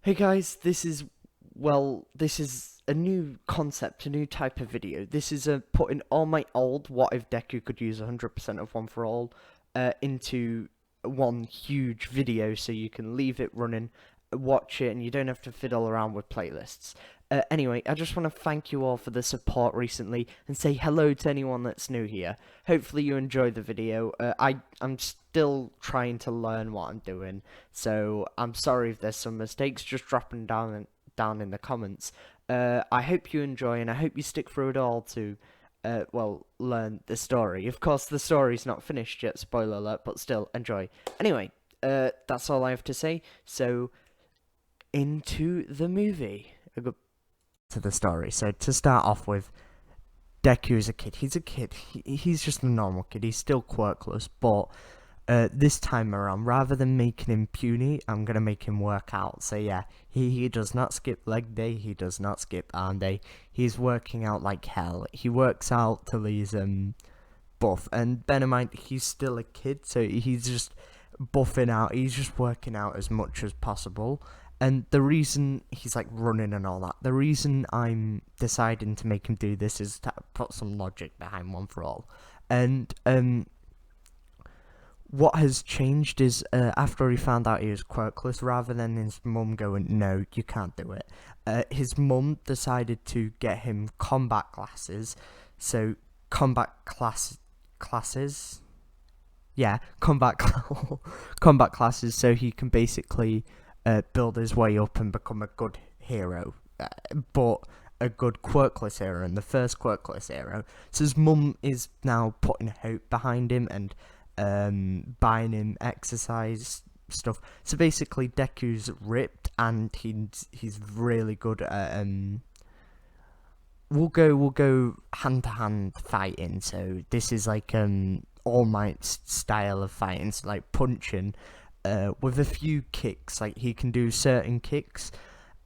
Hey guys, this is a new concept, a new type of video. This is a putting all my old What If Deku Could Use 100% of One for All into one huge video so you can leave it running, watch it, and you don't have to fiddle around with playlists. Anyway, I just want to thank you all for the support recently and say hello to anyone that's new here. Hopefully you enjoy the video. I'm still trying to learn what I'm doing, so I'm sorry if there's some mistakes. Just dropping down in the comments. I hope you enjoy and I hope you stick through it all to learn the story. Of course, the story's not finished yet. Spoiler alert, but still enjoy. Anyway, that's all I have to say. So into the movie. To the story. So to start off with, Deku is a kid. He's a kid. He's just a normal kid. He's still quirkless, but this time around, rather than making him puny, I'm gonna make him work out. So yeah, he does not skip leg day. He does not skip arm day. He's working out like hell. He works out till he's buff. And bear in mind, he's still a kid, so he's just buffing out. He's just working out as much as possible. And the reason he's like running and all that, the reason I'm deciding to make him do this is to put some logic behind One for All. And what has changed is after he found out he was quirkless, rather than his mum going, "No, you can't do it," his mum decided to get him combat glasses. So combat classes, yeah, combat classes, so he can basically build his way up and become a good hero, but a good quirkless hero and the first quirkless hero. So his mum is now putting hope behind him and buying him exercise stuff. So basically, Deku's ripped and he's really good at we'll go hand to hand fighting. So this is like All Might's style of fighting, so like punching, with a few kicks. Like he can do certain kicks,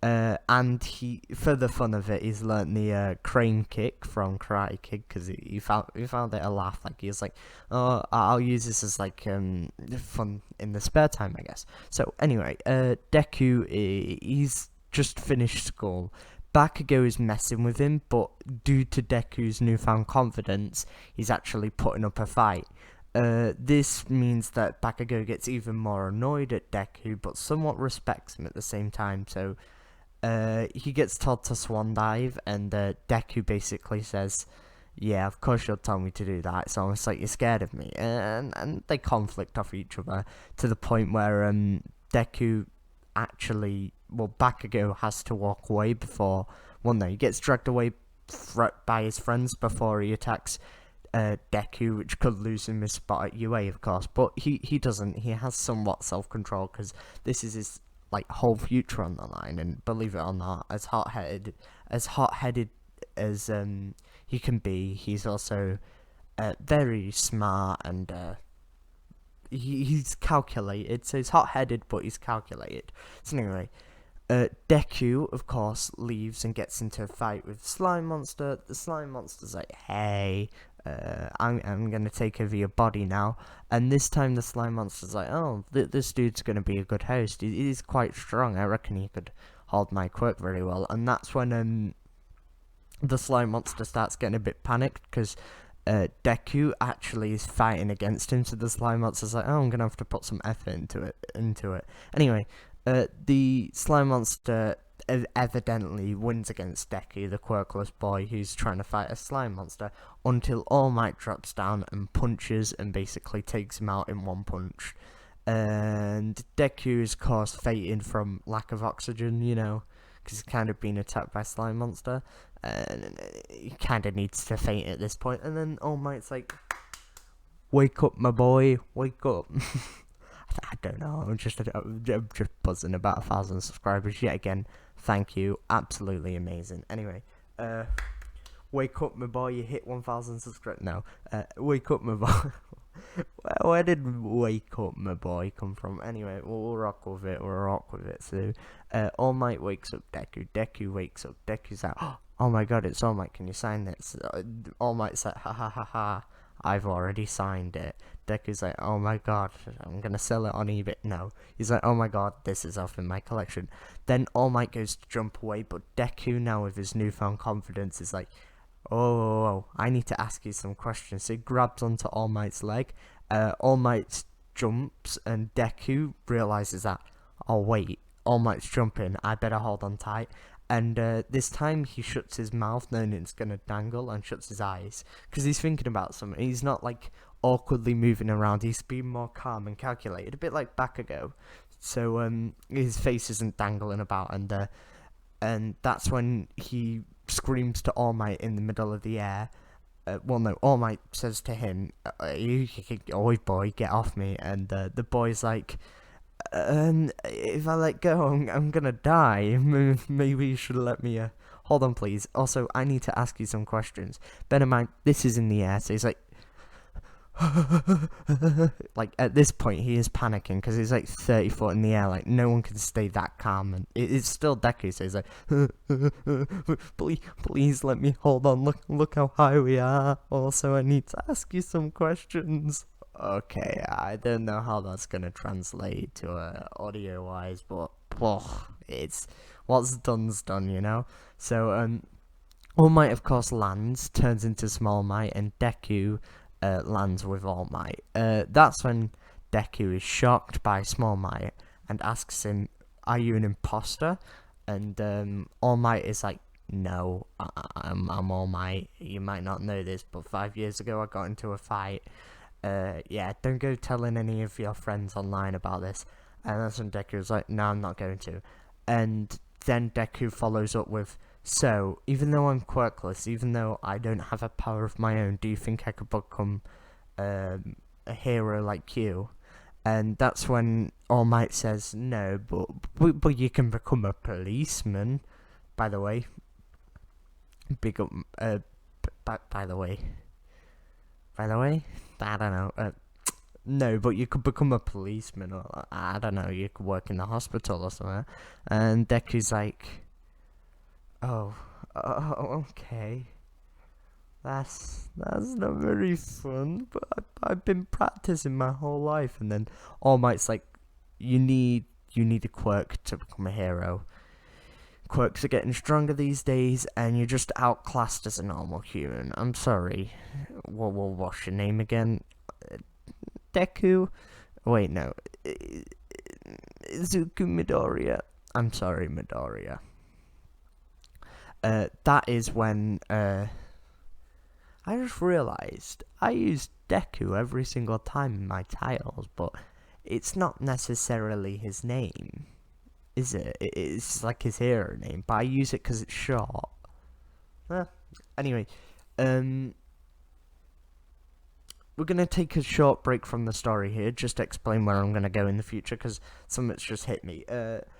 and he, for the fun of it, he's learnt the crane kick from Karate Kid because he found it a laugh. Like he was like, "Oh, I'll use this as like fun in the spare time, I guess." So anyway, Deku, he's just finished school. Bakugo is messing with him, but due to Deku's newfound confidence, he's actually putting up a fight. This means that Bakugo gets even more annoyed at Deku, but somewhat respects him at the same time. So he gets told to swan dive, and Deku basically says, "Yeah, of course you'll tell me to do that. It's almost like you're scared of me." And they conflict off each other to the point where Deku actually, well, Bakugo has to walk away before. Well, no, he gets dragged away by his friends before he attacks Deku, which could lose him his spot at UA, of course. But he doesn't. He has somewhat self control because this is his like whole future on the line. And believe it or not, as hot headed as he can be, he's also very smart and he's calculated. So he's hot headed, but he's calculated. So anyway, Deku, of course, leaves and gets into a fight with Slime Monster. The Slime Monster's like, "Hey, I'm gonna take over your body now." And this time the Slime Monster's like, "Oh, this dude's gonna be a good host. He's quite strong. I reckon he could hold my quirk very well." And that's when the Slime Monster starts getting a bit panicked because Deku actually is fighting against him. So the Slime Monster's like, "Oh, I'm gonna have to put some effort into it." Anyway, the Slime Monster evidently wins against Deku, the quirkless boy who's trying to fight a slime monster, until All Might drops down and punches and basically takes him out in one punch. And Deku is, of course, fainting from lack of oxygen, because he's kind of been attacked by slime monster, and he kind of needs to faint at this point. And then All Might's like, "Wake up, my boy, wake up." I don't know. I'm just buzzing about 1,000 subscribers yet again. Thank you, absolutely amazing. Anyway, wake up, my boy. You hit 1,000 subscribers. No, wake up, my boy. Where did "wake up, my boy" come from? Anyway, we'll rock with it. We'll rock with it. So, All Might wakes up Deku. Deku wakes up. Deku's like, "Oh my god, it's All Might. Can you sign this?" All Might's like, "Ha ha ha ha. I've already signed it. Deku's like, oh my god, I'm gonna sell it on eBay. No. He's like, oh my god, this is off in my collection. Then All Might goes to jump away, but Deku, now with his newfound confidence, is like, oh, I need to ask you some questions. So he grabs onto All Might's leg. All Might jumps, and Deku realizes that, oh wait, All Might's jumping, I better hold on tight. And this time he shuts his mouth, knowing it's gonna dangle, and shuts his eyes because he's thinking about something. He's not like awkwardly moving around. He's being more calm and calculated, a bit like Bakugo. So his face isn't dangling about, and that's when he screams to All Might in the middle of the air. Well, no, All Might says to him, "Oi, boy, get off me!" And the boy's like, if I let go, I'm gonna die. Maybe you should let me, hold on, please. Also, I need to ask you some questions. Bear in mind, this is in the air, so he's like, like, at this point, he is panicking, because he's like 30 foot in the air, like, no one can stay that calm, and it's still Deku, so he's like, please let me hold on, look how high we are. Also, I need to ask you some questions. Okay, I don't know how that's gonna translate to audio wise, but it's what's done's done, you know. So All Might of course lands, turns into Small Might, and Deku lands with All Might. That's when Deku is shocked by Small Might and asks him, "Are you an imposter?" And All Might is like, "No, I'm All Might. You might not know this, but 5 years ago I got into a fight. Yeah, don't go telling any of your friends online about this." And that's when Deku's like, no, I'm not going to. And then Deku follows up with, so, even though I'm quirkless, even though I don't have a power of my own, do you think I could become a hero like you? And that's when All Might says, no, but you can become a policeman, by the way. Big up, by the way, I don't know. No, but you could become a policeman, or I don't know, you could work in the hospital or something. And Deku's like, oh, okay. That's not very fun, but I've been practicing my whole life. And then All Might's like, you need a quirk to become a hero. Quirks are getting stronger these days, and you're just outclassed as a normal human. I'm sorry. What's your name again? Deku? Wait, no. Izuku Midoriya. I'm sorry, Midoriya. That is when, I just realised I use Deku every single time in my titles, but it's not necessarily his name, is it? It's like his hero name, but I use it because it's short. Anyway, we're going to take a short break from the story here, just to explain where I'm going to go in the future, because something's just hit me.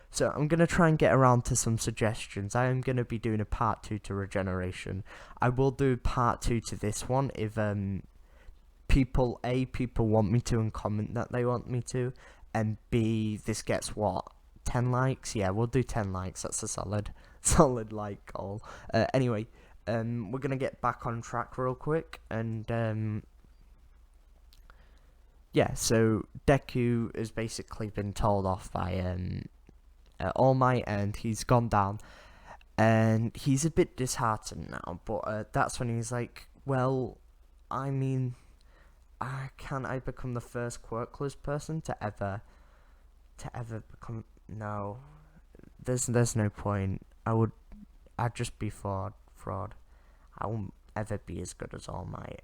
So I'm going to try and get around to some suggestions. I am going to be doing a part 2 to Regeneration. I will do part 2 to this one if people want me to and comment that they want me to, and B, this gets 10 likes? Yeah, we'll do 10 likes. That's a solid like goal. Anyway, we're going to get back on track real quick, and yeah, so Deku has basically been told off by All Might, and he's gone down, and he's a bit disheartened now, but that's when he's like, well, I mean, can I become the first quirkless person to ever become? No, there's no point. I'd just be fraud. I won't ever be as good as All Might.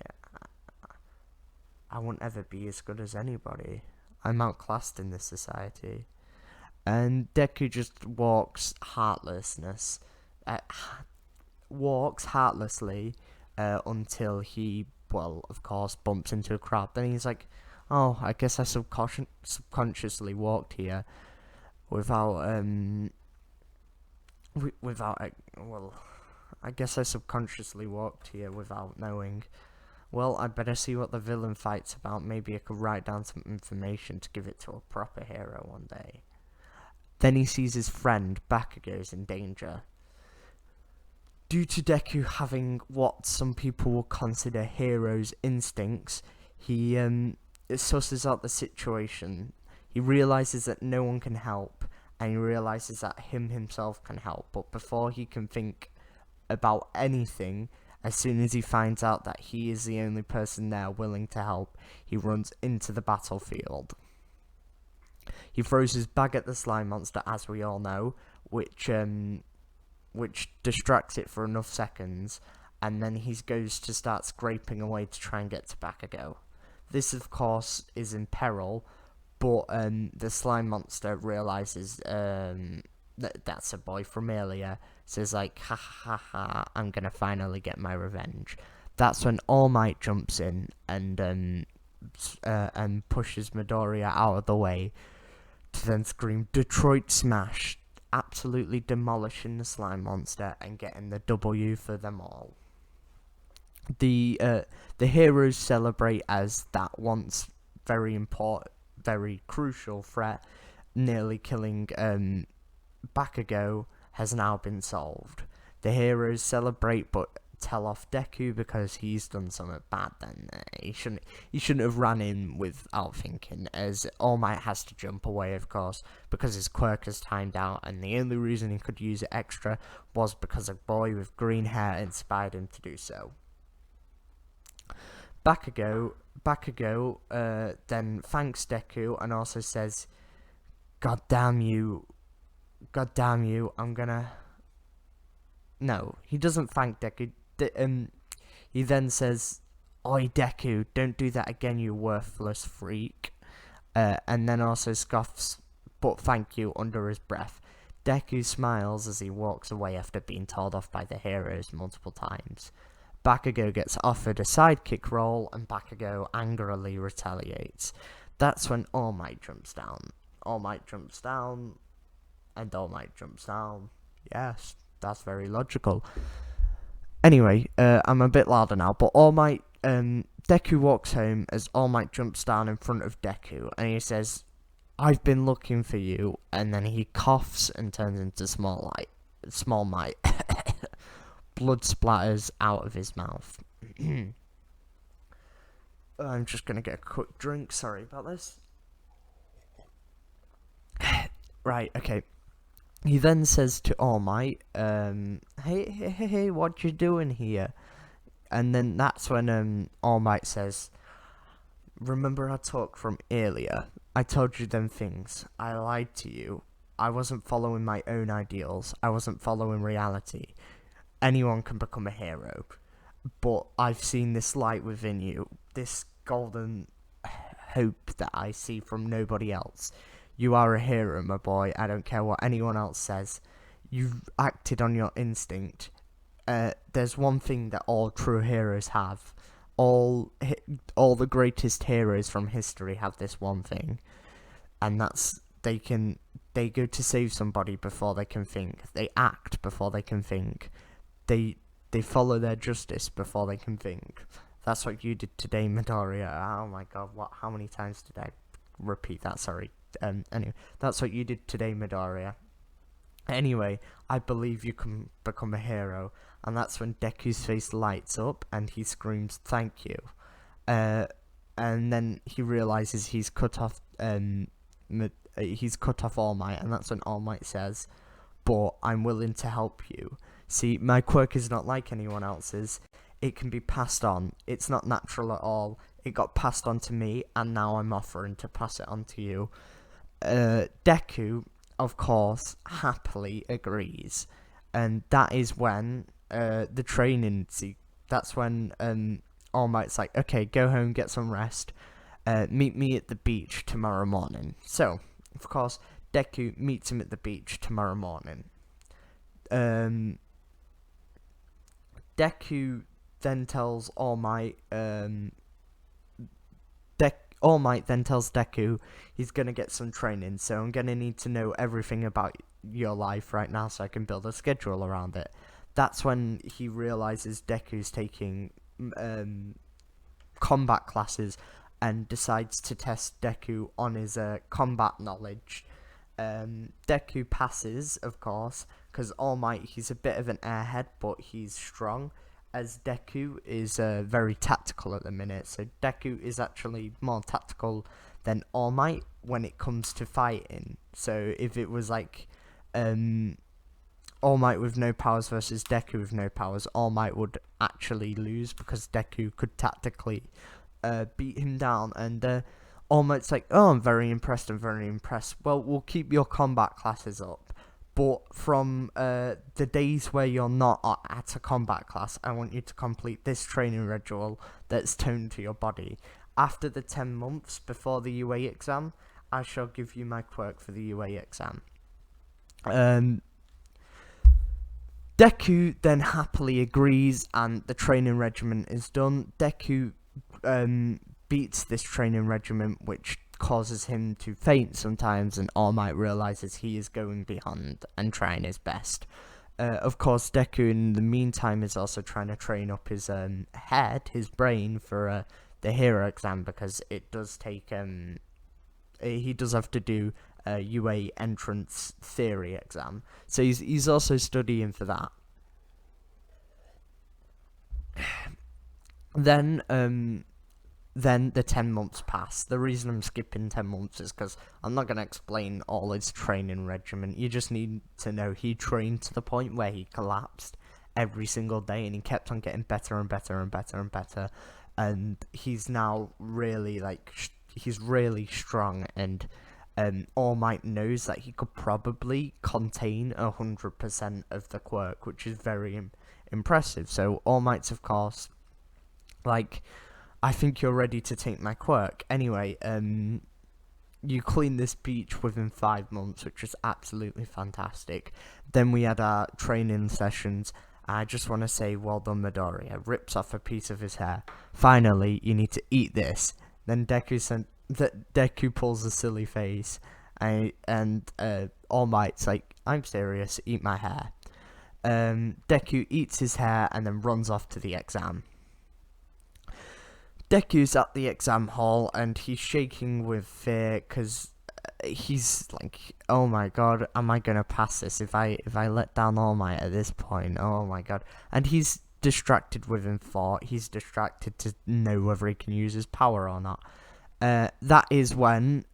I won't ever be as good as anybody. I'm outclassed in this society. And Deku just walks heartlessly until he, well, of course, bumps into a crowd. Then he's like, oh, I guess I subconsciously walked here without, I guess I subconsciously walked here without knowing. Well, I'd better see what the villain fight's about. Maybe I could write down some information to give it to a proper hero one day. Then he sees his friend, Bakugo's in danger. Due to Deku having what some people would consider hero's instincts, he susses out the situation. He realizes that no one can help, and he realizes that himself can help. But before he can think about anything, as soon as he finds out that he is the only person there willing to help, he runs into the battlefield. He throws his bag at the slime monster, as we all know, which distracts it for enough seconds, and then he goes to start scraping away to try and get to Bakugo. This, of course, is in peril, but the slime monster realizes that that's a boy from earlier, says like, ha ha ha, I'm gonna finally get my revenge. That's when All Might jumps in and pushes Midoriya out of the way to then scream Detroit Smash, absolutely demolishing the slime monster and getting the W for them all. The heroes celebrate as that once very important, very crucial threat, nearly killing Bakugo, has now been solved. The heroes celebrate but tell off Deku because he's done something bad. Then he shouldn't have ran in without thinking, as All Might has to jump away, of course, because his quirk is timed out, and the only reason he could use it extra was because a boy with green hair inspired him to do so. Bakugo then thanks Deku and also says, God damn you, I'm gonna... No, he doesn't thank Deku. He then says, Oi Deku, don't do that again, you worthless freak. And then also scoffs, but thank you, under his breath. Deku smiles as he walks away after being told off by the heroes multiple times. Bakugo gets offered a sidekick role, and Bakugo angrily retaliates. That's when All Might jumps down. All Might jumps down, and All Might jumps down. Yes, that's very logical. Anyway, I'm a bit louder now, but All Might, Deku walks home as All Might jumps down in front of Deku, and he says, I've been looking for you, and then he coughs and turns into Small Might. Blood splatters out of his mouth. I'm just gonna get a quick drink, sorry about this. Right, okay. He then says to All Might, hey, what you doing here? And then that's when All Might says, remember our talk from earlier? I told you them things. I lied to you. I wasn't following my own ideals. I wasn't following reality. Anyone can become a hero. But I've seen this light within you. This golden hope that I see from nobody else. You are a hero, my boy. I don't care what anyone else says. You've acted on your instinct. There's one thing that all true heroes have. All the greatest heroes from history have this one thing, and that's they go to save somebody before they can think. They act before they can think. They follow their justice before they can think. That's what you did today, Midoriya. Oh my god, how many times did I repeat that? Sorry. Anyway, that's what you did today, Midoriya. Anyway, I believe you can become a hero, and that's when Deku's face lights up and he screams, "Thank you!" And then he realizes he's cut off. He's cut off All Might, and that's when All Might says, "But I'm willing to help you. See, my quirk is not like anyone else's. It can be passed on. It's not natural at all. It got passed on to me, and now I'm offering to pass it on to you." Deku, of course, happily agrees, and that is when the training. That's when All Might's like, "Okay, go home, get some rest. Meet me at the beach tomorrow morning." So, of course, Deku meets him at the beach tomorrow morning. Deku then tells All Might. All Might then tells Deku he's gonna get some training, so I'm gonna need to know everything about your life right now so I can build a schedule around it. That's when he realizes Deku's taking combat classes and decides to test Deku on his combat knowledge. Deku passes, of course, because All Might, he's a bit of an airhead, but he's strong, as Deku is very tactical at the minute. So Deku is actually more tactical than All Might when it comes to fighting. So if it was like All Might with no powers versus Deku with no powers, All Might would actually lose because Deku could tactically beat him down. And All Might's like, oh, I'm very impressed. Well, we'll keep your combat classes up. But from the days where you're not at a combat class, I want you to complete this training ritual that's toned to your body. After the 10 months before the UA exam, I shall give you my quirk for the UA exam. Deku then happily agrees, and the training regimen is done. Deku beats this training regimen, which causes him to faint sometimes, and All Might realizes he is going beyond and trying his best. Of course, Deku in the meantime is also trying to train up his head, his brain, for the hero exam, because it does take he does have to do a UA entrance theory exam, so he's also studying for that. Then the 10 months pass. The reason I'm skipping 10 months is because I'm not going to explain all his training regimen. You just need to know he trained to the point where he collapsed every single day, and he kept on getting better and better and better and better. And he's now really, he's really strong, and All Might knows that he could probably contain 100% of the quirk, which is very impressive. So All Might's, of course, like, I think you're ready to take my quirk. Anyway, you clean this beach within 5 months, which is absolutely fantastic. Then we had our training sessions. I just want to say, well done, Midoriya. Rips off a piece of his hair. Finally, you need to eat this. Then Deku pulls a silly face, and All Might's like, I'm serious, eat my hair. Deku eats his hair and then runs off to the exam. Deku's at the exam hall, and he's shaking with fear because he's like, oh my god, am I gonna pass this if I let down All Might at this point? Oh my god. And he's distracted within thought. He's distracted to know whether he can use his power or not. That is when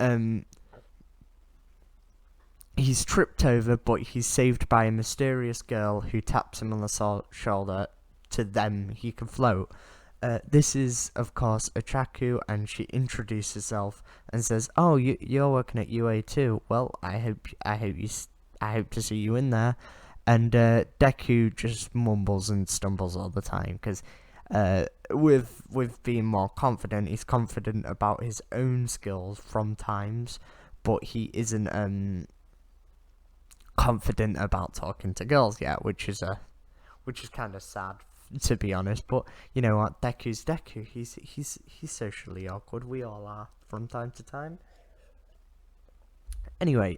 he's tripped over, but he's saved by a mysterious girl who taps him on the shoulder. To them, he can float. This is, of course, Achaku, and she introduces herself and says, "Oh, you're working at UA too. Well, I hope to see you in there." And Deku just mumbles and stumbles all the time because, with being more confident, he's confident about his own skills from times, but he isn't confident about talking to girls yet, which is kind of sad, to be honest. But you know what, Deku's Deku. He's socially awkward. We all are from time to time. Anyway,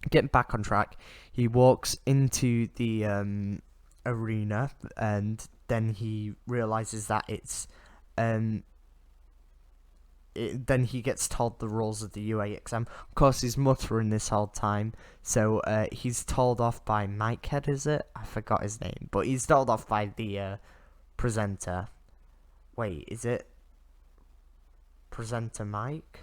getting back on track, he walks into the arena, and then he realizes that it's then he gets told the rules of the UA exam. Of course, he's muttering this whole time, so he's told off by Mike Head, is it? I forgot his name, but he's told off by the presenter. Wait, is it presenter Mike?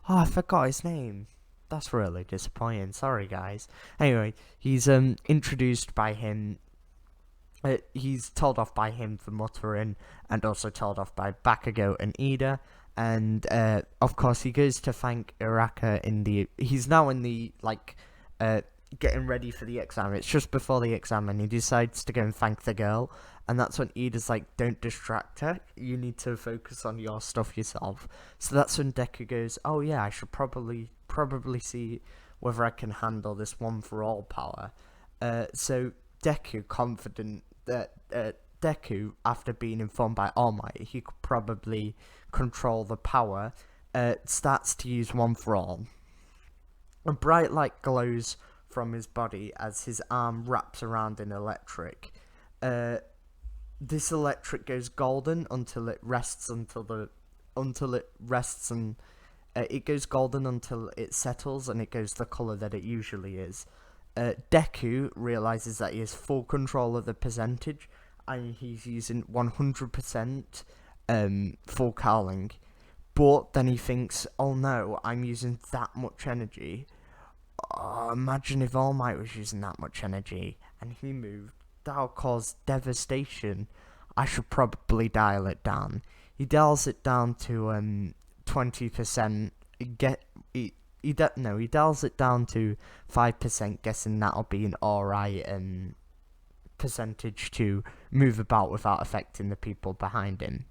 Oh, I forgot his name. That's really disappointing. Sorry, guys. Anyway, he's introduced by him. He's told off by him for muttering, and also told off by Bakugo and Ida. And of course, he goes to thank Iraka in the. He's now in the getting ready for the exam. It's just before the exam, and he decides to go and thank the girl. And that's when Ida's like, "Don't distract her. You need to focus on your stuff yourself." So that's when Deku goes, "Oh yeah, I should probably see whether I can handle this one for all power." So Deku, confident that Deku, after being informed by All Might, he could probably control the power, starts to use one for all. A bright light glows from his body as his arm wraps around an electric. This electric goes golden until it rests on It goes golden until it settles, and it goes the color that it usually is. Deku realizes that he has full control of the percentage, and he's using 100% full cowling. But then he thinks, oh no, I'm using that much energy. Oh, imagine if All Might was using that much energy and he moved. That'll cause devastation. I should probably dial it down. He dials it down to 20%. He dials it down to 5%, guessing that'll be an alright percentage to move about without affecting the people behind him.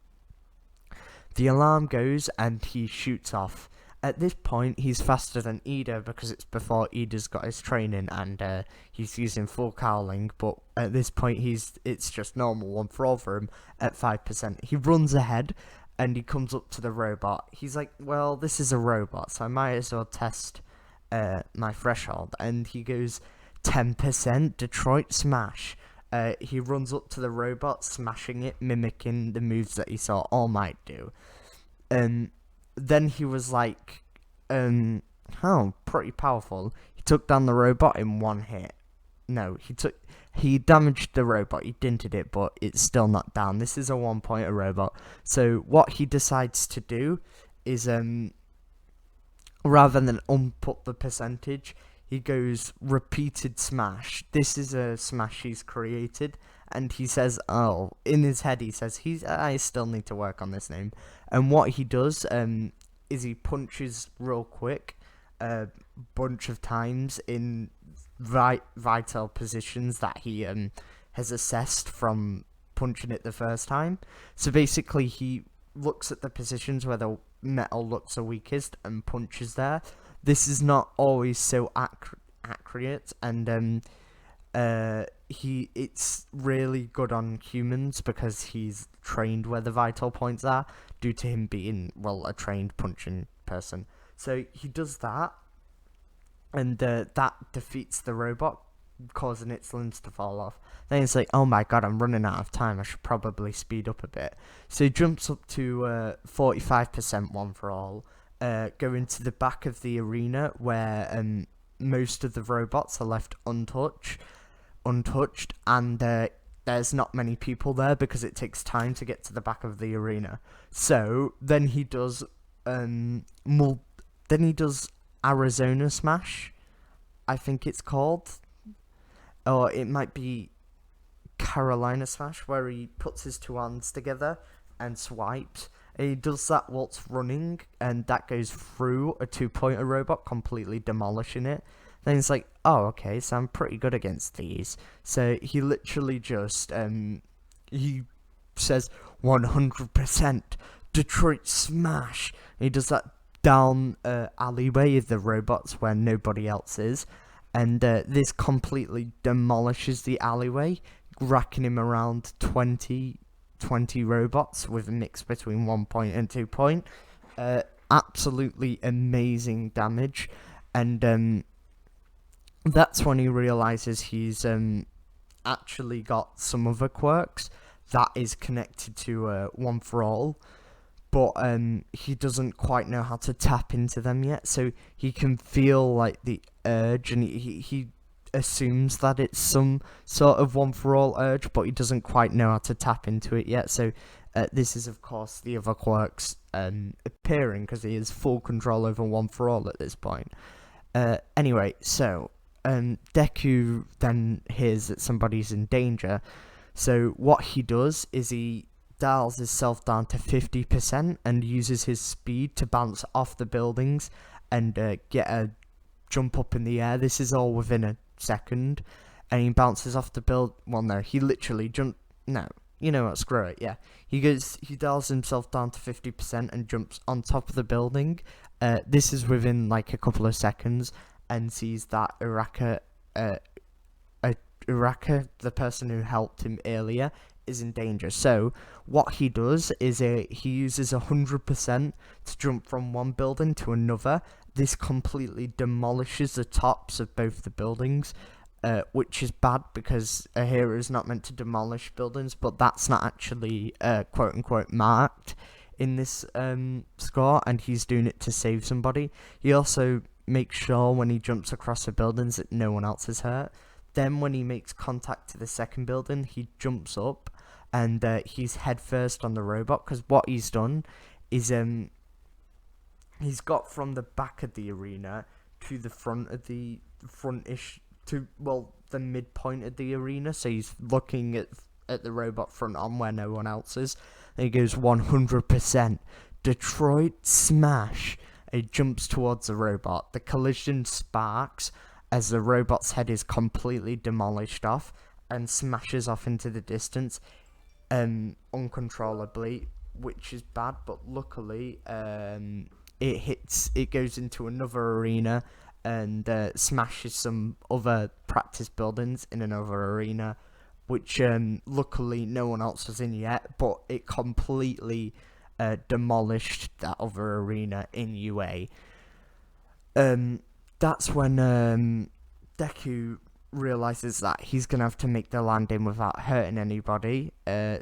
The alarm goes and he shoots off. At this point, he's faster than Ida because it's before Ida's got his training and he's using full cowling. But at this point, it's just normal one for all for him at 5%. He runs ahead and he comes up to the robot. He's like, well, this is a robot, so I might as well test my threshold. And he goes 10% Detroit Smash. He runs up to the robot, smashing it, mimicking the moves that he saw All Might do. Then he was like, pretty powerful. He took down the robot in one hit. No, he damaged the robot, he dented it, but it's still not down. This is a 1-pointer robot. So what he decides to do is, rather than unput the percentage, he goes repeated smash. This is a smash he's created, and he says, oh, in his head he says, I still need to work on this name. And what he does is he punches real quick a bunch of times in vital positions that he has assessed from punching it the first time. So basically he looks at the positions where the metal looks the weakest and punches there. This is not always so accurate, and it's really good on humans because he's trained where the vital points are due to him being, well, a trained punching person. So he does that, and that defeats the robot, causing its limbs to fall off. Then he's like, oh my god, I'm running out of time, I should probably speed up a bit. So he jumps up to 45% one for all, going to the back of the arena where most of the robots are left untouched, and there's not many people there because it takes time to get to the back of the arena. So then he does Arizona Smash, I think it's called, or it might be Carolina Smash, where he puts his two hands together and swipes. And he does that whilst running, and that goes through a 2-pointer robot, completely demolishing it. Then he's like, oh, okay, so I'm pretty good against these. So he literally just, he says 100% Detroit Smash. And he does that down alleyway of the robots where nobody else is. And this completely demolishes the alleyway, racking him around 20 robots with a mix between 1 point and 2 point. Absolutely amazing damage. And that's when he realizes he's actually got some other quirks that is connected to One for All, but he doesn't quite know how to tap into them yet. So he can feel like the urge, and he assumes that it's some sort of One for All urge, but he doesn't quite know how to tap into it yet. So this is, of course, the other quirks appearing because he has full control over One for All at this point. Anyway, so Deku then hears that somebody's in danger. So what he does is he dials himself down to 50% and uses his speed to bounce off the buildings and get a jump up in the air. This is all within a second, and he bounces off the he literally you know what, screw it, yeah. He dials himself down to 50% and jumps on top of the building. This is within like a couple of seconds, and sees that Uraka, the person who helped him earlier, is in danger. So what he does is he uses 100% to jump from one building to another. This completely demolishes the tops of both the buildings, which is bad because a hero is not meant to demolish buildings, but that's not actually quote-unquote marked in this score, and he's doing it to save somebody. He also makes sure when he jumps across the buildings that no one else is hurt. Then when he makes contact to the second building, he jumps up and he's head first on the robot, because what he's done is he's got from the back of the arena to the front of the frontish to, well, the midpoint of the arena, so he's looking at the robot front on where no one else is. And he goes 100% Detroit smash. He jumps towards the robot. The collision sparks as the robot's head is completely demolished off and smashes off into the distance uncontrollably, which is bad, but luckily it goes into another arena and smashes some other practice buildings in another arena, which luckily no one else was in yet, but it completely demolished that other arena in UA. That's when Deku realizes that he's gonna have to make the landing without hurting anybody.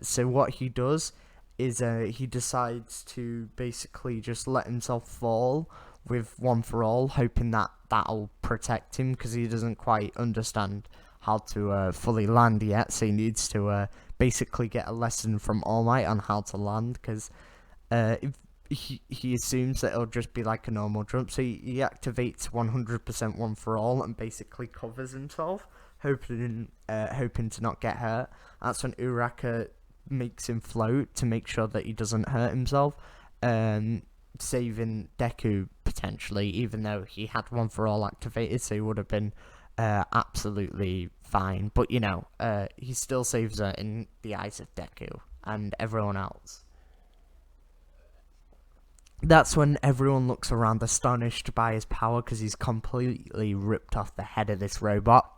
So what he does is he decides to basically just let himself fall with One for All, hoping that that'll protect him, because he doesn't quite understand how to fully land yet. So he needs to basically get a lesson from All Might on how to land, because if he assumes that it'll just be like a normal jump. So he activates 100% One for All and basically covers himself, hoping to not get hurt. That's when Uraka makes him float to make sure that he doesn't hurt himself, saving Deku potentially, even though he had One for All activated, so he would have been absolutely fine. But you know, he still saves her in the eyes of Deku and everyone else. That's when everyone looks around astonished by his power, because he's completely ripped off the head of this robot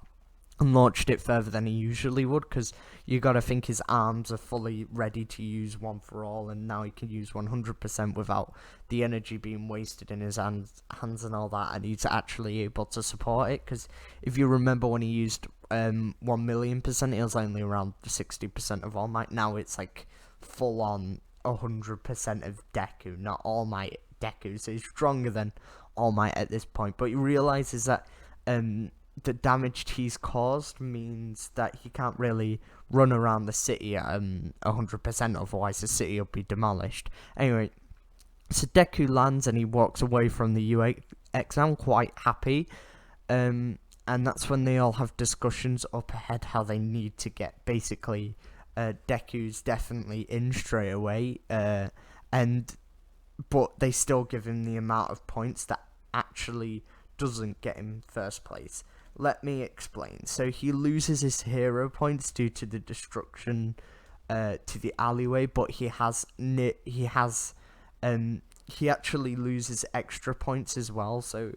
and launched it further than he usually would, because you gotta think his arms are fully ready to use One for All, and now he can use 100% without the energy being wasted in his hands and all that, and he's actually able to support it, because if you remember when he used 1,000,000%, it was only around 60% of All Might. Now it's like full on 100% of Deku, not All Might Deku, so he's stronger than All Might at this point. But he realizes that the damage he's caused means that he can't really run around the city at 100%, otherwise the city will be demolished. Anyway, so Deku lands and he walks away from the UA exam quite happy, and that's when they all have discussions up ahead how they need to get basically Deku's definitely in straight away, but they still give him the amount of points that actually doesn't get him first place. Let me explain. So he loses his hero points due to the destruction to the alleyway, but he actually loses extra points as well, so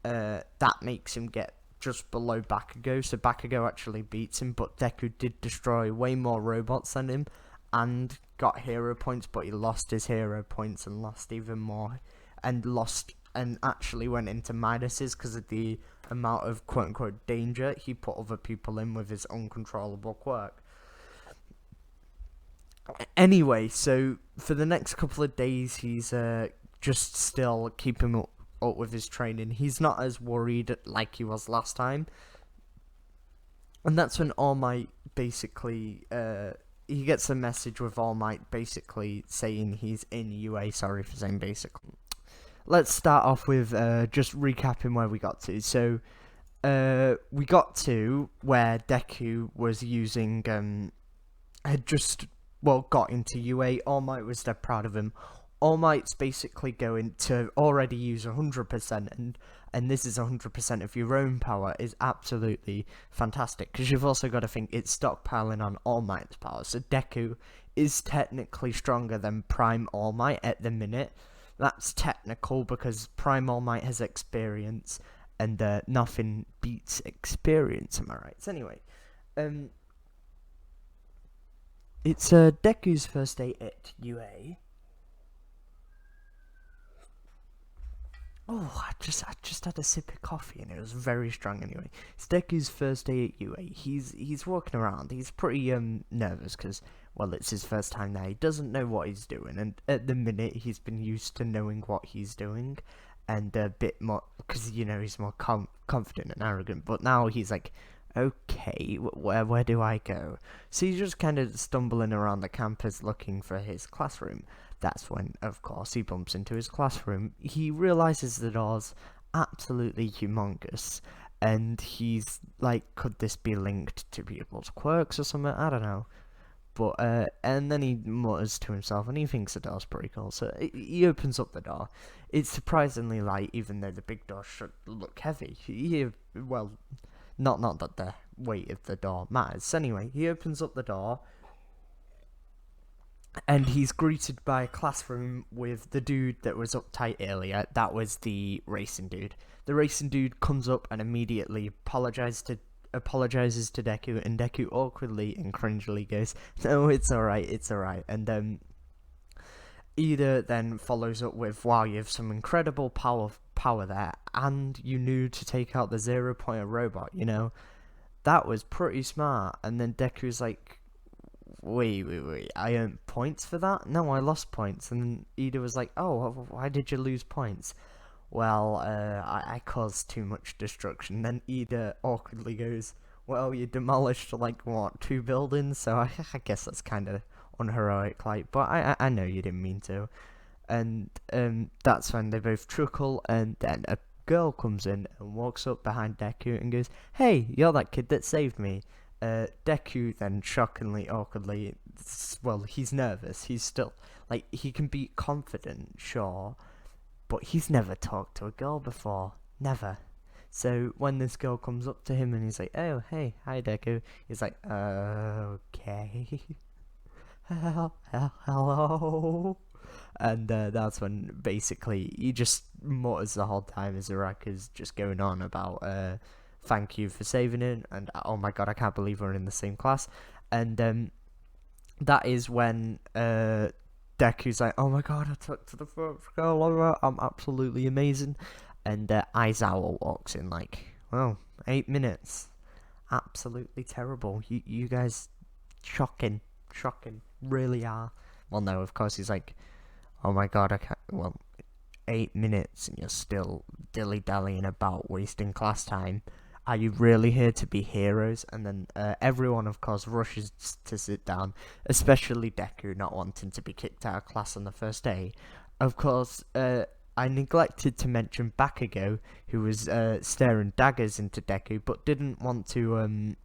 that makes him get just below Bakugo. So Bakugo actually beats him, but Deku did destroy way more robots than him and got hero points, but he lost his hero points and lost even more, and actually went into minuses because of the amount of quote-unquote danger he put other people in with his uncontrollable quirk. Anyway, so for the next couple of days, he's just still keeping up with his training. He's not as worried like he was last time. And that's when All Might basically, he gets a message with All Might basically saying he's in UA. Sorry for saying basically. Let's start off with just recapping where we got to. So, we got to where Deku was using, got into UA. All Might was dead proud of him. All Might's basically going to already use 100%, and this is 100% of your own power, is absolutely fantastic, because you've also got to think it's stockpiling on All Might's power. So Deku is technically stronger than Prime All Might at the minute. That's technical because Prime All Might has experience, and nothing beats experience, am I right? So anyway, it's Deku's first day at UA. Oh, I just had a sip of coffee and it was very strong anyway. It's Deku's first day at UA. He's walking around. He's pretty nervous because well, it's his first time there. He doesn't know what he's doing, and at the minute he's been used to knowing what he's doing, and a bit more because he's more confident and arrogant. But now he's like, okay, where do I go? So he's just kind of stumbling around the campus looking for his classroom. That's when, of course, he bumps into his classroom. He realizes the door's absolutely humongous, and he's like, could this be linked to people's quirks or something? I don't know. But and then he mutters to himself, and he thinks the door's pretty cool. So he opens up the door. It's surprisingly light, even though the big door should look heavy. Well, not that the weight of the door matters. Anyway, he opens up the door, and he's greeted by a classroom with the dude that was uptight earlier. That was the racing dude. The racing dude comes up and immediately apologizes to Deku, and Deku awkwardly and cringily goes, "No, it's alright," and Ida then follows up with, "Wow, you have some incredible power there, and you knew to take out the 0 robot, that was pretty smart." And then Deku's like, wait, I earned points for that? No, I lost points. And Ida was like, oh, why did you lose points? Well, I caused too much destruction. Then Ida awkwardly goes, well, you demolished, like, what, 2 buildings? So I guess that's kind of unheroic, like, but I know you didn't mean to. And that's when they both chuckle, and then a girl comes in and walks up behind Deku and goes, hey, you're that kid that saved me. Deku then shockingly, awkwardly, well, he's nervous. He's still, like, he can be confident, sure, but he's never talked to a girl before. Never. So when this girl comes up to him and he's like, oh, hey, hi, Deku, he's like, okay. Hello. And that's when basically he just mutters the whole time as Uraka's just going on about thank you for saving him, and oh my god, I can't believe we're in the same class. And that is when Deku's like, oh my god, I talked to the first girl, I'm absolutely amazing. And Aizawa walks in like, well, 8 minutes. Absolutely terrible. You guys, shocking, really are. Well, no, of course he's like, oh my god, I can't, well, 8 minutes and you're still dilly-dallying about wasting class time. Are you really here to be heroes? And then everyone, of course, rushes to sit down, especially Deku, not wanting to be kicked out of class on the first day. Of course, I neglected to mention Bakugo, who was staring daggers into Deku, but didn't want to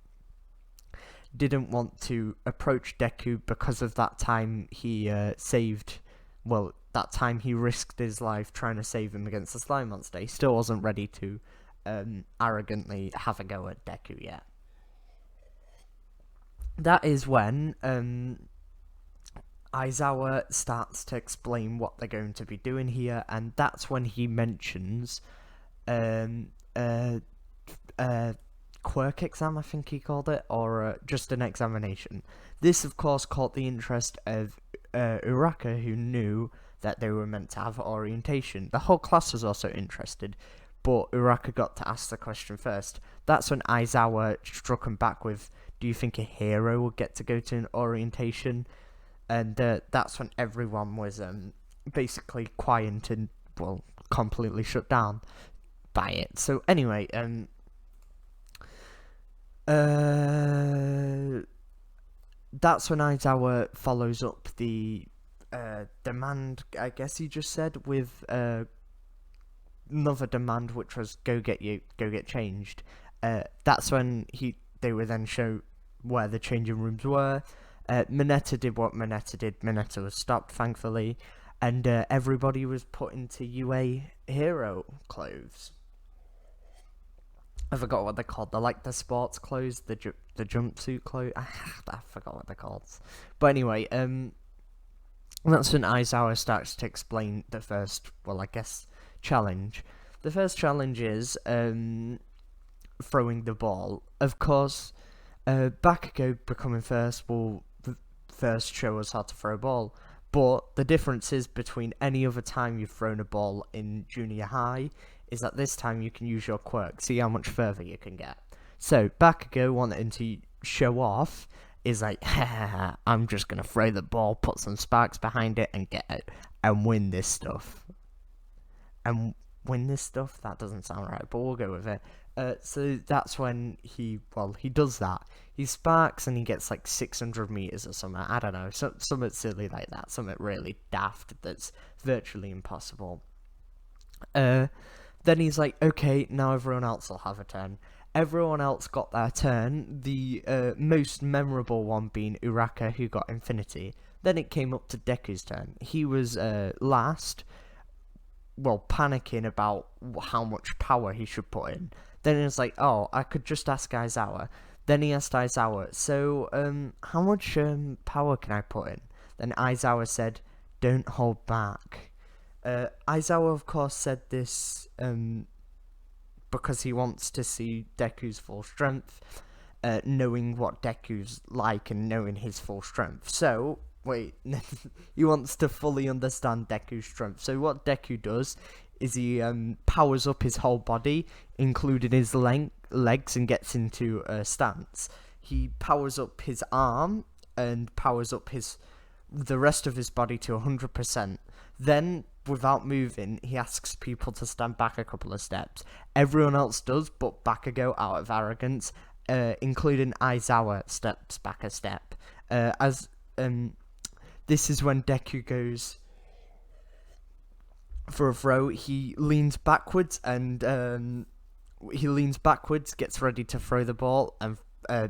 approach Deku because of that time he that time he risked his life trying to save him against the slime monster. He still wasn't ready to arrogantly have a go at Deku yet. That is when Aizawa starts to explain what they're going to be doing here, and that's when he mentions quirk exam, I think he called it, or just an examination. This, of course, caught the interest of Uraka, who knew that they were meant to have orientation. The whole class was also interested, but Uraka got to ask the question first. That's when Aizawa struck him back with, do you think a hero would get to go to an orientation? And that's when everyone was basically quiet and, well, completely shut down by it. So anyway, that's when Aizawa follows up the demand, I guess he just said, with another demand, which was go get changed. That's when they would then show where the changing rooms were. Mineta did what Mineta did. Mineta was stopped, thankfully, and everybody was put into UA hero clothes. I forgot what they're called. They're like the sports clothes, the jumpsuit clothes. I forgot what they're called. But anyway, that's when Aizawa starts to explain the first, well, I guess, challenge. The first challenge is throwing the ball. Of course, Bakugo becoming first will first show us how to throw a ball. But the difference is between any other time you've thrown a ball in junior high is that this time you can use your quirk, see how much further you can get. So Bakugo wanted to show off is like, I'm just gonna throw the ball, put some sparks behind it, and get it and win this stuff. And win this stuff? That doesn't sound right, but we'll go with it. So that's when he does that. He sparks and he gets like 600 meters or something. I don't know, something silly like that. Something really daft that's virtually impossible. Then he's like, okay, now everyone else will have a turn. Everyone else got their turn, the most memorable one being Uraka, who got infinity. Then it came up to Deku's turn. He was last, panicking about how much power he should put in. Then he was like, oh, I could just ask Aizawa. Then he asked Aizawa, so, how much power can I put in? Then Aizawa said, don't hold back. Aizawa, of course, said this because he wants to see Deku's full strength, knowing what Deku's like and knowing his full strength. So, wait, he wants to fully understand Deku's strength. So what Deku does is he powers up his whole body, including his legs, and gets into a stance. He powers up his arm and powers up the rest of his body to 100%. Then, without moving, he asks people to stand back a couple of steps. Everyone else does, but Bakugo, out of arrogance, including Aizawa, steps back a step. This is when Deku goes for a throw. He leans backwards and gets ready to throw the ball, and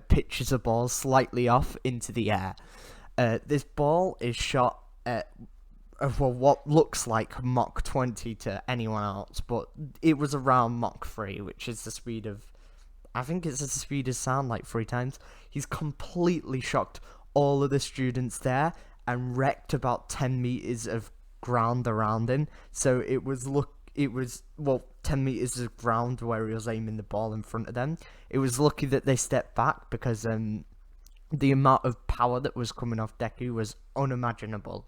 pitches the ball slightly off into the air. This ball is shot at what looks like Mach 20 to anyone else, but it was around Mach 3, which is the speed of, I think it's the speed of sound, like 3 times. He's completely shocked all of the students there and wrecked about 10 meters of ground around him. So it was 10 meters of ground where he was aiming the ball in front of them. It was lucky that they stepped back, because the amount of power that was coming off Deku was unimaginable.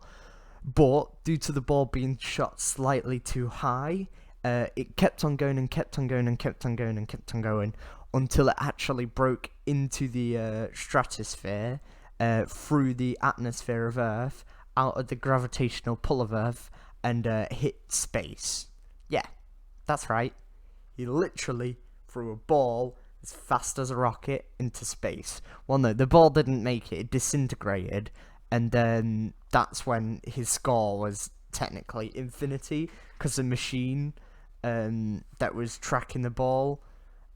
But due to the ball being shot slightly too high, it kept on going and kept on going and kept on going and kept on going until it actually broke into the stratosphere, through the atmosphere of Earth, out of the gravitational pull of Earth, and hit space. Yeah, that's right. He literally threw a ball as fast as a rocket into space. Well, no, the ball didn't make it. It disintegrated. And then that's when his score was technically infinity, because the machine that was tracking the ball,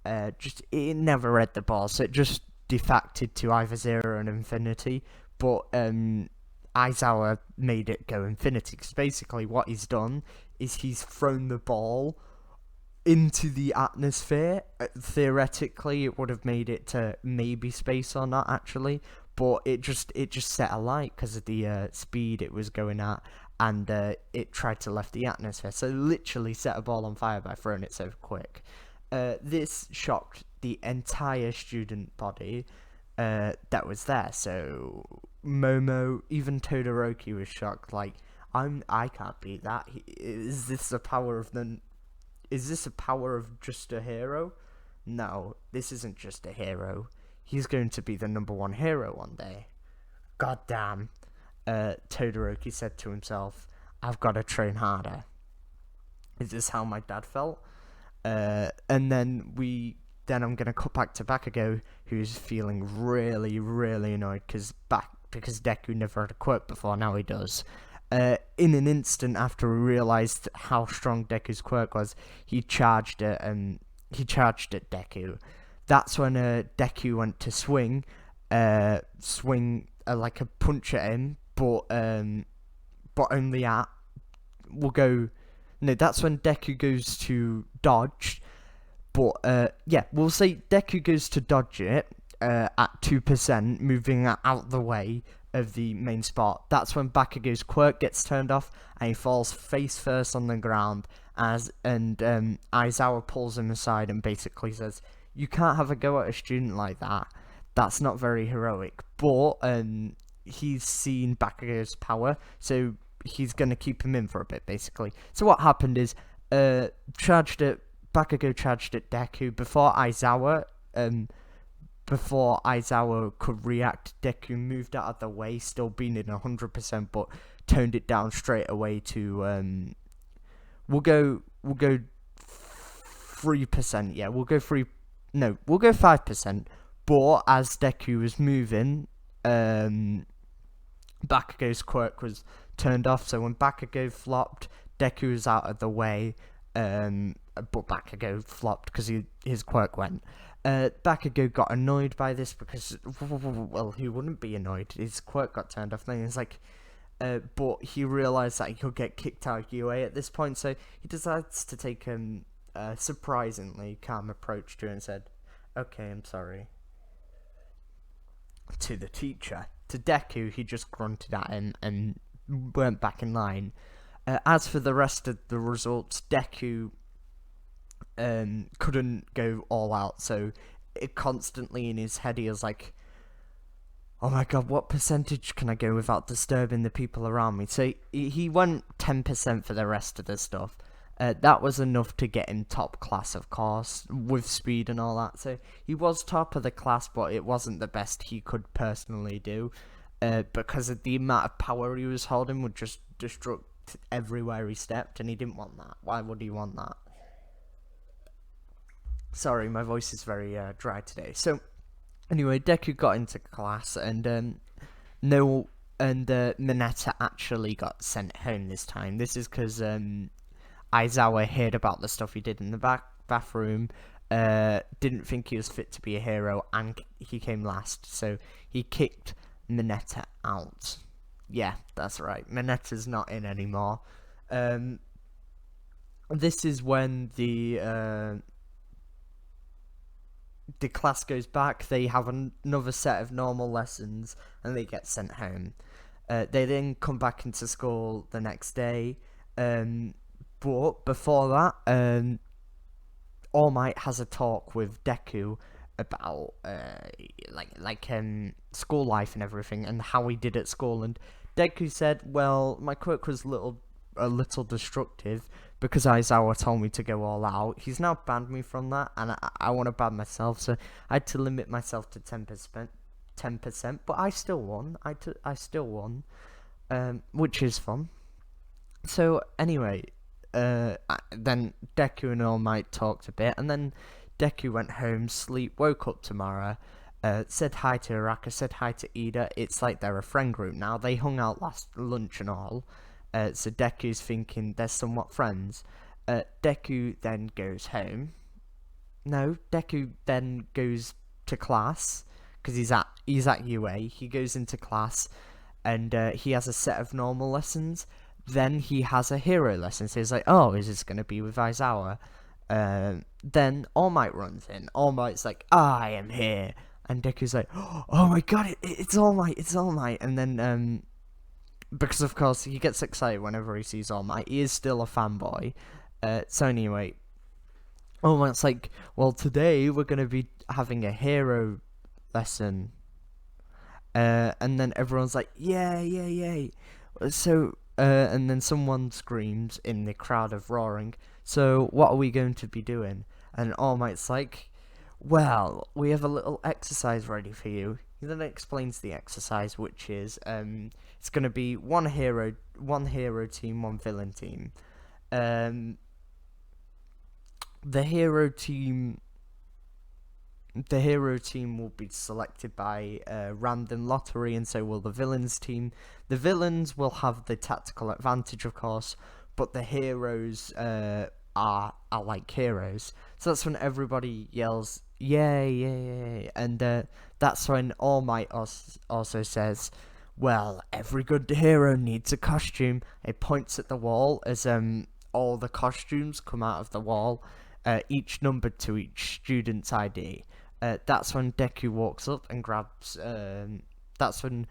it never read the ball, so it just defacted to either 0 and infinity. But Aizawa made it go infinity, because basically what he's done is he's thrown the ball into the atmosphere. Theoretically, it would have made it to maybe space or not, actually. But it just set alight because of the speed it was going at, and it tried to left the atmosphere. So literally set a ball on fire by throwing it so quick. This shocked the entire student body that was there. So Momo, even Todoroki was shocked. Like, I can't beat that. Is this the power of just a hero? No, this isn't just a hero. He's going to be the #1 hero one day. God damn. Todoroki said to himself, I've got to train harder. Is this how my dad felt? And then I'm going to cut back to Bakugo, who's feeling really, really annoyed because Deku never had a quirk before, now he does. In an instant after he realised how strong Deku's quirk was, he charged at Deku. That's when Deku went to swing like a punch at him, but only at that's when Deku goes to dodge, but we'll say Deku goes to dodge it at 2%, moving out the way of the main spot. That's when Bakugo's quirk gets turned off and he falls face first on the ground, Aizawa pulls him aside and basically says, you can't have a go at a student like that. That's not very heroic. But he's seen Bakugo's power, so he's going to keep him in for a bit, basically. So what happened is, Bakugo charged at Deku before Aizawa before Aizawa could react, Deku moved out of the way, still being in 100%, but toned it down straight away to we'll go 3%. Yeah, we'll go 5%. But as Deku was moving, Bakugo's quirk was turned off. So when Bakugo flopped, Deku was out of the way. But Bakugo flopped because his quirk went. Bakugo got annoyed by this because, well, who wouldn't be annoyed? His quirk got turned off. Then he's like, but he realized that he could get kicked out of UA at this point, so he decides to take a surprisingly calm approach to it and said, "Okay, I'm sorry." To the teacher. To Deku, he just grunted at him and went back in line. As for the rest of the results, Deku couldn't go all out, so it constantly in his head he was like, oh my god, what percentage can I go without disturbing the people around me? So he went 10% for the rest of the stuff. That was enough to get him top class, of course, with speed and all that. So he was top of the class, but it wasn't the best he could personally do. Because of the amount of power he was holding would just destruct everywhere he stepped, and he didn't want that. Why would he want that? Sorry, my voice is very dry today. So anyway, Deku got into class, and Mineta actually got sent home this time. This is because Aizawa heard about the stuff he did in the bathroom, didn't think he was fit to be a hero, and he came last, so he kicked Mineta out. Yeah, that's right. Mineta's not in anymore. This is when the class goes back. They have another set of normal lessons, and they get sent home. They then come back into school the next day. But before that, All Might has a talk with Deku about school life and everything, and how he did at school. And Deku said, "Well, my quirk was a little destructive because Aizawa told me to go all out. He's now banned me from that, and I want to ban myself, so I had to limit myself to 10%. But I still won. I still won, which is fun. So anyway." Then Deku and All Might talked a bit, and then Deku went home, woke up tomorrow, said hi to Araka, said hi to Ida. It's like they're a friend group now. They hung out last lunch and all, so Deku's thinking they're somewhat friends. Deku then goes home. No, Deku then goes to class, because he's at UA. He goes into class, and he has a set of normal lessons. Then he has a hero lesson, so he's like, oh, is this going to be with Aizawa? Then All Might runs in. All Might's like, I am here. And Deku's like, oh my god, it's All Might, it's All Might. And then, because of course he gets excited whenever he sees All Might. He is still a fanboy. So anyway, All Might's like, well, today we're going to be having a hero lesson. And then everyone's like, yay. So... and then someone screams in the crowd of roaring, so what are we going to be doing? And All Might's like, well, we have a little exercise ready for you. He then explains the exercise, which is, it's going to be one hero team, one villain team. The hero team will be selected by random lottery, and so will the villains team. The villains will have the tactical advantage, of course, but the heroes are like heroes. So that's when everybody yells, yay, and that's when All Might also says, well, every good hero needs a costume. It points at the wall as all the costumes come out of the wall, each numbered to each student's ID. That's when Deku walks up and grabs. That's when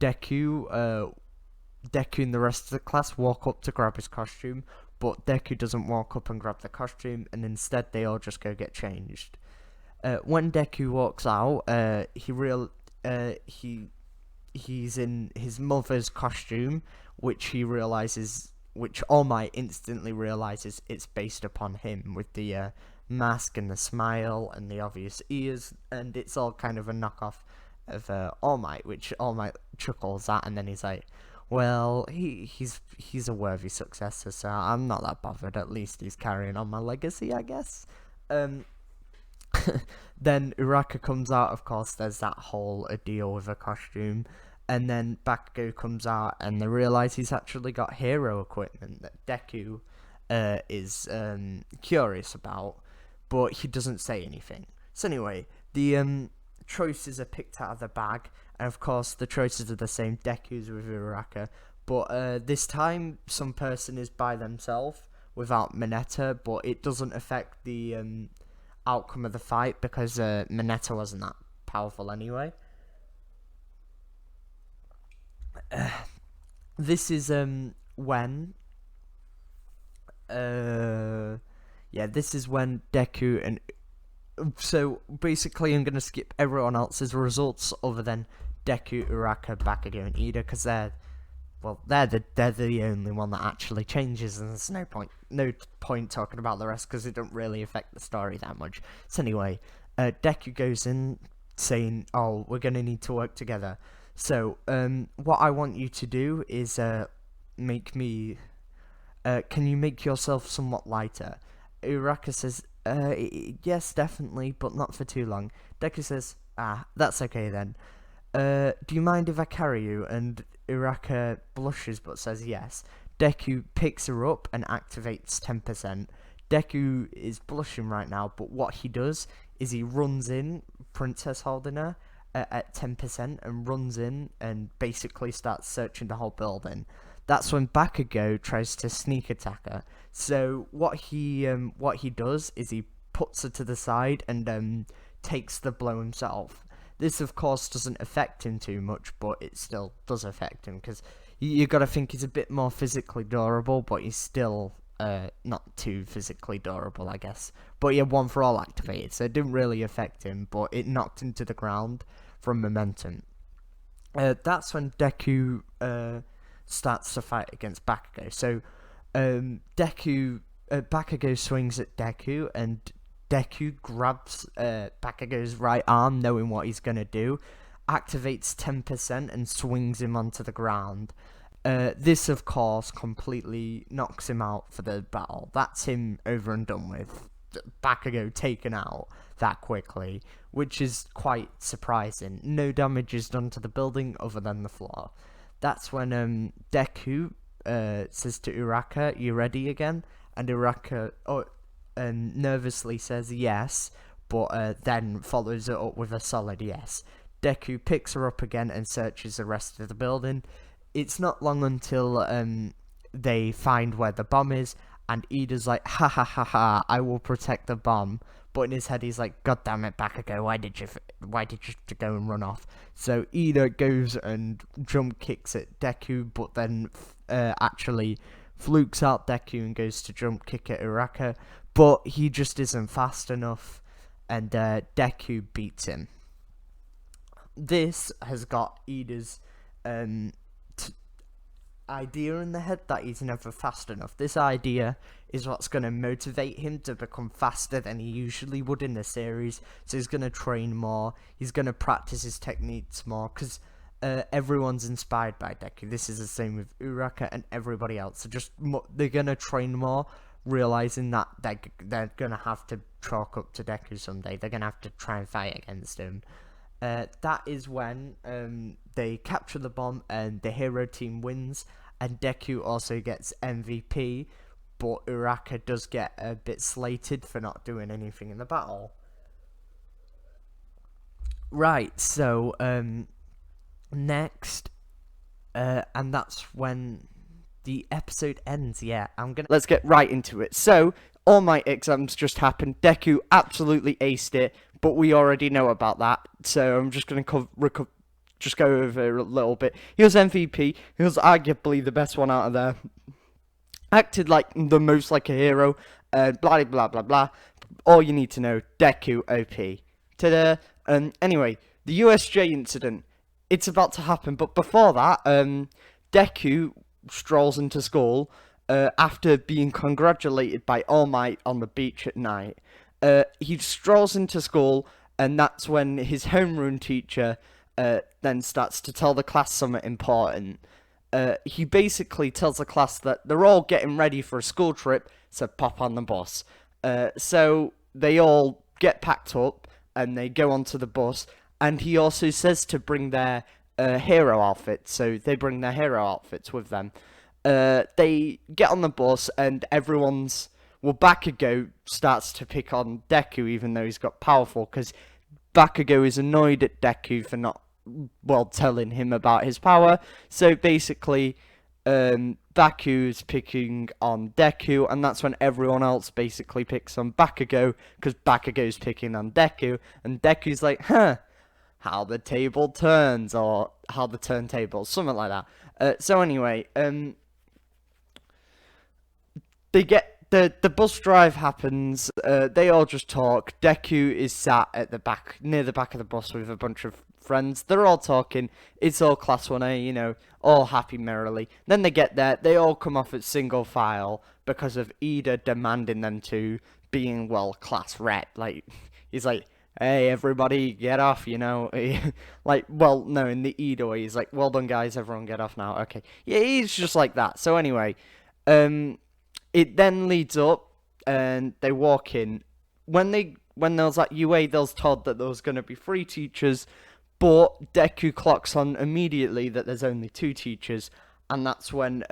Deku and the rest of the class walk up to grab his costume, but Deku doesn't walk up and grab the costume, and instead they all just go get changed. When Deku walks out, he's in his mother's costume, which All Might instantly realizes it's based upon him with the mask and the smile and the obvious ears, and it's all kind of a knockoff of All Might, which All Might chuckles at, and then he's like, well, he's a worthy successor, so I'm not that bothered. At least he's carrying on my legacy, I guess. Um, then Uraka comes out, of course, there's that whole ordeal with a costume. And then Bakugo comes out, and they realise he's actually got hero equipment that Deku is curious about, but he doesn't say anything. So anyway, the choices are picked out of the bag, and of course the choices are the same, Deku's with Uraka, but this time some person is by themselves without Mineta, but it doesn't affect the outcome of the fight because Mineta wasn't that powerful anyway. This is when this is when Deku and so basically I'm gonna skip everyone else's results other than Deku, Uraka, Bakugo, and Ida because they're the only one that actually changes, and there's no point talking about the rest because it don't really affect the story that much. So anyway, Deku goes in saying, "Oh, we're gonna need to work together." So what I want you to do is make me. Can you make yourself somewhat lighter? Uraka says, yes, definitely, but not for too long. Deku says, that's okay then. Do you mind if I carry you? And Uraka blushes but says yes. Deku picks her up and activates 10%. Deku is blushing right now, but what he does is he runs in, Princess holding her, at 10% and runs in and basically starts searching the whole building. That's when Bakugo tries to sneak attack her. So what he does is he puts her to the side and takes the blow himself. This of course doesn't affect him too much, but it still does affect him because you got to think he's a bit more physically durable, but he's still not too physically durable, I guess. But yeah, One for All activated, so it didn't really affect him, but it knocked him to the ground from momentum. That's when Deku starts to fight against Bakugo. So Bakugo swings at Deku, and Deku grabs Bakugo's right arm, knowing what he's gonna do, activates 10% and swings him onto the ground. This, of course, completely knocks him out for the battle. That's him over and done with. Bakugo taken out that quickly, which is quite surprising. No damage is done to the building other than the floor. That's when Deku says to Uraka, "You ready again?" And Uraka nervously says yes, but then follows it up with a solid yes. Deku picks her up again and searches the rest of the building. It's not long until they find where the bomb is, and Ida's like, "Ha ha ha ha! I will protect the bomb." But in his head, he's like, "God damn it, Bakugo! Why did you go and run off?" So Ida goes and jump kicks at Deku, but then actually flukes out Deku and goes to jump kick at Uraka, but he just isn't fast enough, and Deku beats him. This has got Ida's idea in the head that he's never fast enough. This idea is what's going to motivate him to become faster than he usually would in the series. So he's going to train more, he's going to practice his techniques more, because everyone's inspired by Deku. This is the same with Uraka and everybody else. So they're going to train more, realizing that they're going to have to chalk up to Deku someday. They're going to have to try and fight against him. That is when they capture the bomb and the hero team wins, and Deku also gets MVP, but Uraka does get a bit slated for not doing anything in the battle. Right, so next, and that's when the episode ends. Yeah, let's get right into it. So All Might exams just happened. Deku absolutely aced it, but we already know about that. So I'm just going to just go over a little bit. He was MVP. He was arguably the best one out of there. Acted like the most like a hero. Blah blah blah blah. All you need to know: Deku OP. Ta-da! Anyway, the USJ incident. It's about to happen, but before that, Deku strolls into school after being congratulated by All Might on the beach at night. He strolls into school, and that's when his homeroom teacher then starts to tell the class something important. He basically tells the class that they're all getting ready for a school trip, so pop on the bus. So they all get packed up and they go onto the bus. And he also says to bring their hero outfits, so they bring their hero outfits with them. They get on the bus and everyone's Bakugo starts to pick on Deku, even though he's got powerful, because Bakugo is annoyed at Deku for not, well, telling him about his power. So basically, Baku's picking on Deku, and that's when everyone else basically picks on Bakugo, because Bakugo's picking on Deku, and Deku's like, huh, how the table turns, or how the turntable, something like that. So anyway, they get the bus drive happens. They all just talk. Deku is sat at the back, near the back of the bus with a bunch of friends. They're all talking. It's all class 1A, you know, all happy merrily. Then they get there. They all come off at single file because of Ida demanding them to, being, well, class rep. Like, he's like, hey, everybody, get off, you know. Like, well, no, in the Ida way, he's like, well done, guys, everyone get off now. Okay. Yeah, he's just like that. So anyway, it then leads up, and they walk in. When there was like UA, they was told that there was going to be 3 teachers, but Deku clocks on immediately that there's only 2 teachers, and that's when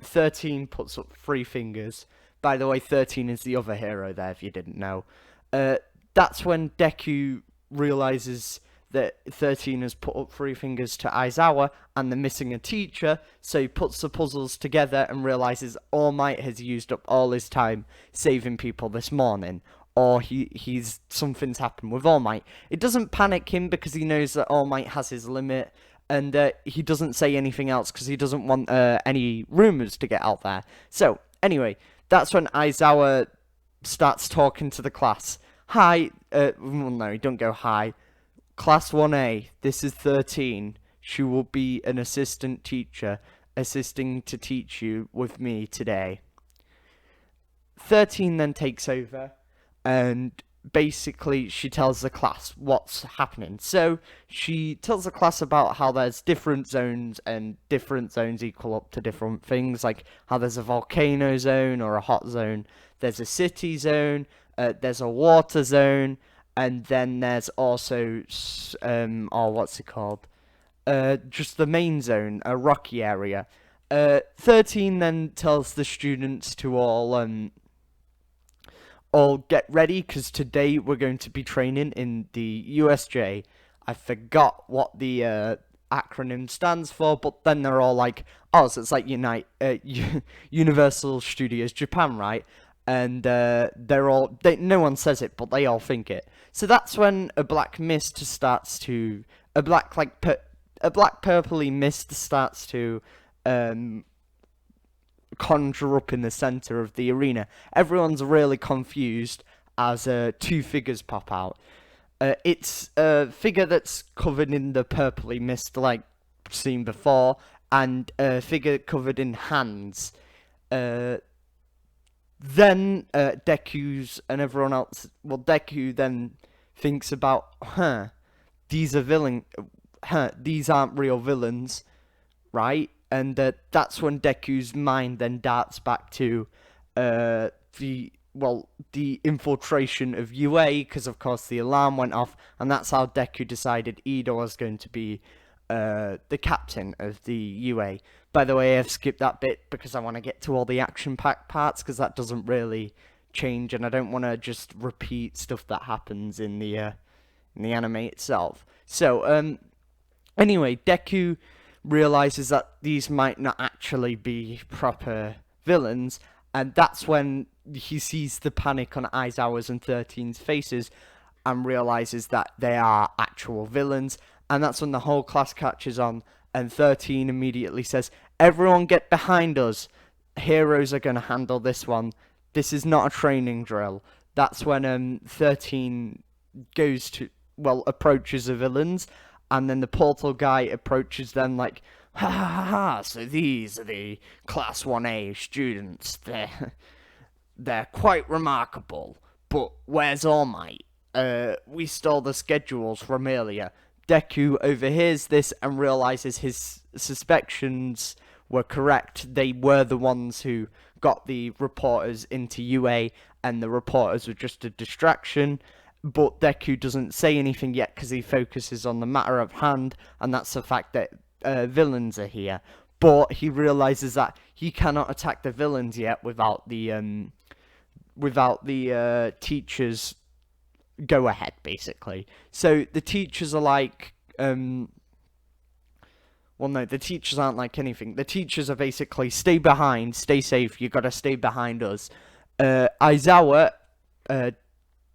13 puts up 3 fingers. By the way, 13 is the other hero there, if you didn't know. That's when Deku realizes that 13 has put up 3 fingers to Aizawa, and they're missing a teacher, so he puts the puzzles together and realizes All Might has used up all his time saving people this morning, or he's something's happened with All Might. It doesn't panic him because he knows that All Might has his limit, and he doesn't say anything else because he doesn't want any rumors to get out there. So, anyway, that's when Aizawa starts talking to the class. Hi, well, no, don't go hi. Class 1A, this is 13. She will be an assistant teacher, assisting to teach you with me today. 13 then takes over, and basically she tells the class what's happening. So she tells the class about how there's different zones, and different zones equal up to different things, like how there's a volcano zone or a hot zone, there's a city zone, there's a water zone, and then there's also, what's it called? Just the main zone, a rocky area. 13 then tells the students to all get ready, because today we're going to be training in the USJ. I forgot what the acronym stands for, but then they're all like, oh, so it's like Universal Studios Japan, right? And no one says it, but they all think it. So that's when a black purpley mist starts to conjure up in the center of the arena. Everyone's really confused as 2 figures pop out. It's a figure that's covered in the purpley mist, like seen before, and a figure covered in hands. Then Deku's and everyone else. Well, Deku then thinks about, these aren't real villains, right? And that's when Deku's mind then darts back to the infiltration of UA, because of course the alarm went off, and that's how Deku decided Ida was going to be the captain of the UA. By the way, I've skipped that bit because I want to get to all the action-packed parts, because that doesn't really change, and I don't want to just repeat stuff that happens in the anime itself. So, anyway, Deku realizes that these might not actually be proper villains, and that's when he sees the panic on Aizawa's and 13's faces and realizes that they are actual villains, and that's when the whole class catches on, and 13 immediately says, everyone get behind us, heroes are going to handle this one, this is not a training drill. That's when 13 approaches the villains, and then the portal guy approaches them like, ha ha ha ha, so these are the class 1A students, they're quite remarkable, but where's All Might? We stole the schedules from earlier. Deku overhears this and realizes his suspicions were correct. They were the ones who got the reporters into UA, and the reporters were just a distraction. But Deku doesn't say anything yet because he focuses on the matter of hand, and that's the fact that villains are here. But he realizes that he cannot attack the villains yet without the teachers go ahead, basically. So the teachers are like, well, no, the teachers aren't like anything. The teachers are basically, stay behind, stay safe, you gotta stay behind us. Aizawa,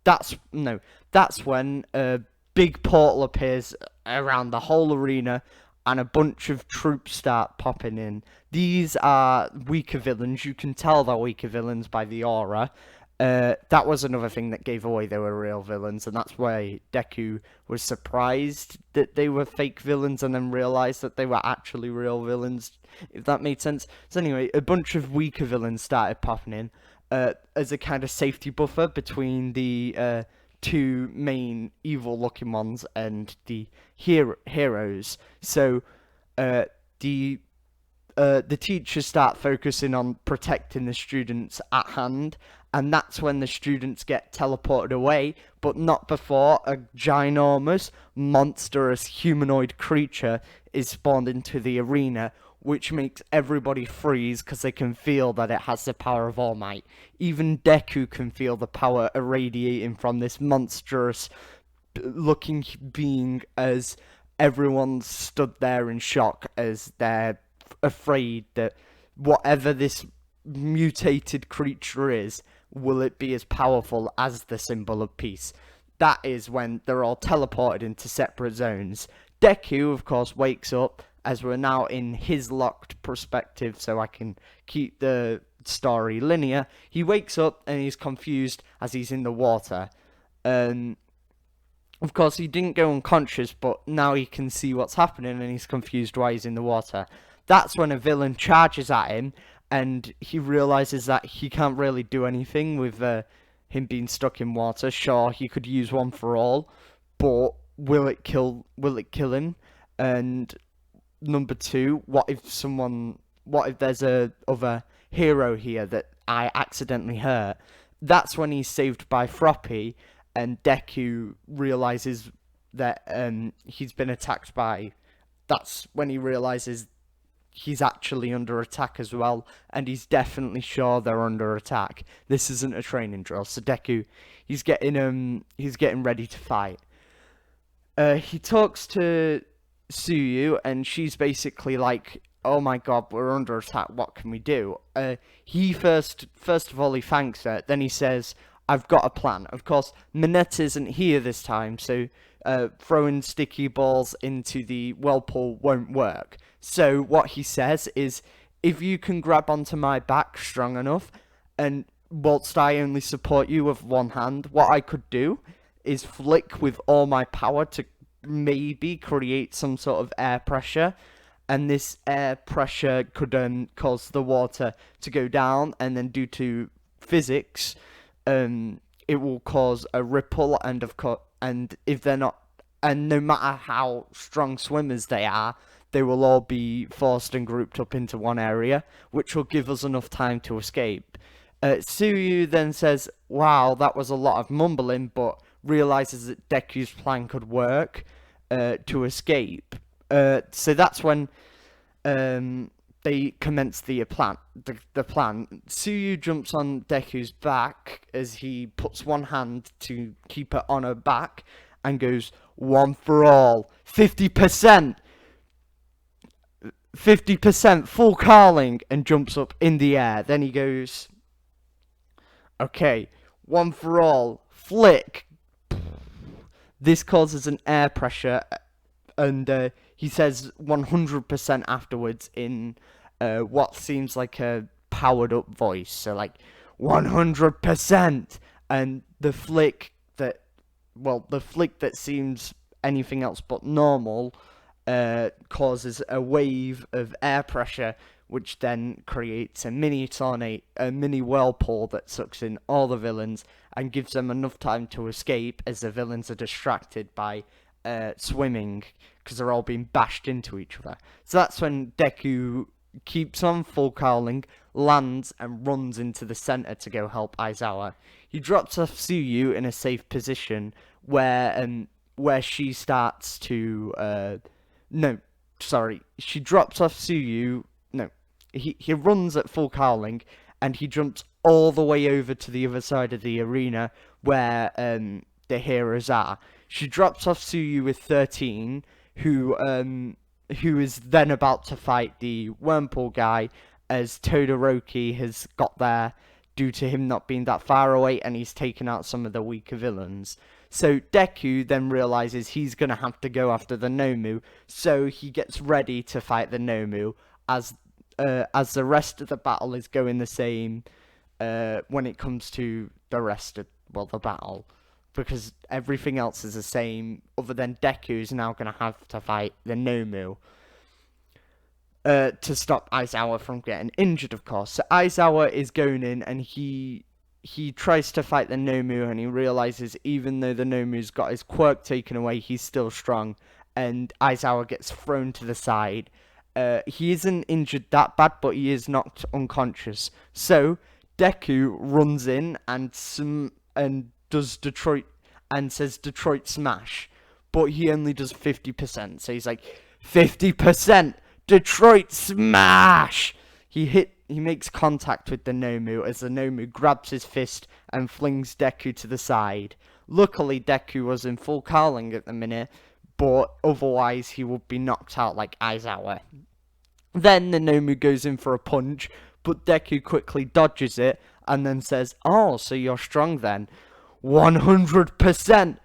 that's when a big portal appears around the whole arena, and a bunch of troops start popping in. These are weaker villains. You can tell they're weaker villains by the aura. That was another thing that gave away they were real villains, and that's why Deku was surprised that they were fake villains and then realized that they were actually real villains, if that made sense. So anyway, a bunch of weaker villains started popping in as a kind of safety buffer between the two main evil-looking ones and the heroes. So the teachers start focusing on protecting the students at hand, and that's when the students get teleported away, but not before a ginormous, monstrous humanoid creature is spawned into the arena, which makes everybody freeze because they can feel that it has the power of All Might. Even Deku can feel the power irradiating from this monstrous looking being, as everyone stood there in shock as they're afraid that whatever this mutated creature is, will it be as powerful as the symbol of peace? That is when they're all teleported into separate zones. Deku, of course, wakes up, as we're now in his locked perspective, so I can keep the story linear. He wakes up and he's confused as he's in the water. Of course, he didn't go unconscious, but now he can see what's happening and he's confused why he's in the water. That's when a villain charges at him, and he realizes that he can't really do anything with him being stuck in water. Sure, he could use one for all, but will it kill him? And number two, what if there's a other hero here that I accidentally hurt? That's when he's saved by Froppy, and Deku realizes that he's been attacked by. That's when he realizes he's actually under attack as well, and he's definitely sure they're under attack. This isn't a training drill, so Deku, he's getting ready to fight. He talks to Tsuyu, and she's basically like, "Oh my god, we're under attack. What can we do?" He first of all, he thanks her. Then he says, "I've got a plan." Of course, Minette isn't here this time, so throwing sticky balls into the whirlpool won't work. So what he says is, if you can grab onto my back strong enough, and whilst I only support you with one hand, what I could do is flick with all my power to maybe create some sort of air pressure, and this air pressure could cause the water to go down, and then due to physics, it will cause a ripple, and if they're not, and no matter how strong swimmers they are, they will all be forced and grouped up into one area, which will give us enough time to escape. Tsuyu then says, "Wow, that was a lot of mumbling," but realizes that Deku's plan could work to escape. So that's when they commence the plan. Tsuyu jumps on Deku's back as he puts one hand to keep it on her back and goes, "One for all, 50%, 50%, full Carling," and jumps up in the air. Then he goes, "Okay, one for all, flick." This causes an air pressure, and he says 100% afterwards in what seems like a powered up voice. So like 100%, and the flick that seems anything else but normal causes a wave of air pressure, which then creates a mini tornado, a mini whirlpool that sucks in all the villains, and gives them enough time to escape as the villains are distracted by swimming because they're all being bashed into each other. So that's when Deku keeps on full cowling, lands, and runs into the center to go help Aizawa. He drops off Tsuyu in a safe position where she starts to no, sorry, she drops off Tsuyu. No, he runs at full cowling and he jumps all the way over to the other side of the arena where the heroes are. She drops off Tsuyu with 13, who is then about to fight the Wormpool guy, as Todoroki has got there due to him not being that far away, and he's taken out some of the weaker villains. So Deku then realizes he's going to have to go after the Nomu, so he gets ready to fight the Nomu as the rest of the battle is going the same when it comes to the rest of, well, the battle. Because everything else is the same, other than Deku is now going to have to fight the Nomu to stop Aizawa from getting injured, of course. So Aizawa is going in, and he tries to fight the Nomu, and he realizes even though the Nomu's got his quirk taken away, he's still strong, and Aizawa gets thrown to the side. He isn't injured that bad, but he is knocked unconscious. So Deku runs in and does Detroit and says Detroit Smash, but he only does 50%. So he's like, 50% Detroit Smash. He makes contact with the Nomu as the Nomu grabs his fist and flings Deku to the side. Luckily, Deku was in full cowling at the minute, but otherwise he would be knocked out like Aizawa. Then the Nomu goes in for a punch, but Deku quickly dodges it and then says, "Oh, so you're strong then." 100%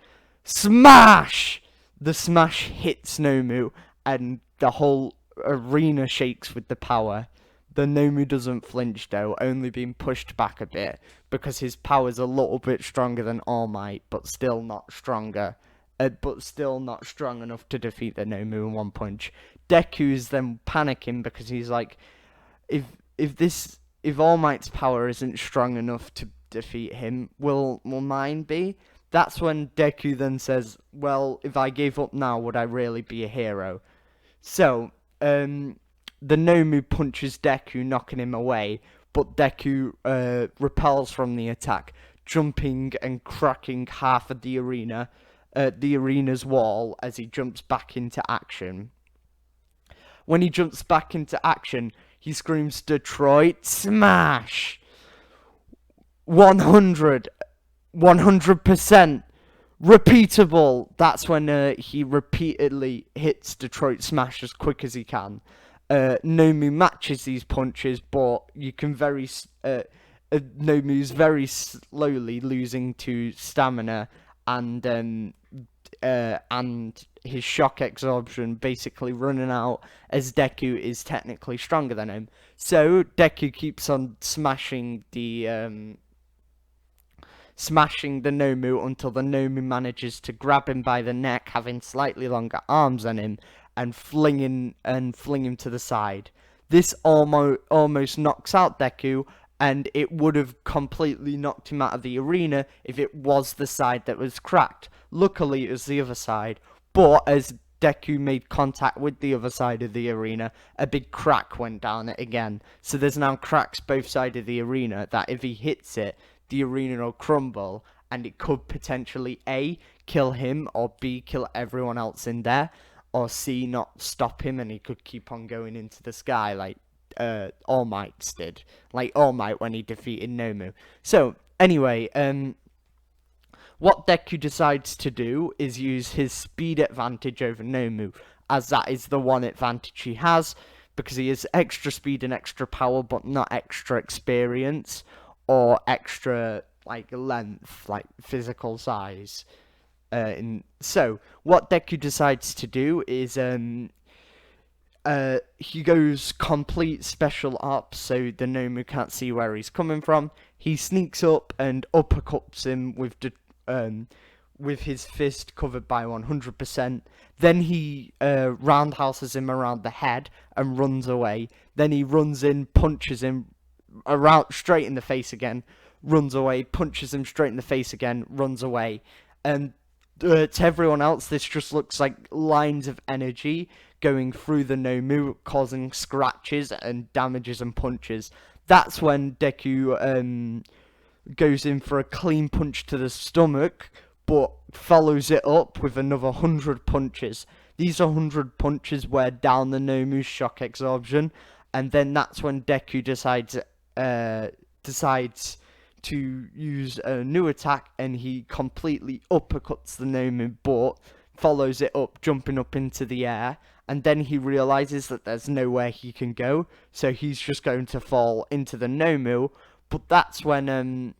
smash! The smash hits Nomu, and the whole arena shakes with the power. The Nomu doesn't flinch though, only being pushed back a bit, because his power's a little bit stronger than All Might, but still not stronger. But still not strong enough to defeat the Nomu in one punch. Deku's then panicking because he's like, if All Might's power isn't strong enough to defeat him, will mine be? That's when Deku then says, well, if I gave up now, would I really be a hero? So, the Nomu punches Deku, knocking him away, but Deku repels from the attack, jumping and cracking half of the arena's wall as he jumps back into action. When he jumps back into action, he screams, "Detroit Smash! 100% repeatable." That's when he repeatedly hits Detroit Smash as quick as he can. Nomu matches these punches, but you can Nomu's very slowly losing to stamina and his shock absorption basically running out, as Deku is technically stronger than him. So Deku keeps on smashing the Nomu until the Nomu manages to grab him by the neck, having slightly longer arms than him, and fling him to the side. This almost knocks out Deku, and it would have completely knocked him out of the arena if it was the side that was cracked. Luckily, it was the other side, but as Deku made contact with the other side of the arena, a big crack went down it again. So there's now cracks both sides of the arena that if he hits it, the arena will crumble, and it could potentially A, kill him, or B, kill everyone else in there, or C, not stop him and he could keep on going into the sky like All Might did. Like All Might when he defeated Nomu. So, anyway, what Deku decides to do is use his speed advantage over Nomu, as that is the one advantage he has, because he has extra speed and extra power, but not extra experience, or extra, like, length, like, physical size. So, what Deku decides to do is, he goes complete special ops, so the Nomu can't see where he's coming from. He sneaks up and uppercuts him with his fist covered by 100%. Then he roundhouses him around the head and runs away. Then he runs in, punches him around straight in the face again, runs away, punches him straight in the face again, runs away. And to everyone else, this just looks like lines of energy going through the Nomu, causing scratches and damages and punches. That's when Deku goes in for a clean punch to the stomach, but follows it up with another 100 punches. These 100 punches wear down the Nomu's shock absorption, and then that's when Deku decides to use a new attack, and he completely uppercuts the Nomu, but follows it up, jumping up into the air, and then he realizes that there's nowhere he can go, so he's just going to fall into the Nomu. But that's when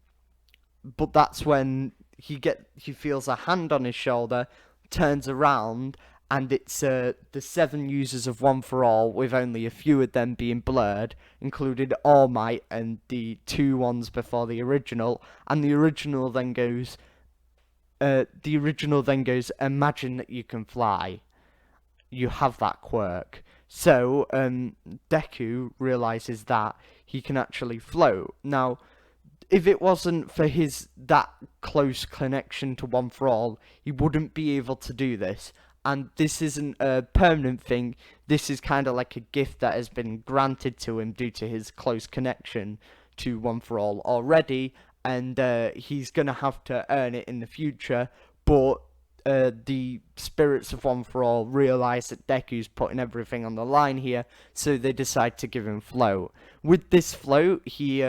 he feels a hand on his shoulder, turns around, and it's the 7 users of One for All, with only a few of them being blurred, including All Might and the 2 ones before the original. And the original then goes, imagine that you can fly. You have that quirk. So Deku realizes that he can actually float. Now, if it wasn't for that close connection to One for All, he wouldn't be able to do this. And this isn't a permanent thing. This is kind of like a gift that has been granted to him due to his close connection to One for All already, and he's gonna have to earn it in the future. But the spirits of One for All realize that Deku's putting everything on the line here, so they decide to give him float. With this float, he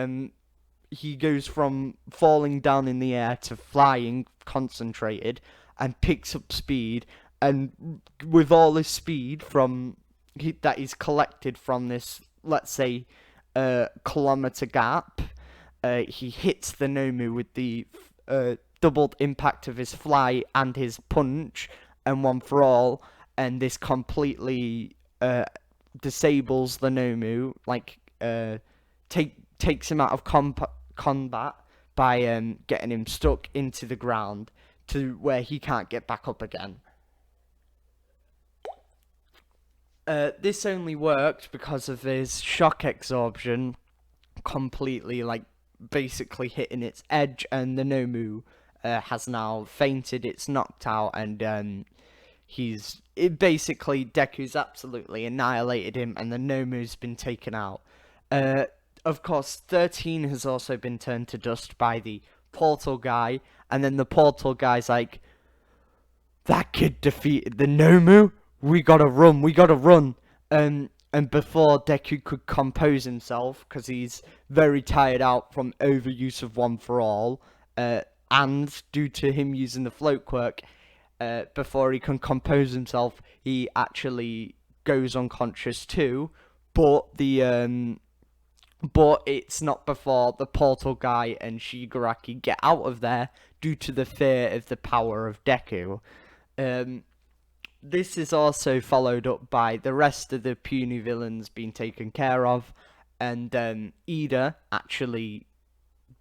goes from falling down in the air to flying concentrated, and picks up speed. And with all his speed that he's collected from this, let's say, kilometer gap, he hits the Nomu with the doubled impact of his fly and his punch, and One for All, and this completely disables the Nomu, takes him out of combat by getting him stuck into the ground to where he can't get back up again. This only worked because of his shock absorption completely, basically hitting its edge, and the Nomu has now fainted, it's knocked out, and Deku's absolutely annihilated him, and the Nomu's been taken out. Of course, 13 has also been turned to dust by the portal guy, and then the portal guy's like, that kid defeated the Nomu? We gotta run. And before Deku could compose himself, because he's very tired out from overuse of One for All, and due to him using the float quirk, before he can compose himself, he actually goes unconscious too. But it's not before the portal guy and Shigaraki get out of there due to the fear of the power of Deku. This is also followed up by the rest of the puny villains being taken care of, and Ida actually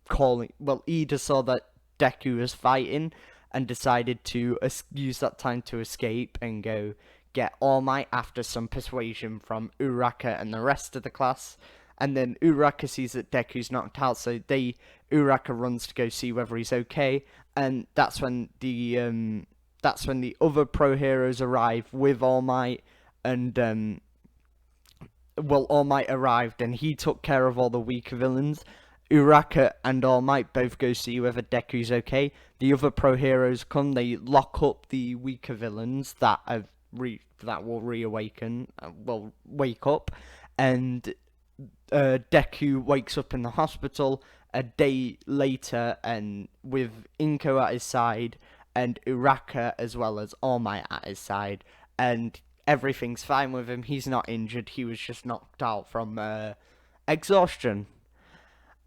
Ida saw that Deku was fighting and decided to use that time to escape and go get All Might after some persuasion from Uraka and the rest of the class. And then Uraka sees that Deku's knocked out, so Uraka runs to go see whether he's okay, and that's when the other pro heroes arrive with All Might, and All Might arrived and he took care of all the weaker villains. Uraka and All Might both go see whether Deku's okay. The other pro heroes come, they lock up the weaker villains that will reawaken, will wake up, and Deku wakes up in the hospital a day later, and with Inko at his side, and Uraka as well as All Might at his side, and everything's fine with him. He's not injured, he was just knocked out from exhaustion.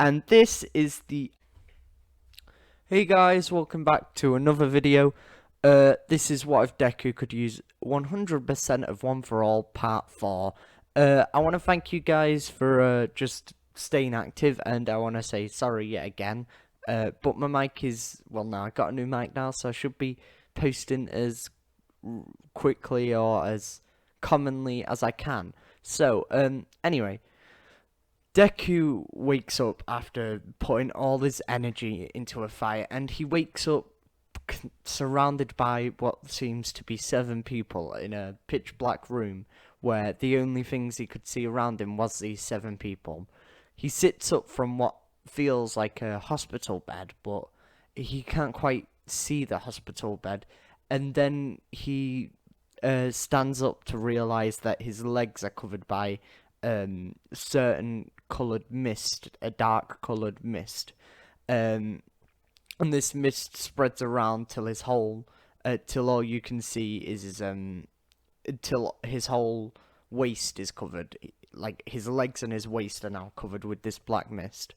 And this is the... Hey guys, welcome back to another video. This is what if Deku could use 100% of One for All Part 4. I want to thank you guys for just staying active, and I want to say sorry yet again. But my mic is... Well, now I got a new mic now, so I should be posting as quickly or as commonly as I can. So, anyway... Deku wakes up after putting all his energy into a fight, and he wakes up surrounded by what seems to be 7 people in a pitch black room where the only things he could see around him was these 7 people. He sits up from what feels like a hospital bed, but he can't quite see the hospital bed, and then he stands up to realize that his legs are covered by certain coloured mist, a dark coloured mist. Um, and this mist spreads around till his whole, till all you can see is his till his whole waist is covered. Like his legs and his waist are now covered with this black mist.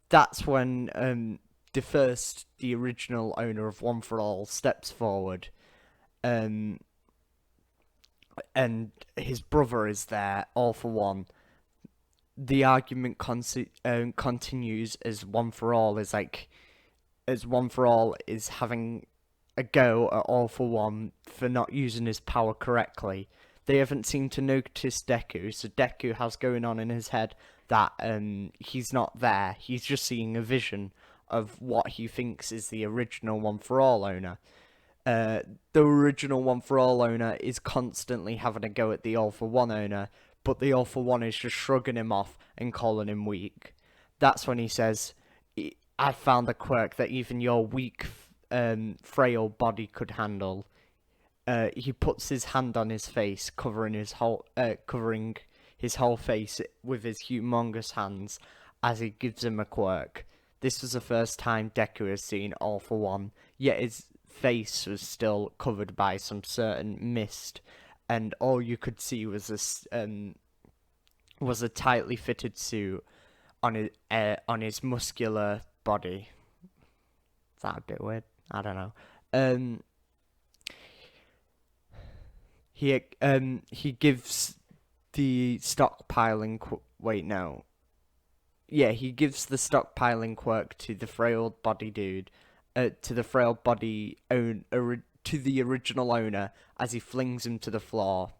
That's when the original owner of One for All steps forward, um, and his brother is there, All for One. The argument continues as One for All is having a go at All for One for not using his power correctly. They haven't seemed to notice Deku, so Deku has going on in his head that he's not there. He's just seeing a vision of what he thinks is the original One for All owner. Uh, the original One for All owner is constantly having a go at the All for One owner, but the All for One is just shrugging him off and calling him weak. That's when he says, I found a quirk that even your weak, frail body could handle. He puts his hand on his face, covering his whole face with his humongous hands as he gives him a quirk. This was the first time Deku has seen All for One, yet his face was still covered by some certain mist, and all you could see was a tightly fitted suit on his muscular body. Is that a bit weird? I don't know. Um, he gives the stockpiling. Wait, no. Yeah, he gives the stockpiling quirk to the frail body dude, to the frail body to the original owner as he flings him to the floor.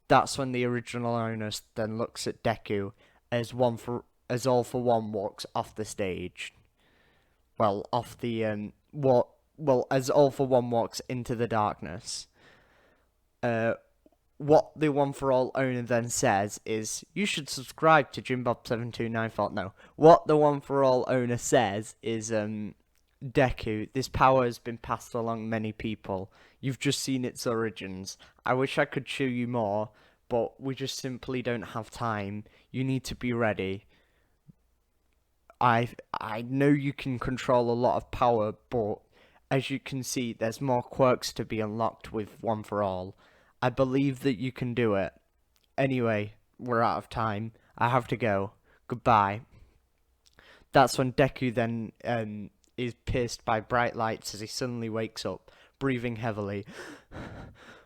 That's when the original owner then looks at Deku as All for One walks off the stage. Well, off the as All for One walks into the darkness. Uh, what the One for All owner then says is, "You should subscribe to JimBob729." No, what the One for All owner says is, Deku, this power has been passed along many people. You've just seen its origins. I wish I could show you more, but we just simply don't have time. You need to be ready. I know you can control a lot of power, but as you can see, there's more quirks to be unlocked with One for All. I believe that you can do it. Anyway, we're out of time. I have to go. Goodbye. That's when Deku then is pierced by bright lights as he suddenly wakes up, breathing heavily.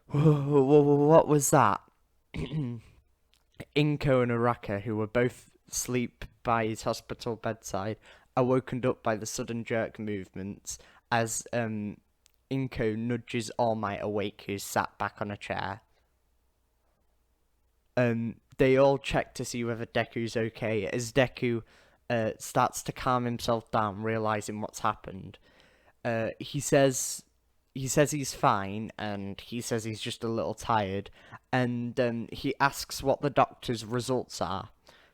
What was that? Inko and Uraka, who were both asleep by his hospital bedside, are woken up by the sudden jerk movements as Inko nudges All Might awake, who's sat back on a chair. They all check to see whether Deku's okay, as Deku starts to calm himself down, realizing what's happened. He says he's fine, and he says he's just a little tired, and he asks what the doctor's results are.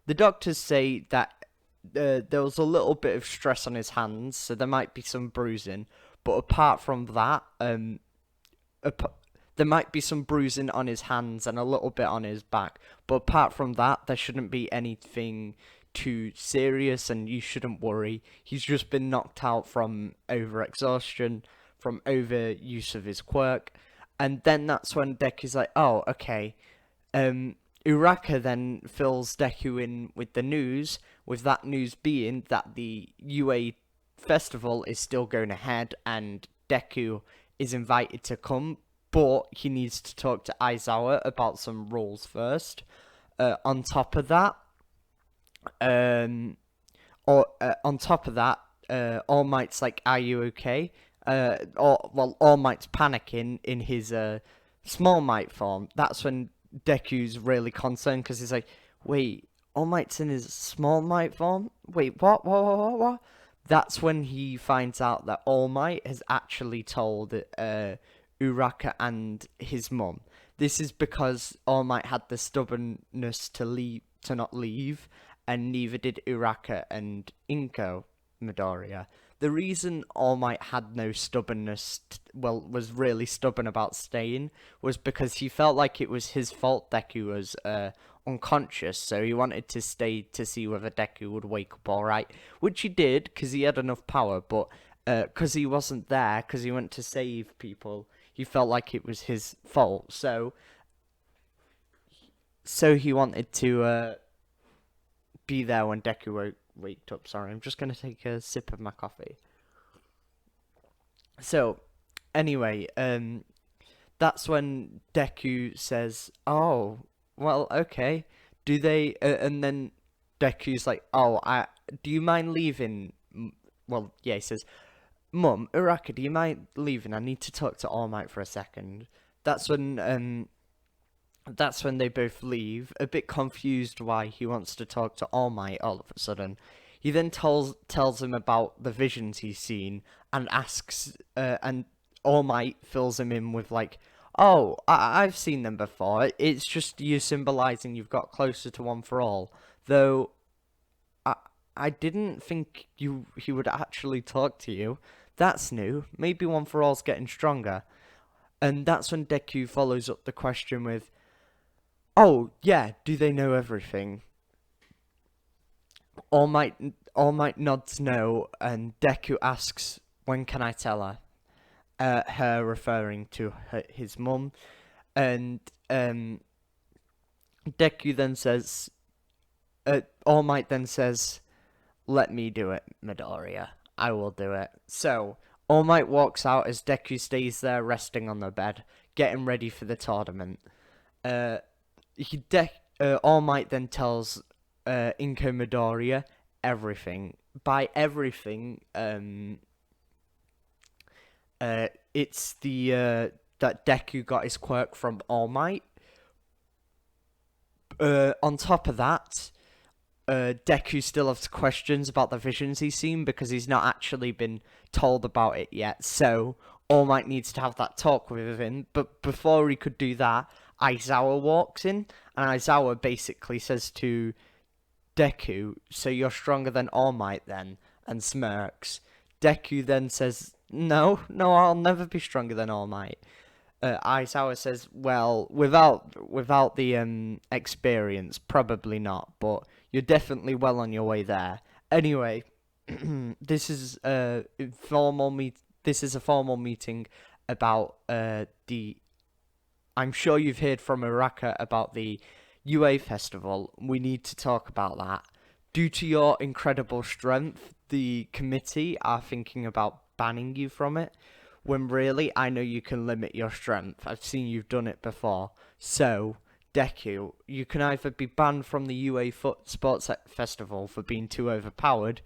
The doctors say that there was a little bit of stress on his hands, so there might be some bruising, but apart from that, there might be some bruising on his hands and a little bit on his back, but apart from that, there shouldn't be anything too serious, and you shouldn't worry. He's just been knocked out from overexhaustion, from overuse of his quirk, and then that's when Deku's like, oh, okay. Uraka then fills Deku in with the news, with that news being that the UA festival is still going ahead, and Deku is invited to come, but he needs to talk to Aizawa about some rules first. On top of that, All Might's like, "Are you okay?" All Might's panicking in his Small Might form. That's when Deku's really concerned because he's like, "Wait, All Might's in his Small Might form? Wait, what? What? That's when he finds out that All Might has actually told Uraka and his mum. This is because All Might had the stubbornness to not leave, and neither did Uraka and Inko Midoriya. The reason All Might had no stubbornness, was really stubborn about staying, was because he felt like it was his fault Deku was unconscious, so he wanted to stay to see whether Deku would wake up alright, which he did, because he had enough power, but because he wasn't there, because he went to save people, he felt like it was his fault, so he wanted to be there when Deku waked up. Sorry, I'm just going to take a sip of my coffee. So, anyway, that's when Deku says, "Oh, well, okay. Do they?" And then Deku's like, "Oh, do you mind leaving?" Well, yeah, he says, "Mum, Uraka, do you mind leaving? I need to talk to All Might for a second." That's when that's when they both leave, a bit confused why he wants to talk to All Might all of a sudden. He then tells him about the visions he's seen and asks, and All Might fills him in with like, "Oh, I've seen them before. It's just you symbolizing you've got closer to One for All." Though I I didn't think he would actually talk to you. That's new. Maybe One for All's getting stronger. And that's when Deku follows up the question with, "Oh, yeah, do they know everything?" All Might nods no, and Deku asks, "When can I tell her?" Her referring to his mum, and Deku then says, All Might then says, "Let me do it, Midoriya. I will do it." So All Might walks out as Deku stays there resting on the bed, getting ready for the tournament. Uh, All Might then tells Inko Midoriya everything. By everything, it's the that Deku got his quirk from All Might. On top of that, Deku still has questions about the visions he's seen because he's not actually been told about it yet. So All Might needs to have that talk with him. But before he could do that, Aizawa walks in, and Aizawa basically says to Deku, "So you're stronger than All Might then?" and smirks. Deku then says, No, I'll never be stronger than All Might." Aizawa says, "Well, without the experience, probably not, but you're definitely well on your way there." Anyway, this is a formal meeting about the. I'm sure you've heard from Uraka about the UA festival. We need to talk about that. Due to your incredible strength, the committee are thinking about banning you from it, when really I know you can limit your strength. I've seen you've done it before. So, Deku, you can either be banned from the UA Sports Festival for being too overpowered,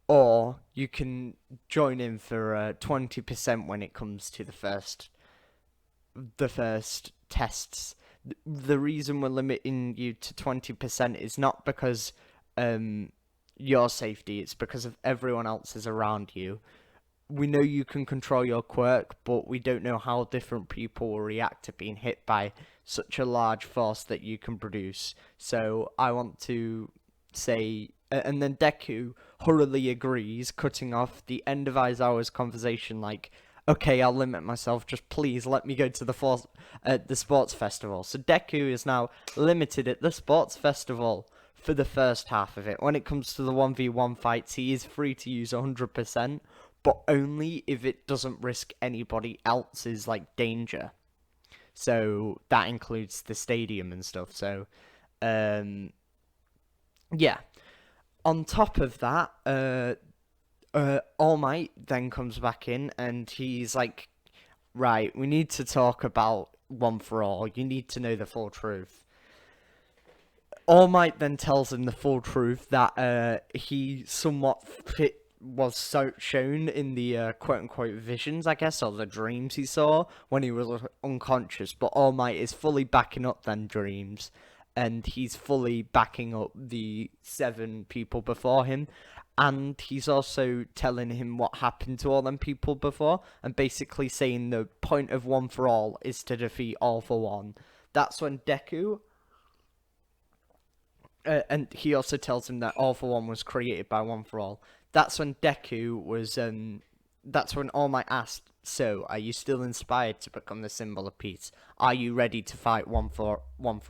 or you can join in for 20% when it comes to the first tests. The reason we're limiting you to 20% is not because your safety, it's because of everyone else's around you. We know you can control your quirk, but we don't know how different people will react to being hit by such a large force that you can produce. So I want to say, and then Deku hurriedly agrees, cutting off the end of Aizawa's conversation like, "Okay, I'll limit myself, just please let me go to the sports festival." So Deku is now limited at the sports festival for the first half of it. When it comes to the 1v1 fights, he is free to use 100%, but only if it doesn't risk anybody else's like danger. So that includes the stadium and stuff. So yeah. On top of that, All Might then comes back in and he's like, "Right, we need to talk about One for All. You need to know the full truth." All Might then tells him the full truth that he somewhat was shown in the quote-unquote visions, I guess, or the dreams he saw when he was unconscious, but All Might is fully backing up them dreams. and he's fully backing up the 7 people before him. And he's also telling him what happened to all them people before, and basically saying the point of One for All is to defeat All for One. That's when Deku, and he also tells him that All for One was created by One for All. That's when Deku was, that's when All Might asked, "So, are you still inspired to become the symbol of peace? Are you ready to fight One for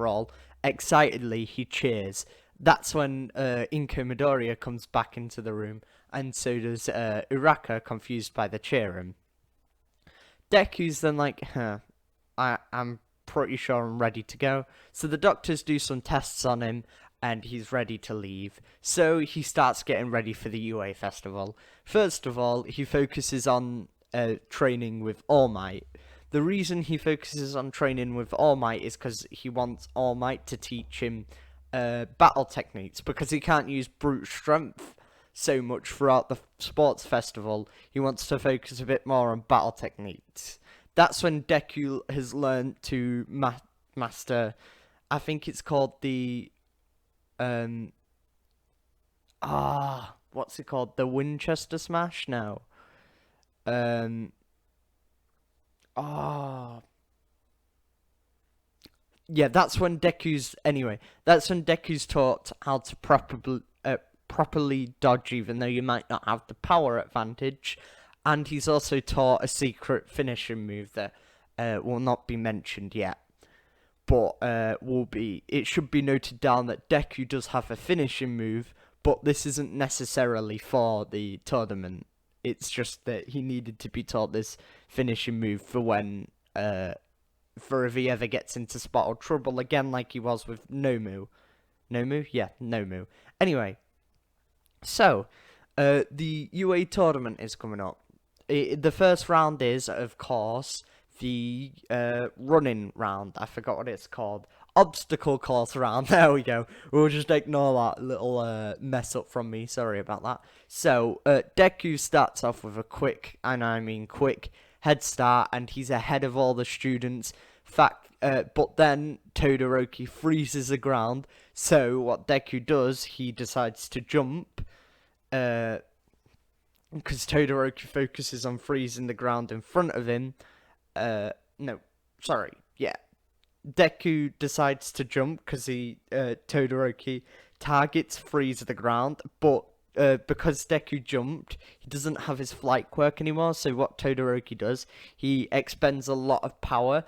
All?" Excitedly, he cheers. That's when Inko Midoriya comes back into the room, and so does Uraka, confused by the cheering. Deku's then like, I'm pretty sure I'm ready to go. So the doctors do some tests on him, and he's ready to leave. So he starts getting ready for the UA festival. First of all, he focuses on training with All Might. The reason he focuses on training with All Might is because he wants All Might to teach him battle techniques, because he can't use brute strength so much throughout the sports festival. He wants to focus a bit more on battle techniques. That's when Deku has learned to master, I think it's called the what's it called? The Winchester Smash now. Yeah, that's when Deku's taught how to properly dodge, even though you might not have the power advantage. And he's also taught a secret finishing move that will not be mentioned yet. But it should be noted down that Deku does have a finishing move, but this isn't necessarily for the tournament. It's just that he needed to be taught this finishing move for when for if he ever gets into spot or trouble again, like he was with Nomu. Nomu? Yeah, Nomu. Anyway, so the UA tournament is coming up. The first round is, of course, the running round. I forgot what it's called. Obstacle course round. There we go. We'll just ignore that little mess up from me. Sorry about that. So, Deku starts off with a quick, and I mean quick, head start, and he's ahead of all the students. But then Todoroki freezes the ground. So what Deku does, he decides to jump. Because Todoroki focuses on freezing the ground in front of him. Deku decides to jump because Todoroki targets freeze the ground, but because Deku jumped, he doesn't have his flight quirk anymore. So what Todoroki does, he expends a lot of power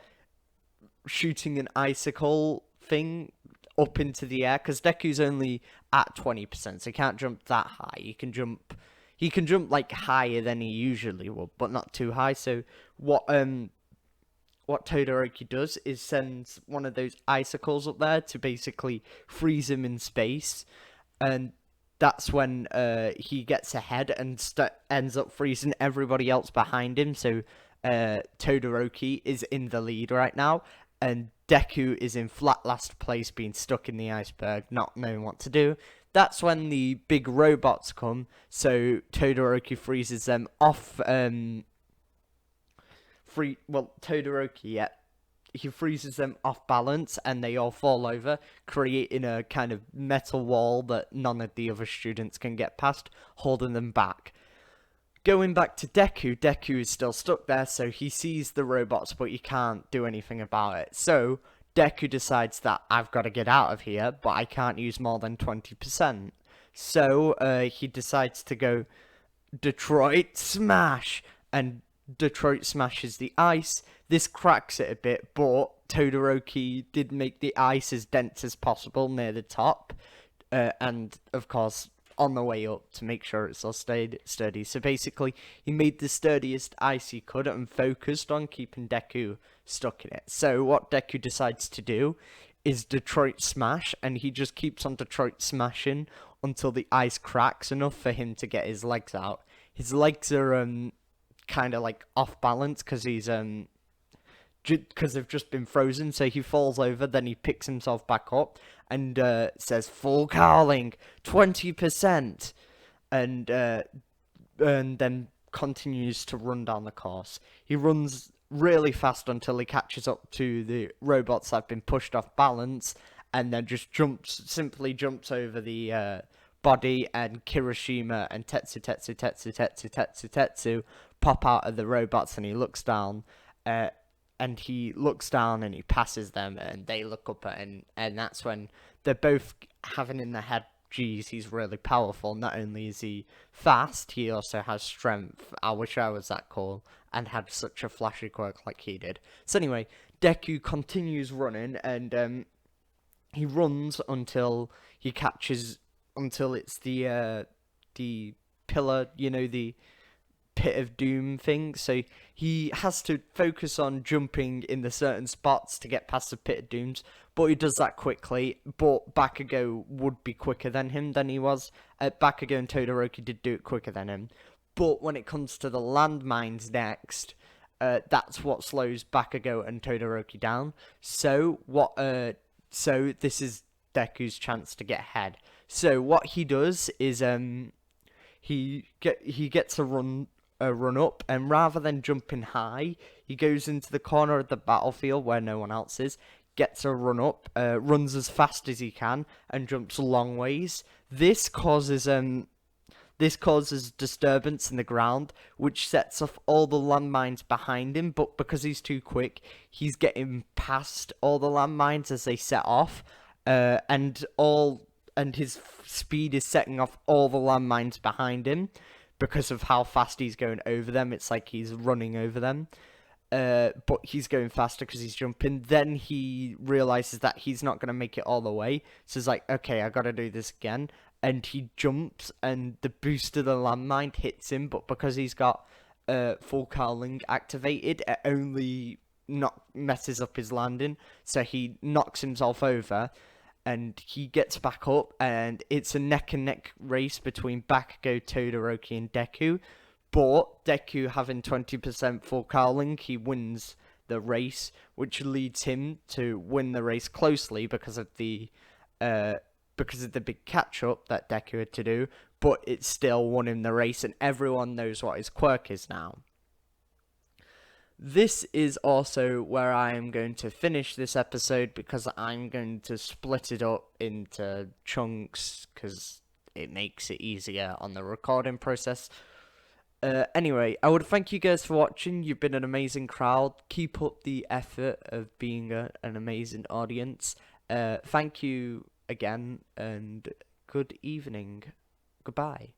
shooting an icicle thing up into the air, because Deku's only at 20%, so he can't jump that high. He can jump like higher than he usually would, but not too high. So what Todoroki does is sends one of those icicles up there to basically freeze him in space, and that's when he gets ahead and ends up freezing everybody else behind him. So Todoroki is in the lead right now, and Deku is in flat last place, being stuck in the iceberg, not knowing what to do. That's when the big robots come, so Todoroki freezes them off. He freezes them off balance, and they all fall over, creating a kind of metal wall that none of the other students can get past, holding them back. Going back to Deku is still stuck there, so he sees the robots, but he can't do anything about it. So Deku decides that I've got to get out of here, but I can't use more than 20%. So he decides to go Detroit Smash, and Detroit smashes the ice. This cracks it a bit, but Todoroki did make the ice as dense as possible near the top, and of course on the way up to make sure it's all stayed sturdy. So basically, he made the sturdiest ice he could and focused on keeping Deku stuck in it. So what Deku decides to do is Detroit Smash, and he just keeps on Detroit smashing until the ice cracks enough for him to get his legs out. His legs are kind of like off balance because they've just been frozen, so he falls over, then he picks himself back up and says full cowling 20%, and then continues to run down the course. He runs really fast until he catches up to the robots that have been pushed off balance, and then just simply jumps over the body, and Kirishima and Tetsu pop out of the robots, and he looks down, uh, and he passes them, and they look up, and that's when they're both having in their head, geez, he's really powerful. Not only is he fast, he also has strength. I wish I was that cool and had such a flashy quirk like he did. So anyway, Deku continues running, and he runs until it's the pillar, the pit of doom thing. So he has to focus on jumping in the certain spots to get past the pit of dooms, but he does that quickly. But Bakugo would be quicker than he was. Bakugo and Todoroki did do it quicker than him. But when it comes to the landmines next, that's what slows Bakugo and Todoroki down. So this is Deku's chance to get ahead. So what he does is he gets a run up, and rather than jumping high, he goes into the corner of the battlefield where no one else is, gets a run up, runs as fast as he can, and jumps long ways. This causes disturbance in the ground, which sets off all the landmines behind him, but because he's too quick, he's getting past all the landmines as they set off, and his speed is setting off all the landmines behind him because of how fast he's going over them. It's like he's running over them. But he's going faster because he's jumping. Then he realizes that he's not going to make it all the way. So he's like, okay, I got to do this again. And he jumps, and the boost of the landmine hits him. But because he's got full cowling activated, it only not messes up his landing. So he knocks himself over, and he gets back up, and it's a neck and neck race between Bakugo, Todoroki, and Deku. But Deku having 20% full cowling, he wins the race, which leads him to win the race closely because of the big catch up that Deku had to do. But it still won him the race, and everyone knows what his quirk is now. This is also where I am going to finish this episode, because I'm going to split it up into chunks because it makes it easier on the recording process. Anyway, I would thank you guys for watching. You've been an amazing crowd. Keep up the effort of being an amazing audience. Thank you again, and good evening. Goodbye.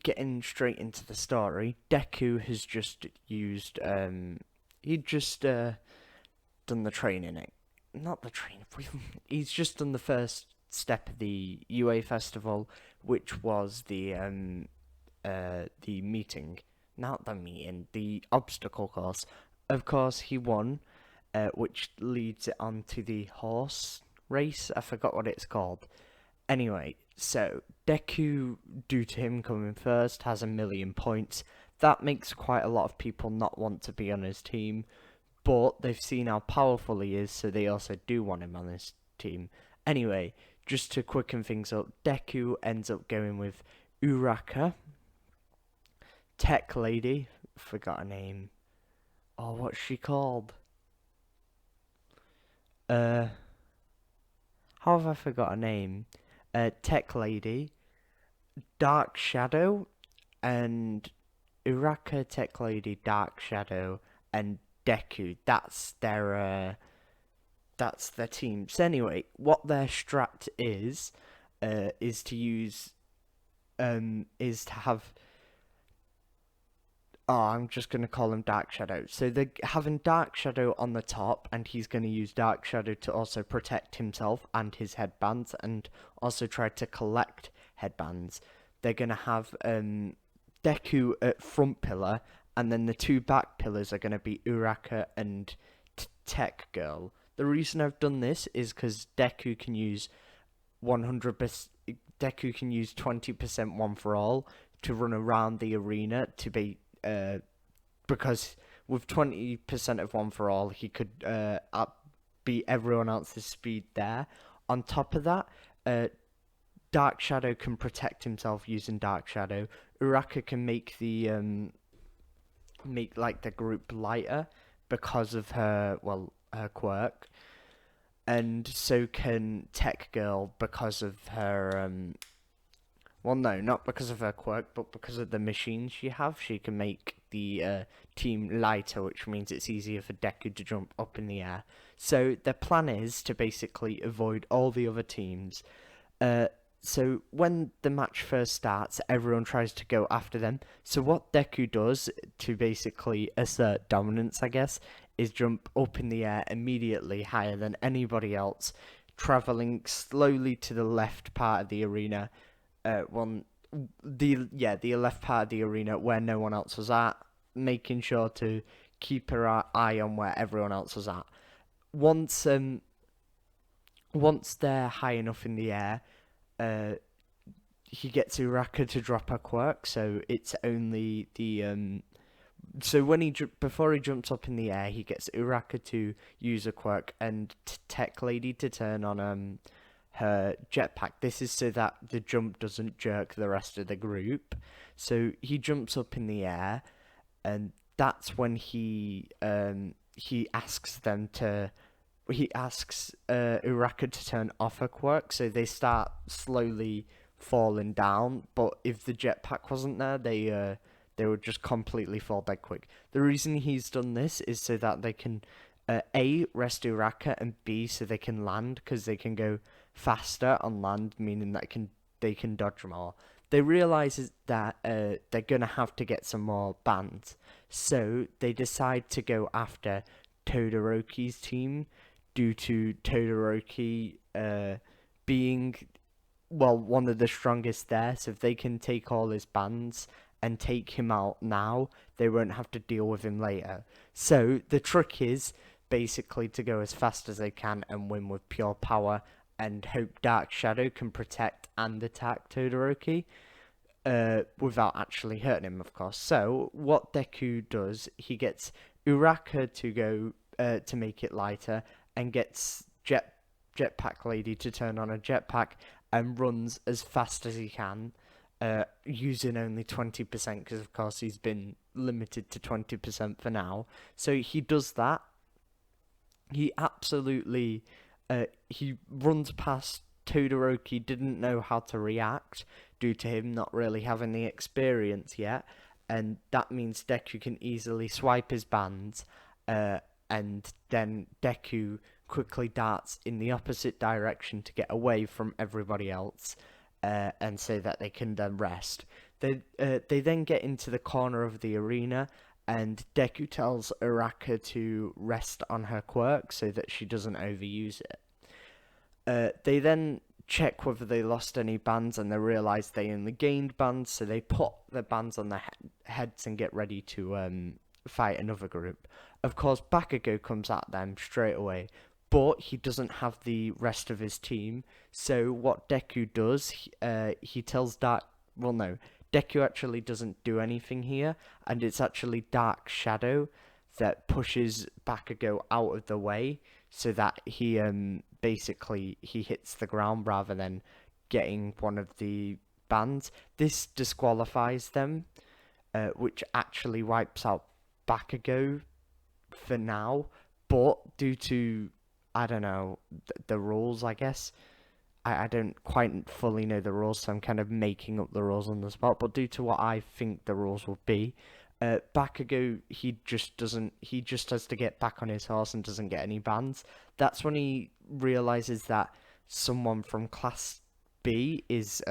Getting straight into the story, Deku has just used he'd just done the training. Not the training. He's just done the first step of the UA festival, which was the meeting, not the meeting, the obstacle course. Of course, he won, which leads it on to the horse race. I forgot what it's called. Anyway, so Deku, due to him coming first, has 1,000,000 points. That makes quite a lot of people not want to be on his team, but they've seen how powerful he is, so they also do want him on his team. Anyway, just to quicken things up, Deku ends up going with Uraka, Tech Lady, forgot her name. Oh, what's she called? How have I forgot her name? Tech Lady, Dark Shadow, and Uraka, Tech Lady, Dark Shadow, and Deku. That's their team. So anyway, what their strat is to use is to have. Oh, I'm just going to call him Dark Shadow. So they're having Dark Shadow on the top, and he's going to use Dark Shadow to also protect himself and his headbands, and also try to collect headbands. They're going to have Deku at front pillar, and then the two back pillars are going to be Uraka and Tech Girl. The reason I've done this is because Deku can use 100%. Deku can use 20% one for all to run around the arena to be. Because with 20% of one for all, he could beat everyone else's speed there. On top of that, Dark Shadow can protect himself using Dark Shadow. Uraka can make the group lighter because of her quirk. and so can Tech Girl because of her well, no, not because of her quirk, but because of the machines she has. She can make the team lighter, which means it's easier for Deku to jump up in the air. So their plan is to basically avoid all the other teams. Uh, so when the match first starts, everyone tries to go after them. So what Deku does to basically assert dominance, I guess, is jump up in the air immediately higher than anybody else, traveling slowly to the left part of the arena, one the left part of the arena where no one else was at, making sure to keep her eye on where everyone else was at. Once once they're high enough in the air, uh, he gets Uraka to drop her quirk, so it's only the so when before he jumps up in the air, he gets Uraka to use a quirk and Tech Lady to turn on her jetpack. This is so that the jump doesn't jerk the rest of the group. So he jumps up in the air, and that's when he asks them to. He asks Uraka to turn off her quirk, so they start slowly falling down. But if the jetpack wasn't there, they would just completely fall dead quick. The reason he's done this is so that they can A, rest Uraka, and B, so they can land, because they can go faster on land, meaning that they can dodge more. They realize that they're gonna have to get some more bans, so they decide to go after Todoroki's team due to Todoroki being one of the strongest there. So if they can take all his bans and take him out now, they won't have to deal with him later. So the trick is basically to go as fast as they can and win with pure power, and hope Dark Shadow can protect and attack Todoroki without actually hurting him, of course. So what Deku does, he gets Uraka to go to make it lighter, and gets Jetpack Lady to turn on a jetpack and runs as fast as he can, using only 20%, because of course he's been limited to 20% for now. So he does that. He absolutely he runs past Todoroki, didn't know how to react due to him not really having the experience yet, and that means Deku can easily swipe his bands, and then Deku quickly darts in the opposite direction to get away from everybody else, and so that they can then rest. They then get into the corner of the arena, and Deku tells Uraka to rest on her quirk so that she doesn't overuse it. They then check whether they lost any bands, and they realize they only gained bands, so they put the bands on their heads and get ready to fight another group. Of course, Bakugo comes at them straight away, but he doesn't have the rest of his team. So what Deku does, he tells Dark. Well, no, Deku actually doesn't do anything here, and it's actually Dark Shadow that pushes Bakugo out of the way, so that he basically he hits the ground rather than getting one of the bands. This disqualifies them, which actually wipes out Bakugo for now, but due to, I don't know, the rules, I guess. I don't quite fully know the rules, so I'm kind of making up the rules on the spot. But due to what I think the rules will be, Bakugo, he just has to get back on his horse and doesn't get any bans. That's when he realizes that someone from Class B is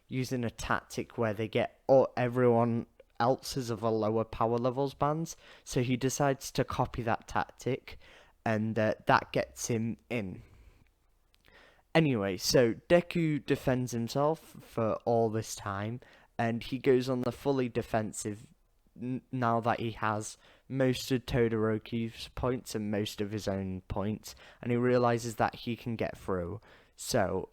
using a tactic where they get everyone else's of a lower power levels bans. So he decides to copy that tactic, and that gets him in. Anyway, so Deku defends himself for all this time, and he goes on the fully defensive now that he has most of Todoroki's points and most of his own points, and he realizes that he can get through. So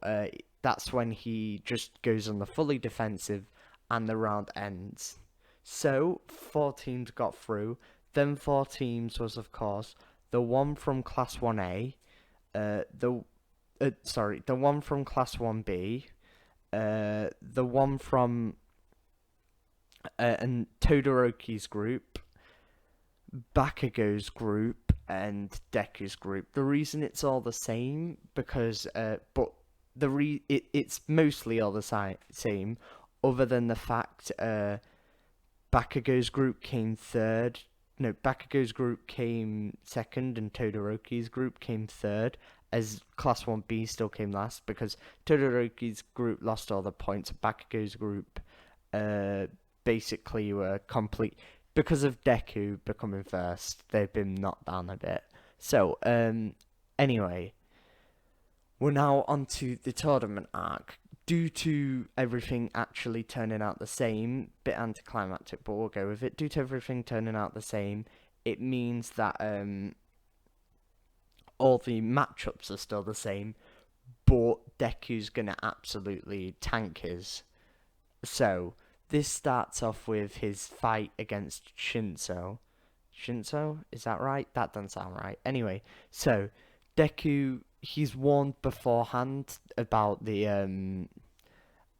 that's when he just goes on the fully defensive, and the round ends. So 4 teams got through. Then 4 teams was, of course, the one from Class 1A, the one from Class 1B, the one from and Todoroki's group, Bakugo's group, and Deku's group. The reason it's all the same because but it's mostly all the same, other than the fact Bakugo's group came third. No, Bakugo's group came second, and Todoroki's group came third. As Class 1B still came last because Todoroki's group lost all the points. Bakugo's group basically were complete because of Deku becoming first. They've been knocked down a bit. So anyway, we're now onto the tournament arc. Due to everything actually turning out the same, bit anticlimactic, but we'll go with it. Due to everything turning out the same, it means that all the matchups are still the same, but Deku's gonna absolutely tank his. So this starts off with his fight against Shinso. Shinso, is that right? That doesn't sound right. Anyway, so Deku, he's warned beforehand about the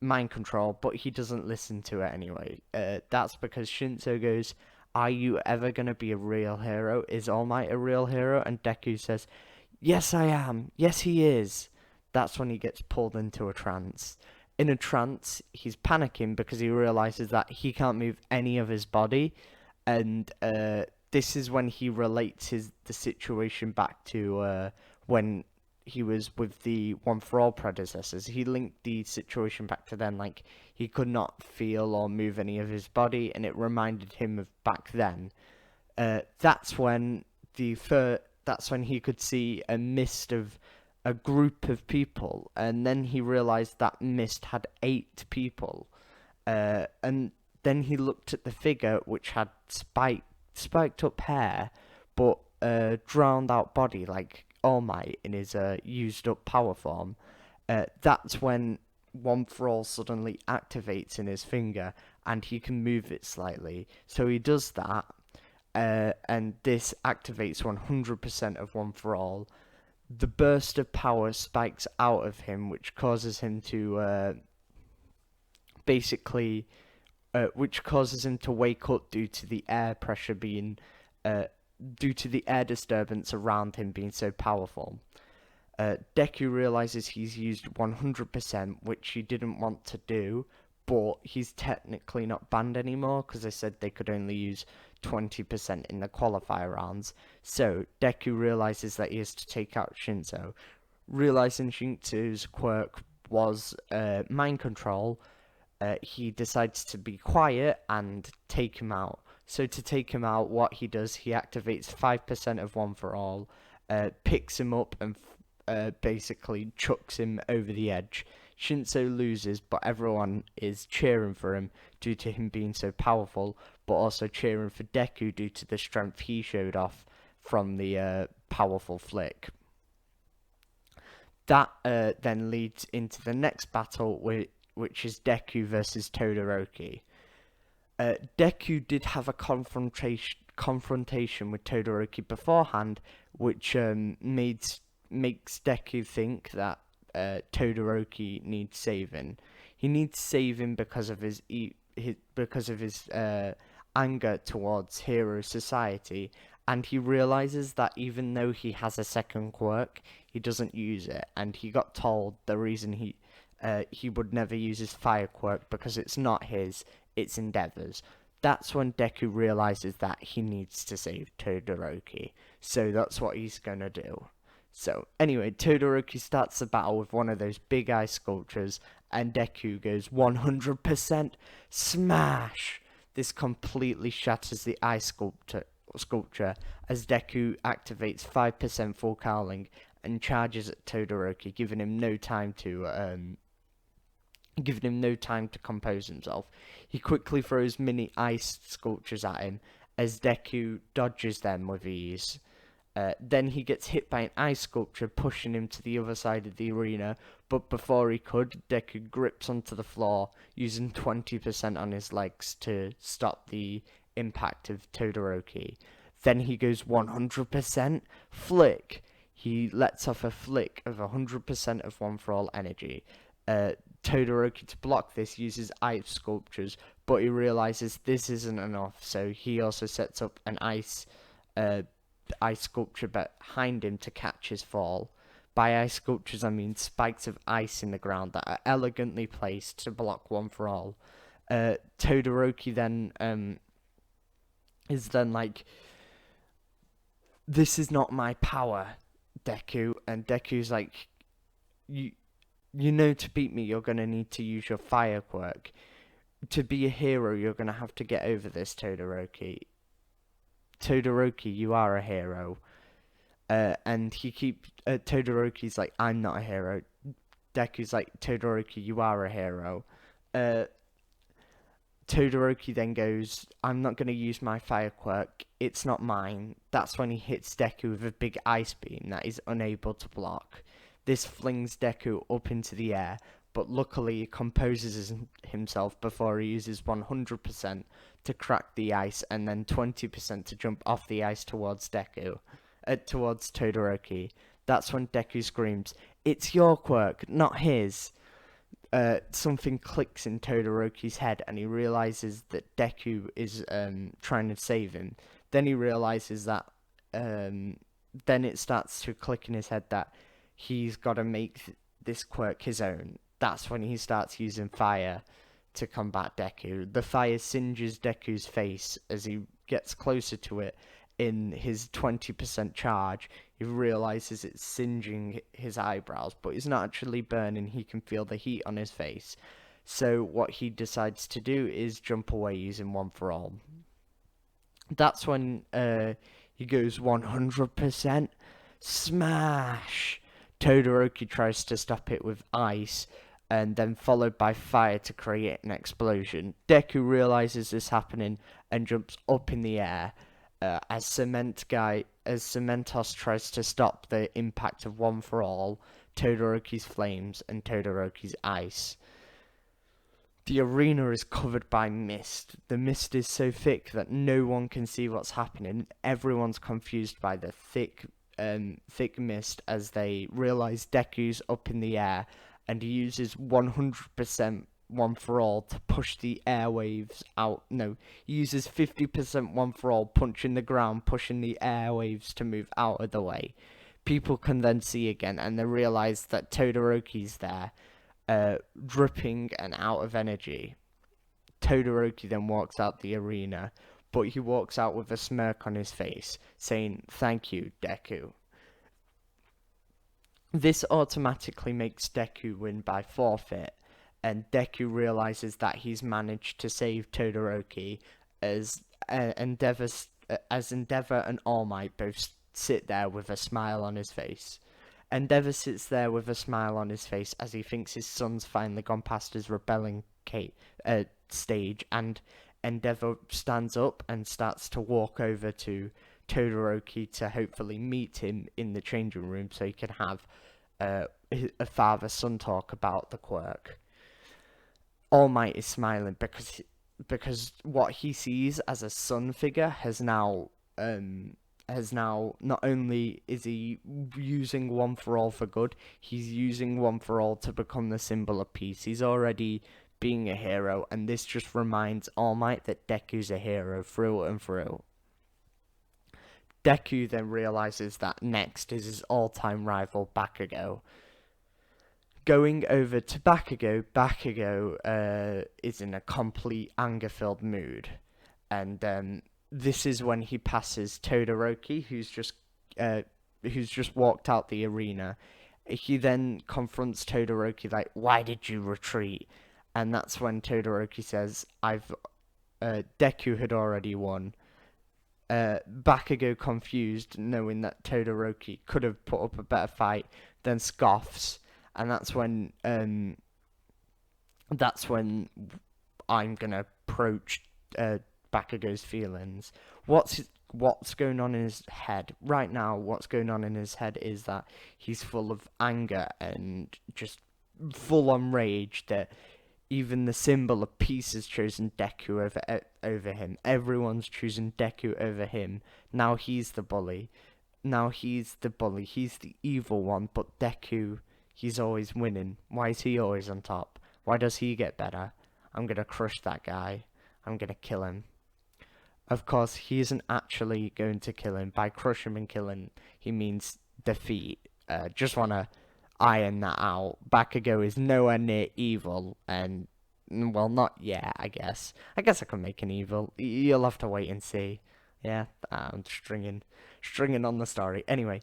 mind control, but he doesn't listen to it anyway. That's because Shinso goes, "Are you ever gonna be a real hero? Is All Might a real hero?" And Deku says, "Yes, I am. Yes, he is." That's when he gets pulled into a trance. In a trance, he's panicking because he realizes that he can't move any of his body, and this is when he relates the situation back to when he was with the One for All predecessors. He linked the situation back to then, like he could not feel or move any of his body, and it reminded him of back then. That's when that's when he could see a mist of a group of people, and then he realized that mist had 8 people, and then he looked at the figure which had spiked up hair, but drowned out body like All Might in his used up power form. That's when One for All suddenly activates in his finger, and he can move it slightly. So he does that, and this activates 100% of One for All. The burst of power spikes out of him, which causes him to basically, which causes him to wake up due to the air pressure being, due to the air disturbance around him being so powerful. Deku realizes he's used 100%, which he didn't want to do, but he's technically not banned anymore because they said they could only use 20% in the qualifier rounds. So Deku realizes that he has to take out Shinso. Realizing Shinso's quirk was mind control, he decides to be quiet and take him out. So to take him out, what he does, he activates 5% of One for All, picks him up and basically chucks him over the edge. Shinso loses, but everyone is cheering for him due to him being so powerful, but also cheering for Deku due to the strength he showed off from the powerful flick. That then leads into the next battle, which is Deku versus Todoroki. Deku did have a confrontation with Todoroki beforehand, which makes Deku think that Todoroki needs saving. He needs saving because of his anger towards hero society, and he realizes that even though he has a second quirk, he doesn't use it. And he got told the reason he would never use his fire quirk because it's not his, it's Endeavor's. That's when Deku realizes that he needs to save Todoroki. So that's what he's gonna do. So anyway, Todoroki starts the battle with one of those big eye sculptures, and Deku goes 100% smash. This completely shatters the eye sculpture as Deku activates 5% full cowling and charges at Todoroki, giving him no time to compose himself. He quickly throws mini ice sculptures at him as Deku dodges them with ease. Then he gets hit by an ice sculpture, pushing him to the other side of the arena, but before he could, Deku grips onto the floor, using 20% on his legs to stop the impact of Todoroki. Then he goes 100% flick. He lets off a flick of 100% of One for All energy. Todoroki, to block this, uses ice sculptures, but he realizes this isn't enough, so he also sets up an ice ice sculpture behind him to catch his fall. By ice sculptures, I mean spikes of ice in the ground that are elegantly placed to block One for All. Todoroki then is then like, this is not my power, Deku, and Deku's like, you to beat me, you're gonna need to use your fire quirk. To be a hero, you're gonna have to get over this, Todoroki. Todoroki, you are a hero. And Todoroki's like, I'm not a hero. Deku's like, Todoroki, you are a hero. Todoroki then goes, I'm not going to use my fire quirk, it's not mine. That's when he hits Deku with a big ice beam that he's unable to block. This flings Deku up into the air, but luckily he composes himself before he uses 100% to crack the ice and then 20% to jump off the ice towards towards Todoroki. That's when Deku screams, it's your quirk, not his. Something clicks in Todoroki's head and he realizes that Deku is trying to save him. Then he realizes that then it starts to click in his head that he's got to make this quirk his own. That's when he starts using fire to combat Deku. The fire singes Deku's face as he gets closer to it. In his 20% charge, he realizes it's singeing his eyebrows, but it's not actually burning. He can feel the heat on his face. So what he decides to do is jump away using One for All. That's when he goes 100% smash. Todoroki tries to stop it with ice, and then followed by fire to create an explosion. Deku realizes this happening and jumps up in the air. As Cementos tries to stop the impact of One for All, Todoroki's flames, and Todoroki's ice. The arena is covered by mist. The mist is so thick that no one can see what's happening. Everyone's confused by the thick mist as they realize Deku's up in the air, and he uses 100% One for All to push the airwaves out. No, he uses 50% One for All, punching the ground, pushing the airwaves to move out of the way. People can then see again, and they realize that Todoroki's there, dripping and out of energy. Todoroki then walks out the arena, but he walks out with a smirk on his face, saying, "Thank you, Deku." This automatically makes Deku win by forfeit, and Deku realizes that he's managed to save Todoroki as Endeavor and All Might both sit there with a smile on his face. Endeavor sits there with a smile on his face as he thinks his son's finally gone past his rebelling stage, and Endeavor stands up and starts to walk over to Todoroki to hopefully meet him in the changing room so he can have a father-son talk about the quirk. All Might is smiling because what he sees as a son figure has now not only is he using One for All for good, he's using One for All to become the symbol of peace. He's already being a hero, and this just reminds All Might that Deku's a hero through and through. Deku then realizes that next is his all-time rival Bakugo. Going over to Bakugo is in a complete anger-filled mood, and this is when he passes Todoroki, who's just walked out the arena. He then confronts Todoroki like, "Why did you retreat?" And that's when Todoroki says, Deku had already won. Bakugo, confused, knowing that Todoroki could have put up a better fight, then scoffs, and that's when I'm gonna approach Bakugo's feelings. What's going on in his head right now? What's going on in his head is that he's full of anger and just full on rage that even the symbol of peace has chosen Deku over him. Everyone's choosing Deku over him. Now he's the bully. He's the evil one, but Deku, he's always winning. Why is he always on top? Why does he get better? I'm gonna crush that guy. I'm gonna kill him. Of course, he isn't actually going to kill him. By crush him and kill him, he means defeat. Just want to iron that out. Bakugo is nowhere near evil, and, well, not yet, I guess. I guess I can make an evil. You'll have to wait and see. Yeah, I'm stringing on the story. Anyway,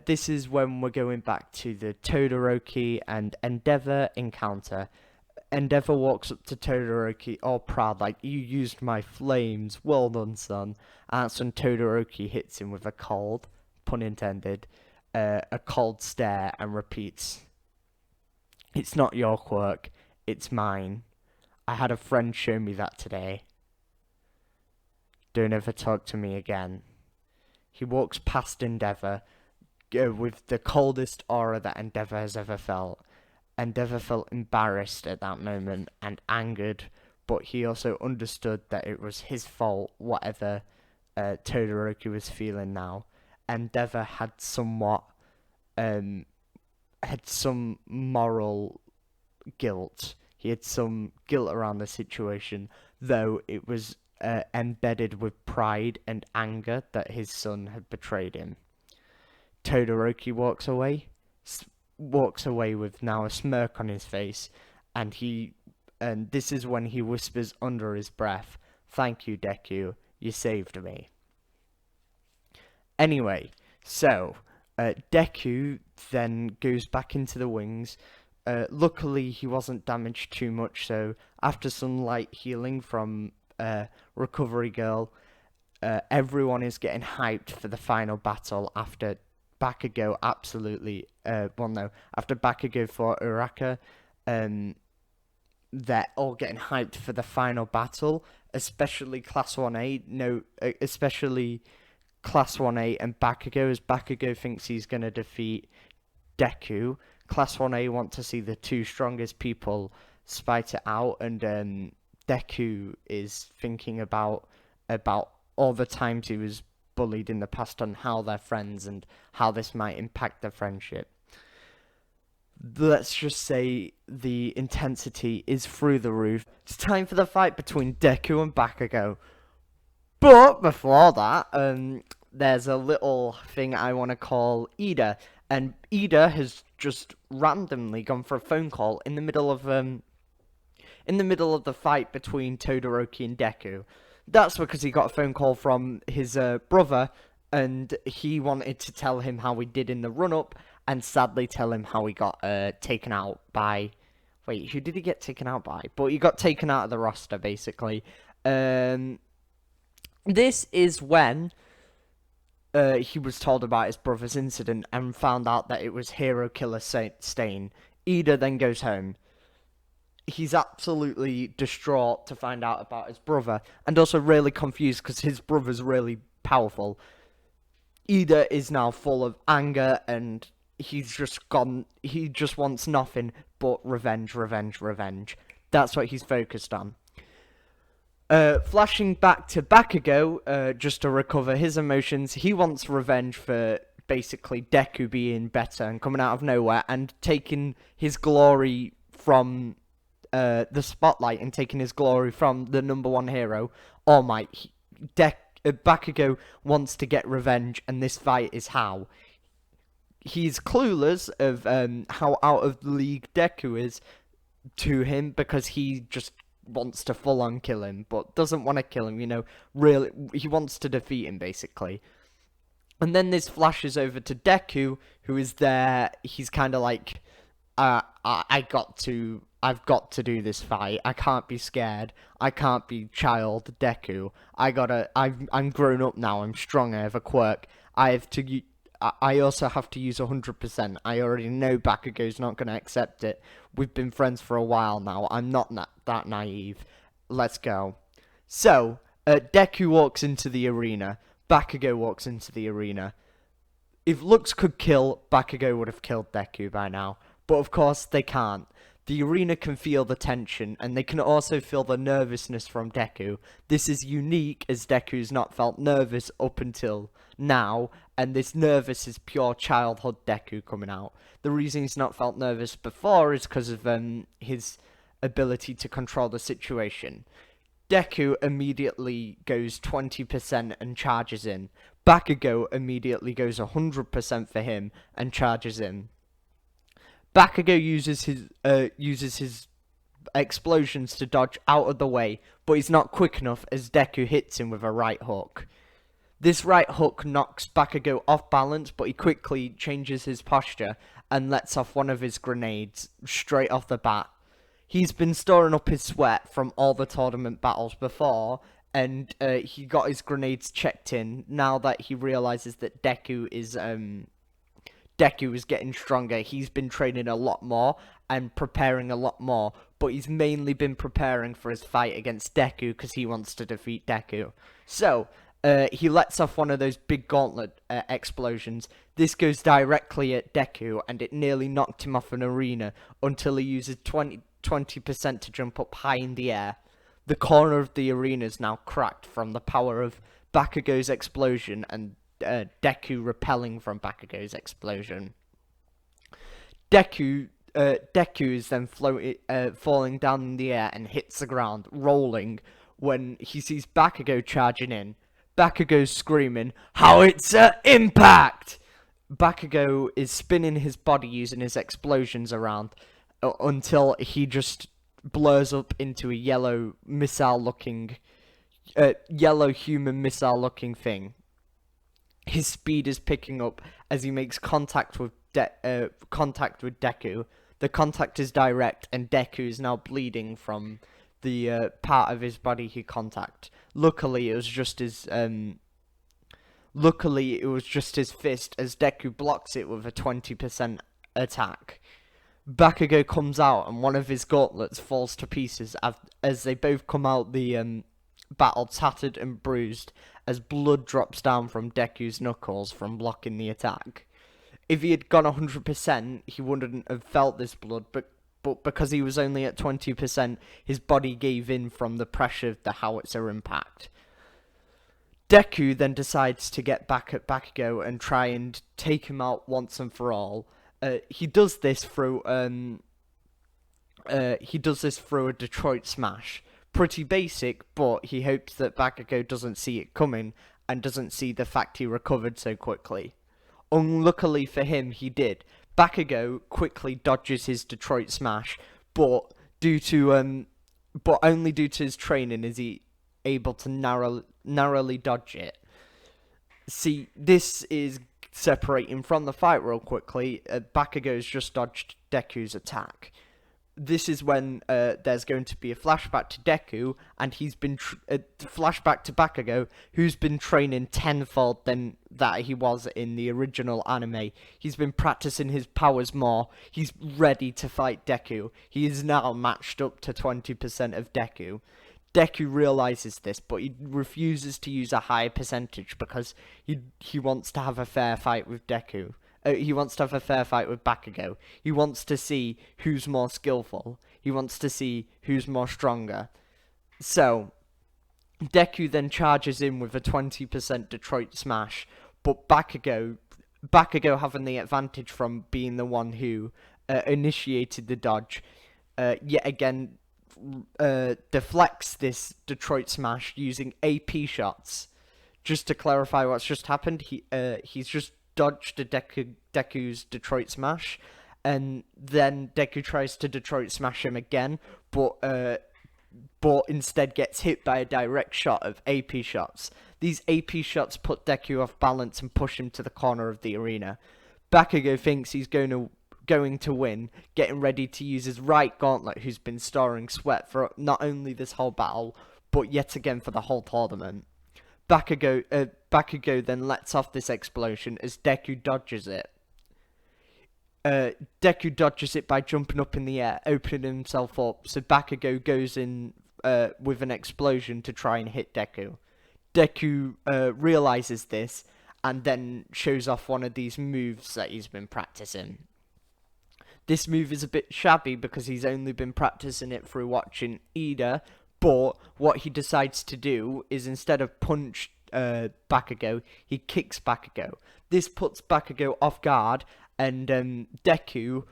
this is when we're going back to the Todoroki and Endeavor encounter. Endeavor walks up to Todoroki all proud, like, you used my flames, well done, son. And that's when Todoroki hits him with a cold, pun intended, a cold stare and repeats, "It's not your quirk, it's mine. I had a friend show me that today. Don't ever talk to me again." He walks past Endeavor with the coldest aura that Endeavor has ever felt. Endeavor felt embarrassed at that moment and angered, but he also understood that it was his fault, whatever Todoroki was feeling now. Endeavor had had some moral guilt. He had some guilt around the situation, though it was embedded with pride and anger that his son had betrayed him. Todoroki walks away with now a smirk on his face, and this is when he whispers under his breath, "Thank you, Deku, you saved me." Anyway, so Deku then goes back into the wings. Luckily, he wasn't damaged too much, so after some light healing from Recovery Girl, everyone is getting hyped for the final battle after Bakugo after Bakugo fought Uraka. They're all getting hyped for the final battle, especially Class 1A. Especially Class 1A and Bakugo, as Bakugo thinks he's going to defeat Deku. Class 1A want to see the two strongest people fight it out, and Deku is thinking about all the times he was bullied in the past on how they're friends and how this might impact their friendship. Let's just say the intensity is through the roof. It's time for the fight between Deku and Bakugo. But before that, there's a little thing I want to call Ida. And Ida has just randomly gone for a phone call in the middle of the fight between Todoroki and Deku. That's because he got a phone call from his brother, and he wanted to tell him how he did in the run-up, and sadly tell him how he got taken out by... Wait, who did he get taken out by? But he got taken out of the roster, basically. This is when he was told about his brother's incident and found out that it was Hero Killer Stain. Ida then goes home. He's absolutely distraught to find out about his brother, and also really confused because his brother's really powerful. Ida is now full of anger, and he's just gone. He just wants nothing but revenge, revenge, revenge. That's what he's focused on. Flashing back to Bakugo, just to recover his emotions, he wants revenge for basically Deku being better and coming out of nowhere and taking his glory from the spotlight and taking his glory from the number one hero, All Might. Bakugo wants to get revenge, and this fight is how. He's clueless of how out of the league Deku is to him, because he just wants to full-on kill him, but doesn't want to kill him, really, he wants to defeat him, basically. And then this flashes over to Deku, who is there. He's kind of like, I've got to do this fight. I can't be scared. I can't be child Deku. I'm grown up now. I'm strong. I have a quirk. I also have to use 100%. I already know Bakugo's not going to accept it. We've been friends for a while now. I'm not that naive. Let's go. So, Deku walks into the arena. Bakugo walks into the arena. If looks could kill, Bakugo would have killed Deku by now. But of course, they can't. The arena can feel the tension, and they can also feel the nervousness from Deku. This is unique, as Deku's not felt nervous up until now, and this nervous is pure childhood Deku coming out. The reason he's not felt nervous before is because of his ability to control the situation. Deku immediately goes 20% and charges in. Bakugo immediately goes 100% for him and charges in. Bakugo uses his explosions to dodge out of the way, but he's not quick enough as Deku hits him with a right hook. This right hook knocks Bakugo off balance, but he quickly changes his posture and lets off one of his grenades straight off the bat. He's been storing up his sweat from all the tournament battles before, and he got his grenades checked in now that he realizes that Deku is getting stronger. He's been training a lot more and preparing a lot more, but he's mainly been preparing for his fight against Deku because he wants to defeat Deku. So, he lets off one of those big gauntlet explosions. This goes directly at Deku, and it nearly knocked him off an arena until he uses 20% to jump up high in the air. The corner of the arena is now cracked from the power of Bakugo's explosion and Deku repelling from Bakugo's explosion. Deku is then falling down in the air and hits the ground, rolling, when he sees Bakugo charging in. Bakugo's screaming, "Howitzer impact!" Bakugo is spinning his body using his explosions around until he just blurs up into a yellow human missile looking thing. His speed is picking up as he makes contact with Deku. The contact is direct, and Deku is now bleeding from the part of his body he contact. Luckily, it was just his fist, as Deku blocks it with a 20% attack. Bakugo comes out, and one of his gauntlets falls to pieces as they both come out the battle tattered and bruised, as blood drops down from Deku's knuckles from blocking the attack. If he had gone 100%, he wouldn't have felt this blood, but because he was only at 20%, his body gave in from the pressure of the howitzer impact. Deku then decides to get back at Bakugo and try and take him out once and for all. He does this through a Detroit Smash. Pretty basic, but he hopes that Bakugo doesn't see it coming and doesn't see the fact he recovered so quickly. Unluckily for him, he did. Bakugo quickly dodges his Detroit Smash, but only due to his training is he able to narrowly dodge it. See, this is separating from the fight real quickly. Bakugo's just dodged Deku's attack. This is when there's going to be a flashback to Deku, and he's been flashback to Bakugo, who's been training tenfold than that he was in the original anime. He's been practicing his powers more. He's ready to fight Deku. He is now matched up to 20% of Deku. Deku realizes this, but he refuses to use a higher percentage because he wants to have a fair fight with Deku. He wants to have a fair fight with Bakugo. He wants to see who's more skillful. He wants to see who's more stronger. So, Deku then charges in with a 20% Detroit Smash, but Bakugo having the advantage from being the one who initiated the dodge, yet again deflects this Detroit Smash using AP shots. Just to clarify what's just happened, he's just dodged Deku's Detroit Smash, and then Deku tries to Detroit Smash him again, but instead gets hit by a direct shot of AP shots. These AP shots put Deku off balance and push him to the corner of the arena. Bakugo thinks he's going to win, getting ready to use his right gauntlet, who's been storing sweat for not only this whole battle, but yet again for the whole tournament. Bakugo then lets off this explosion as Deku dodges it. Deku dodges it by jumping up in the air, opening himself up, so Bakugo goes in with an explosion to try and hit Deku. Deku realizes this and then shows off one of these moves that he's been practicing. This move is a bit shabby because he's only been practicing it through watching Ida, but what he decides to do is instead of punch Bakugo, he kicks Bakugo. This puts Bakugo off guard, and Deku,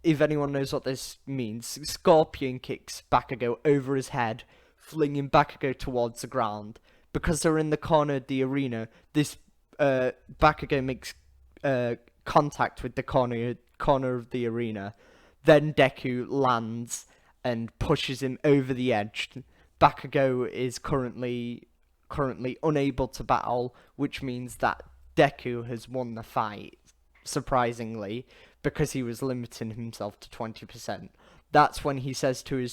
if anyone knows what this means, scorpion kicks Bakugo over his head, flinging Bakugo towards the ground. Because they're in the corner of the arena, this Bakugo makes contact with the corner of the arena. Then Deku lands and pushes him over the edge. Bakugo is currently unable to battle, which means that Deku has won the fight, surprisingly, because he was limiting himself to 20%. That's when he says to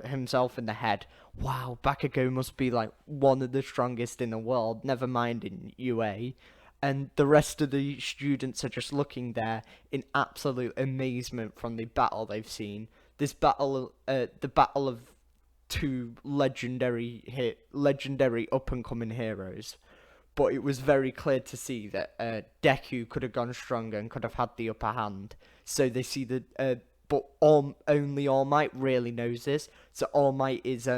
himself in the head, wow, Bakugo must be like one of the strongest in the world, never mind in UA. And the rest of the students are just looking there in absolute amazement from the battle they've seen. This battle, the battle of two legendary up-and-coming heroes. But it was very clear to see that Deku could have gone stronger and could have had the upper hand. So they see the but only All Might really knows this. So All Might is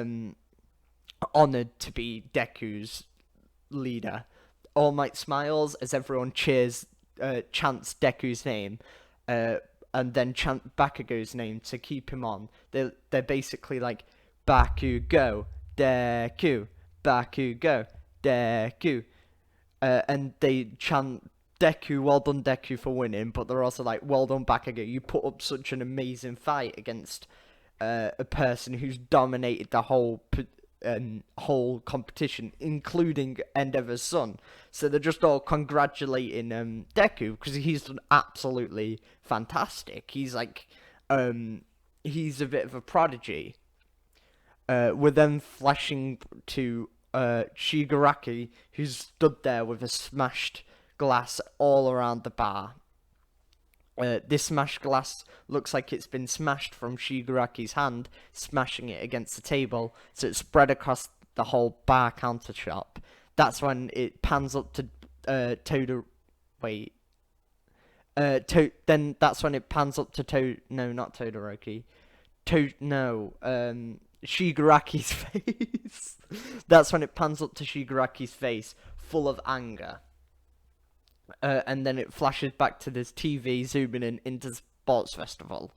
honored to be Deku's leader. All Might smiles as everyone chants Deku's name, and then chant Bakugo's name to keep him on. They're basically like Bakugo, Deku, Bakugo, Deku. And they chant Deku, well done Deku for winning, but they're also like, well done Bakugo, you put up such an amazing fight against a person who's dominated the whole competition, including Endeavor's son. So they're just all congratulating Deku, because he's done absolutely fantastic. He's like, he's a bit of a prodigy. We're then flashing to Shigaraki, who's stood there with a smashed glass all around the bar. This smashed glass looks like it's been smashed from Shigaraki's hand, smashing it against the table, so it's spread across the whole bar counter shop. That's when it pans up to then that's when it pans up to not Todoroki. Shigaraki's face. That's when it pans up to Shigaraki's face, full of anger. And then it flashes back to this TV, zooming in into the sports festival.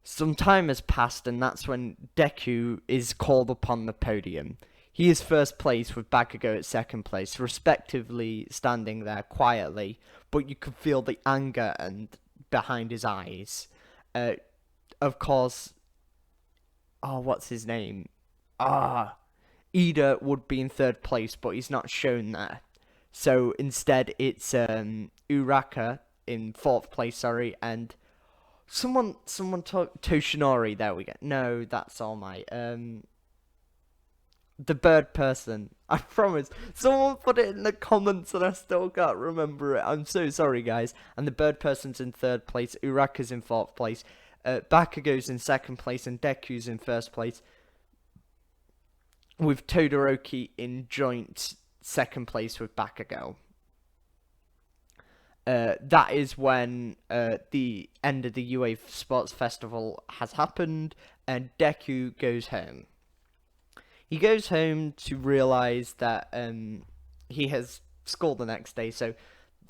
Some time has passed, and that's when Deku is called upon the podium. He is first place with Bakugo at second place, respectively standing there quietly, but you could feel the anger and behind his eyes. Of course, what's his name? Ida would be in third place, but he's not shown there. So instead, it's Uraka in fourth place, and someone Toshinori. There we go. No, that's All Might. The bird person. I promise. Someone put it in the comments, and I still can't remember it. I'm so sorry, guys. And the bird person's in third place. Uraka's in fourth place. Bakugo's in second place, and Deku's in first place, with Todoroki in joint second place with Bakugo. That is when the end of the UA Sports Festival has happened, and Deku goes home. He goes home to realise that he has school the next day, so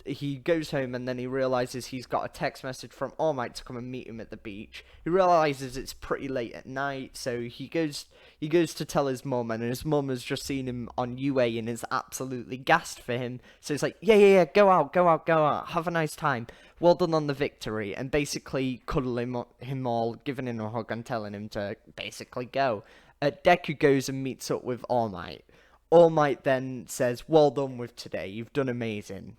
he goes home, and then he realizes he's got a text message from All Might to come and meet him at the beach. He realizes it's pretty late at night, so he goes to tell his mum, and his mum has just seen him on UA and is absolutely gassed for him. So it's like, yeah, go out, have a nice time. Well done on the victory, and basically cuddling him all, giving him a hug and telling him to basically go. Deku goes and meets up with All Might. All Might then says, well done with today, you've done amazing.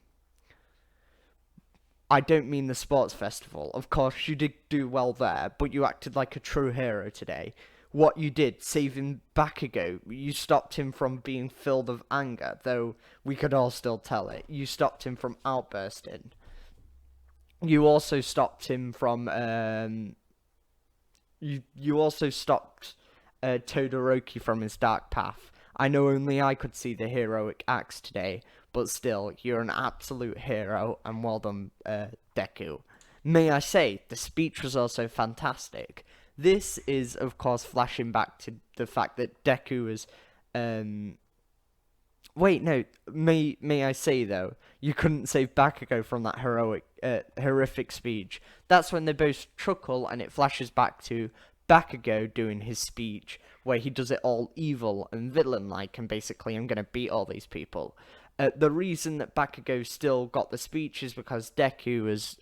I don't mean the sports festival. Of course, you did do well there, but you acted like a true hero today. What you did, saving Bakugo, you stopped him from being filled with anger, though we could all still tell it. You stopped him from outbursting. You also stopped him from, you also stopped Todoroki from his dark path. I know only I could see the heroic acts today, but still, you're an absolute hero, and well done, Deku. May I say, the speech was also fantastic. This is, of course, flashing back to the fact that Deku is, Wait, no, may I say, though, you couldn't save Bakugo from that horrific speech. That's when they both chuckle, and it flashes back to Bakugo doing his speech where he does it all evil and villain-like, and basically, I'm gonna beat all these people. The reason that Bakugo still got the speech is because Deku was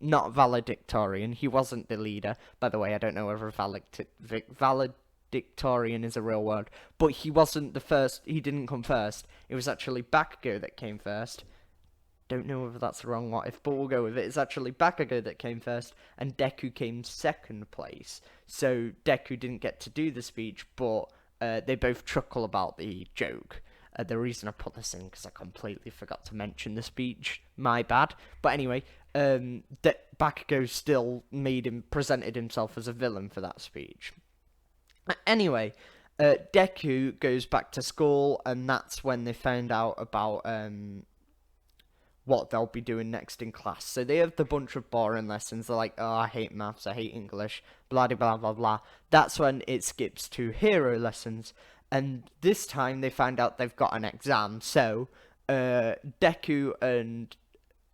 not valedictorian. He wasn't the leader. By the way, I don't know whether valedictorian is a real word, but he wasn't the first. He didn't come first. It was actually Bakugo that came first. Don't know whether that's the wrong what if, but we'll go with it. It's actually Bakugo that came first, and Deku came second place. So Deku didn't get to do the speech, but they both chuckle about the joke. The reason I put this in because I completely forgot to mention the speech. My bad. But anyway, Bakugo still presented himself as a villain for that speech. Anyway, Deku goes back to school, and that's when they found out about what they'll be doing next in class. So they have the bunch of boring lessons. They're like, oh, I hate maths, I hate English, blah, blah, blah, blah. That's when it skips to hero lessons. And this time they find out they've got an exam. So Deku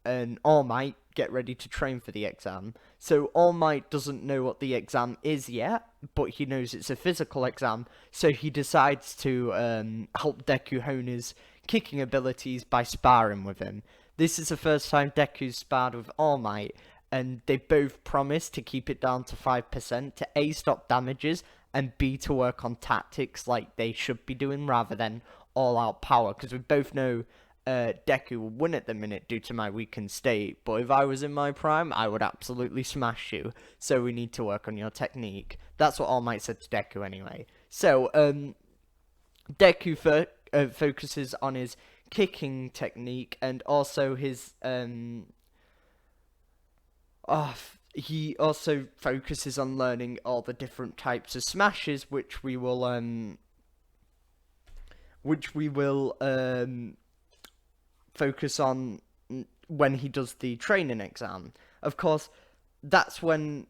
and All Might get ready to train for the exam. So All Might doesn't know what the exam is yet, but he knows it's a physical exam. So he decides to help Deku hone his kicking abilities by sparring with him. This is the first time Deku's sparred with All Might, and they both promise to keep it down to 5%, to A, stop damages, and B, to work on tactics like they should be doing rather than all-out power, because we both know Deku will win at the minute due to my weakened state, but if I was in my prime, I would absolutely smash you, so we need to work on your technique. That's what All Might said to Deku anyway. So, Deku focuses on his kicking technique, and also his he also focuses on learning all the different types of smashes, which we will focus on when he does the training exam. Of course, that's when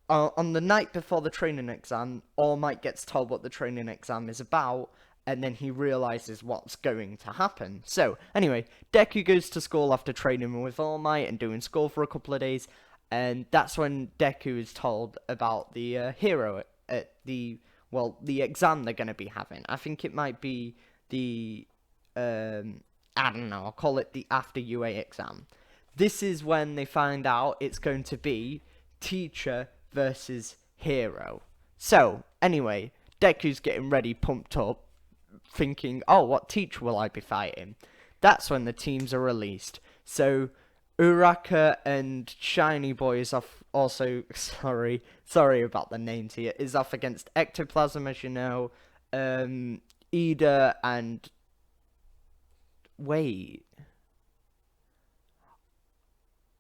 on the night before the training exam, All Might gets told what the training exam is about, and then he realizes what's going to happen. So, anyway, Deku goes to school after training with All Might and doing school for a couple of days, and that's when Deku is told about the the exam they're going to be having. I think it might be the, I don't know, I'll call it the after UA exam. This is when they find out it's going to be teacher versus hero. So, anyway, Deku's getting ready, pumped up, thinking, oh, what teacher will I be fighting? That's when the teams are released. So Uraka and Shiny Boy is off also, sorry about the names here, is off against Ectoplasm, as you know, Ida and, wait,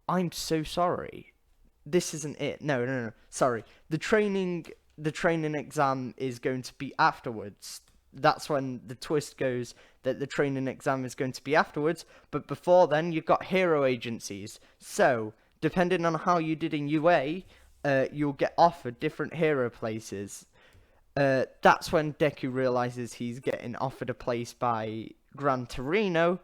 I'm so sorry. This isn't it. No, sorry. The training exam is going to be afterwards. That's when the twist goes that the training exam is going to be afterwards. But before then, you've got hero agencies. So, depending on how you did in UA, you'll get offered different hero places. That's when Deku realizes he's getting offered a place by Gran Torino.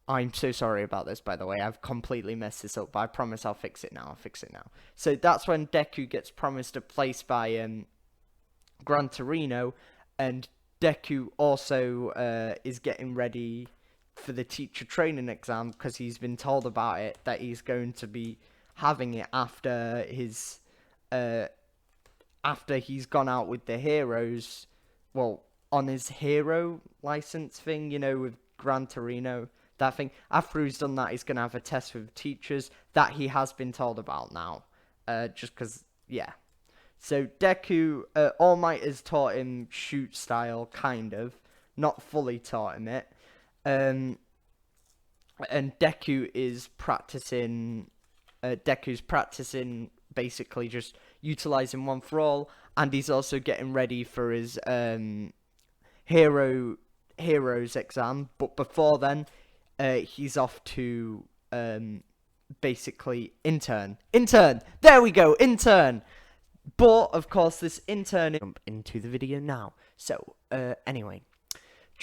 I'm so sorry about this, by the way. I've completely messed this up, but I promise I'll fix it now. So that's when Deku gets promised a place by Gran Torino, and Deku also is getting ready for the teacher training exam because he's been told about it, that he's going to be having it after his after he's gone out with the heroes, well, on his hero license thing, you know, with Gran Torino, that thing. After he's done that, he's going to have a test with teachers that he has been told about now, just because, yeah. So Deku, All Might has taught him shoot style, kind of. Not fully taught him it. And Deku is practicing, basically just utilizing one for all. And he's also getting ready for his heroes exam. But before then, he's off to basically intern. There we go, intern. But, of course, this intern... Jump into the video now. So, anyway.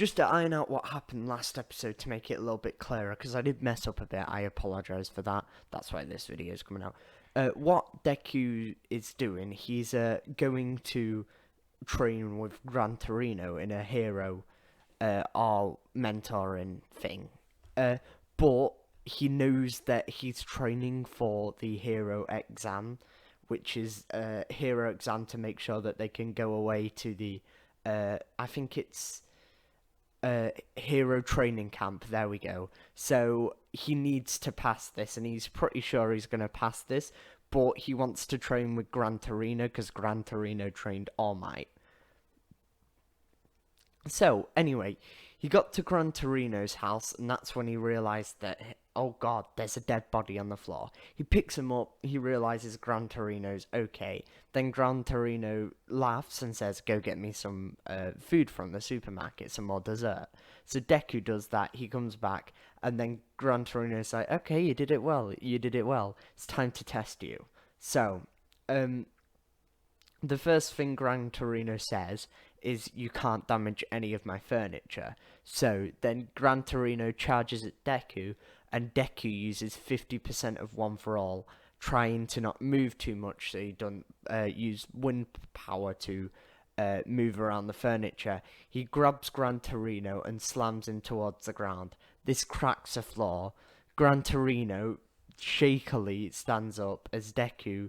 just to iron out what happened last episode to make it a little bit clearer, because I did mess up a bit. I apologise for that. That's why this video is coming out. What Deku is doing, he's going to train with Gran Torino in a hero or mentoring thing. But he knows that he's training for the hero exam, which is a hero exam to make sure that they can go away to the, I think it's hero training camp. There we go. So he needs to pass this, and he's pretty sure he's going to pass this, but he wants to train with Gran Torino because Gran Torino trained All Might. So, anyway, he got to Gran Torino's house, and that's when he realised that, oh god, there's a dead body on the floor. He picks him up, he realises Gran Torino's okay. Then Gran Torino laughs and says, go get me some food from the supermarket, some more dessert. So Deku does that, he comes back, and then Gran Torino's like, okay, you did it well, it's time to test you. So, the first thing Gran Torino says is, you can't damage any of my furniture. So then Gran Torino charges at Deku, and Deku uses 50% of One for All, trying to not move too much so he doesn't use wind power to move around the furniture. He grabs Gran Torino and slams him towards the ground. This cracks the floor. Gran Torino shakily stands up as Deku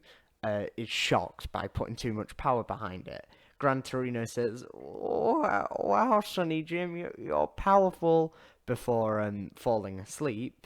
is shocked by putting too much power behind it. Gran Torino says, wow, Sonny Jim, you're powerful, before falling asleep.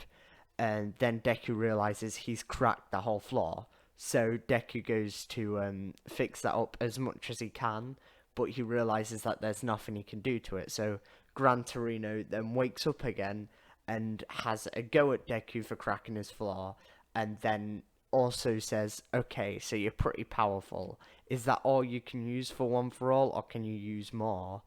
And then Deku realizes he's cracked the whole floor. So Deku goes to fix that up as much as he can, but he realizes that there's nothing he can do to it. So Gran Torino then wakes up again and has a go at Deku for cracking his floor, and then also says, okay, so you're pretty powerful. Is that all you can use for One for All, or can you use more?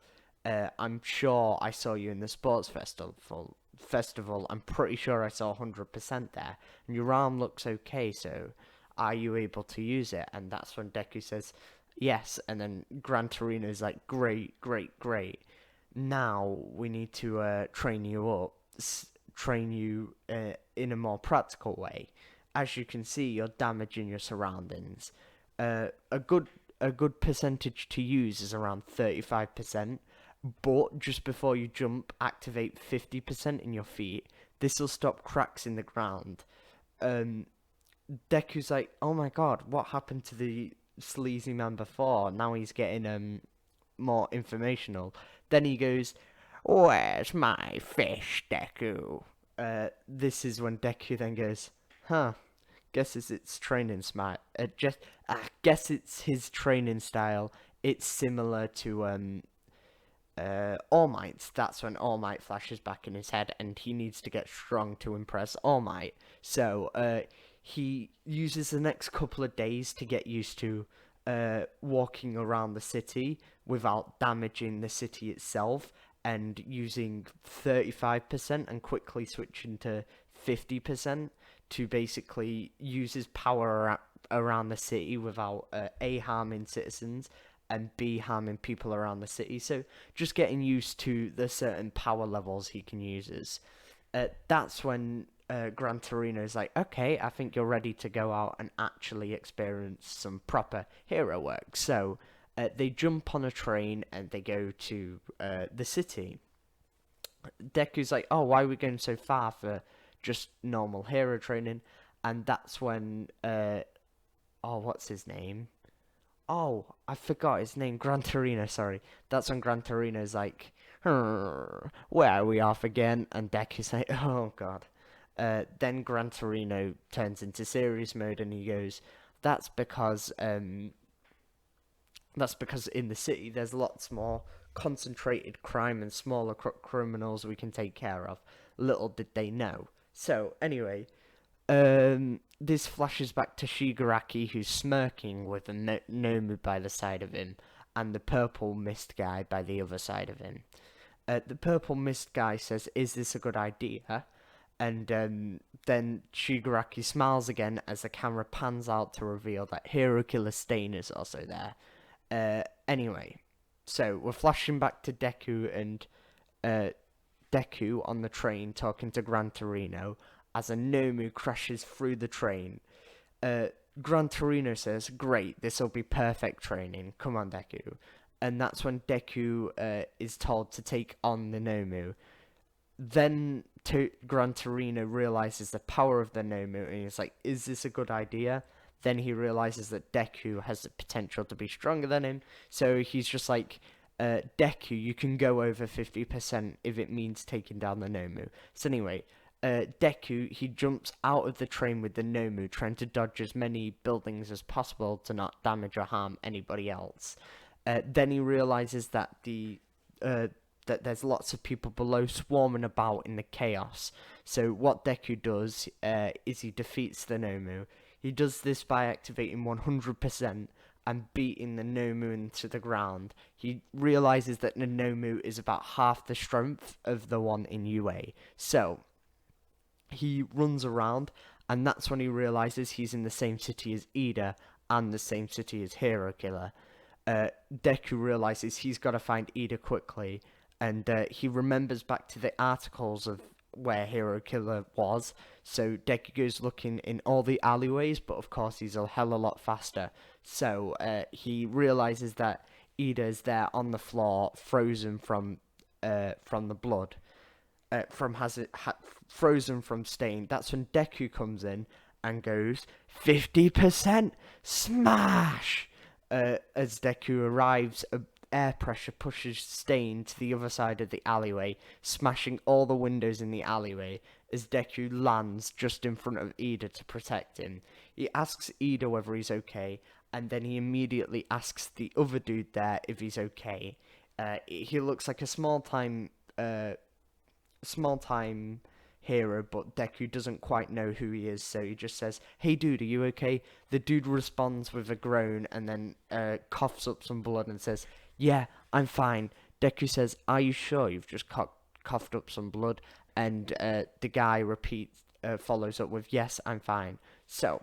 I'm sure I saw you in the sports festival. I'm pretty sure I saw 100% there. And your arm looks okay, so are you able to use it? And that's when Deku says, yes. And then Gran Torino's like, great. Now we need to train you up, train you in a more practical way. As you can see, you're damaging your surroundings. A good percentage to use is around 35%, but just before you jump, activate 50% in your feet. This will stop cracks in the ground. Deku's like, oh my god, what happened to the sleazy man before? Now he's getting more informational. Then he goes, where's my fish, Deku? This is when Deku then goes, huh, guess it's its training smart. Guess it's his training style. It's similar to All Might's. That's when All Might flashes back in his head, and he needs to get strong to impress All Might. So he uses the next couple of days to get used to walking around the city without damaging the city itself, and using 35% and quickly switching to 50% to basically use his power around the city without A, harming citizens, and B, harming people around the city. So just getting used to the certain power levels he can use. That's when Gran Torino's like, okay, I think you're ready to go out and actually experience some proper hero work. So they jump on a train and they go to the city. Deku's like, oh, why are we going so far for just normal hero training? And that's when what's his name? Oh, I forgot his name. Gran Torino, sorry. That's when Gran Torino's like, where are we off again? And Deku's like, oh god. Then Gran Torino turns into serious mode, and he goes, that's because in the city there's lots more concentrated crime and smaller criminals we can take care of. Little did they know. So anyway, this flashes back to Shigaraki, who's smirking with a Nomu by the side of him, and the purple mist guy by the other side of him. The purple mist guy says, is this a good idea? And then Shigaraki smiles again as the camera pans out to reveal that Hero Killer Stain is also there. Anyway, so we're flashing back to Deku and uh, Deku on the train talking to Gran Torino as a Nomu crashes through the train. Uh, Gran Torino says, "Great, this will be perfect training. Come on, Deku." And that's when Deku is told to take on the Nomu. Then Gran Torino realizes the power of the Nomu, and he's like, "Is this a good idea?" Then he realizes that Deku has the potential to be stronger than him, so he's just like, "Deku, you can go over 50% if it means taking down the Nomu." So anyway, Deku, he jumps out of the train with the Nomu, trying to dodge as many buildings as possible to not damage or harm anybody else. Then he realizes that that there's lots of people below swarming about in the chaos. So what Deku does is he defeats the Nomu. He does this by activating 100% and beating the Nomu into the ground. He realizes that the Nomu is about half the strength of the one in UA. So he runs around, and that's when he realizes he's in the same city as Ida and the same city as Hero Killer. Deku realizes he's got to find Ida quickly, and he remembers back to the articles of where Hero Killer was. So Deku goes looking in all the alleyways, but of course he's a hell of a lot faster. So he realizes that Ida is there on the floor, frozen from the blood. Frozen from stain. That's when Deku comes in and goes 50% smash. As Deku arrives, air pressure pushes Stain to the other side of the alleyway, smashing all the windows in the alleyway as Deku lands just in front of Ida to protect him. He asks Ida whether he's okay, and then he immediately asks the other dude there if he's okay. He looks like a small time hero, but Deku doesn't quite know who he is, so he just says, "Hey dude, are you okay?" The dude responds with a groan and then coughs up some blood and says, "Yeah, I'm fine." Deku says, "Are you sure you've just coughed up some blood?" And the guy follows up with, "Yes, I'm fine." So,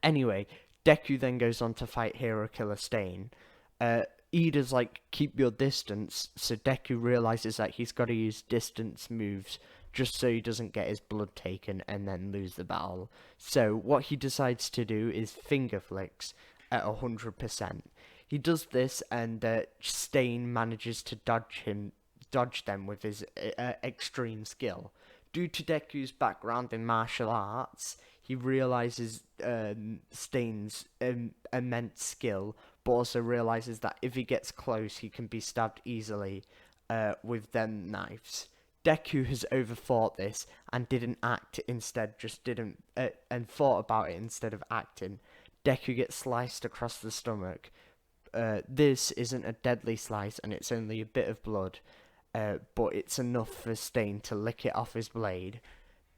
anyway, Deku then goes on to fight Hero Killer Stain. Ida's like, "Keep your distance," so Deku realizes that he's got to use distance moves just so he doesn't get his blood taken and then lose the battle. So what he decides to do is finger flicks at 100%. He does this, and Stain manages to dodge them with his extreme skill. Due to Deku's background in martial arts, he realizes Stain's immense skill, but also realizes that if he gets close, he can be stabbed easily with them knives. Deku has overthought this and didn't act, instead just didn't and thought about it instead of acting. Deku gets sliced across the stomach. This isn't a deadly slice, and it's only a bit of blood, but it's enough for Stain to lick it off his blade.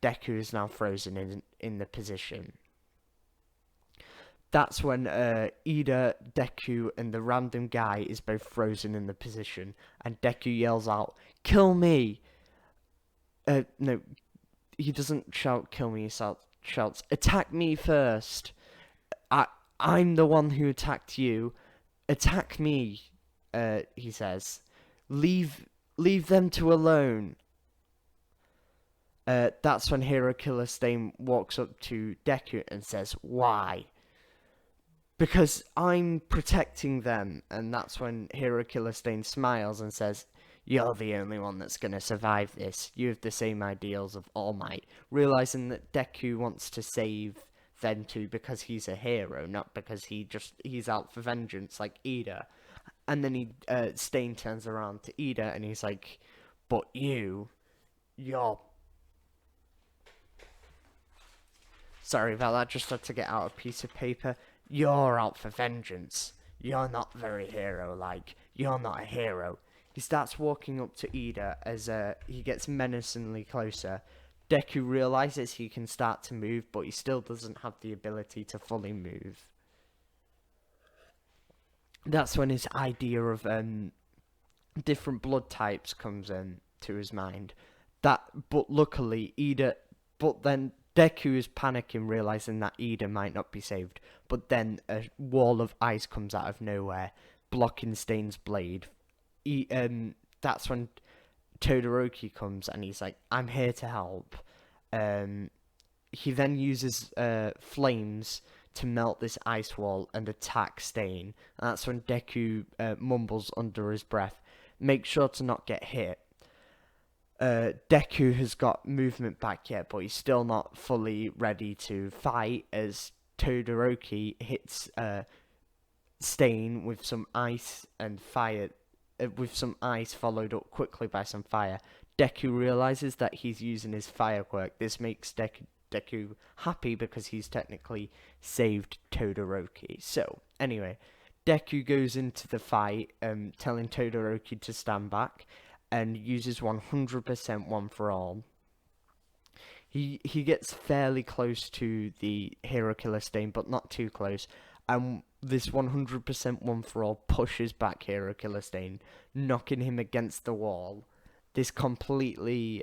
Deku is now frozen in the position. That's when Ida, Deku, and the random guy is both frozen in the position, and Deku yells out, "Kill me!" No, he doesn't shout "kill me," he shouts, "Attack me first! I'm the one who attacked you. Attack me," he says. Leave them two alone." That's when Hero Killer Stain walks up to Deku and says, "Why?" "Because I'm protecting them." And that's when Hero Killer Stain smiles and says, "You're the only one that's going to survive this. You have the same ideals of All Might." Realizing that Deku wants to save them two because he's a hero, not because he's out for vengeance like Ida. And then Stain turns around to Ida and he's like, "But you're..." Sorry about that, just had to get out a piece of paper. "You're out for vengeance. You're not very hero-like. You're not a hero." He starts walking up to Ida as he gets menacingly closer. Deku realizes he can start to move, but he still doesn't have the ability to fully move. That's when his idea of different blood types comes in to his mind. But luckily, but then Deku is panicking, realizing that Ida might not be saved. But then a wall of ice comes out of nowhere, blocking Stain's blade. That's when Todoroki comes and he's like, I'm here to help. He then uses flames to melt this ice wall and attack Stain. And that's when Deku mumbles under his breath, make sure to not get hit. Deku has got movement back yet, but he's still not fully ready to fight as Todoroki hits Stain with some ice and fire, with some ice followed up quickly by some fire. Deku realizes that he's using his fire quirk. This makes Deku happy because he's technically saved Todoroki. So, anyway, Deku goes into the fight, telling Todoroki to stand back, and uses 100% one for all. He gets fairly close to the Hero Killer Stain, but not too close. And this 100% one for all pushes back Hero Killer Stain, knocking him against the wall. This completely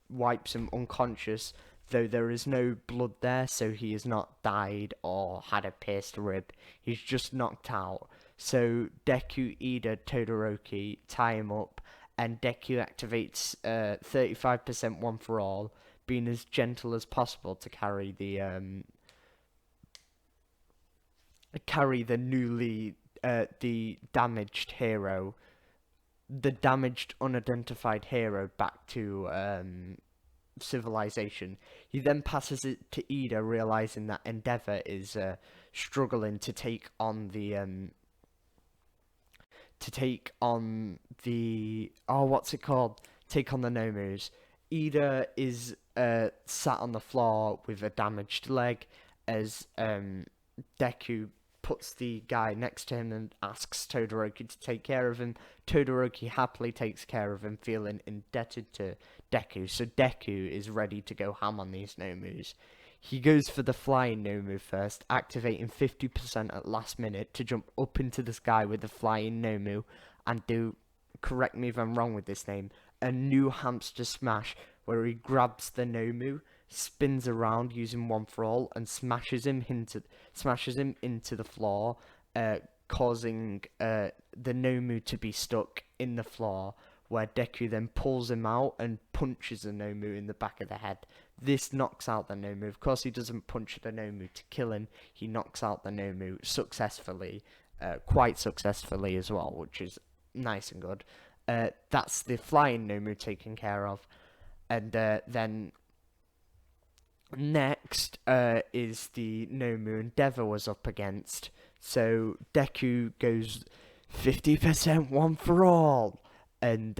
wipes him unconscious, though there is no blood there, so he has not died or had a pierced rib. He's just knocked out. So Deku, Ida, Todoroki tie him up, and Deku activates 35% one for all, being as gentle as possible to carry the the damaged hero, the damaged unidentified hero, back to civilization. He then passes it to Ida, realizing that Endeavor is struggling to take on the what's it called? Take on the Nomus. Ida is sat on the floor with a damaged leg as Deku puts the guy next to him and asks Todoroki to take care of him. Todoroki happily takes care of him, feeling indebted to Deku. So Deku is ready to go ham on these Nomus. He goes for the flying Nomu first, activating 50% at last minute to jump up into the sky with the flying Nomu and do, correct me if I'm wrong with this name, a new hamster smash where he grabs the Nomu, spins around using one for all, and smashes him into the floor, causing the Nomu to be stuck in the floor, where Deku then pulls him out and punches the Nomu in the back of the head. This knocks out the Nomu. Of course, he doesn't punch the Nomu to kill him. He knocks out the Nomu successfully, quite successfully as well, which is nice and good. That's the flying Nomu taken care of. And then next is the Nomu Endeavor was up against. So Deku goes 50% one for all, and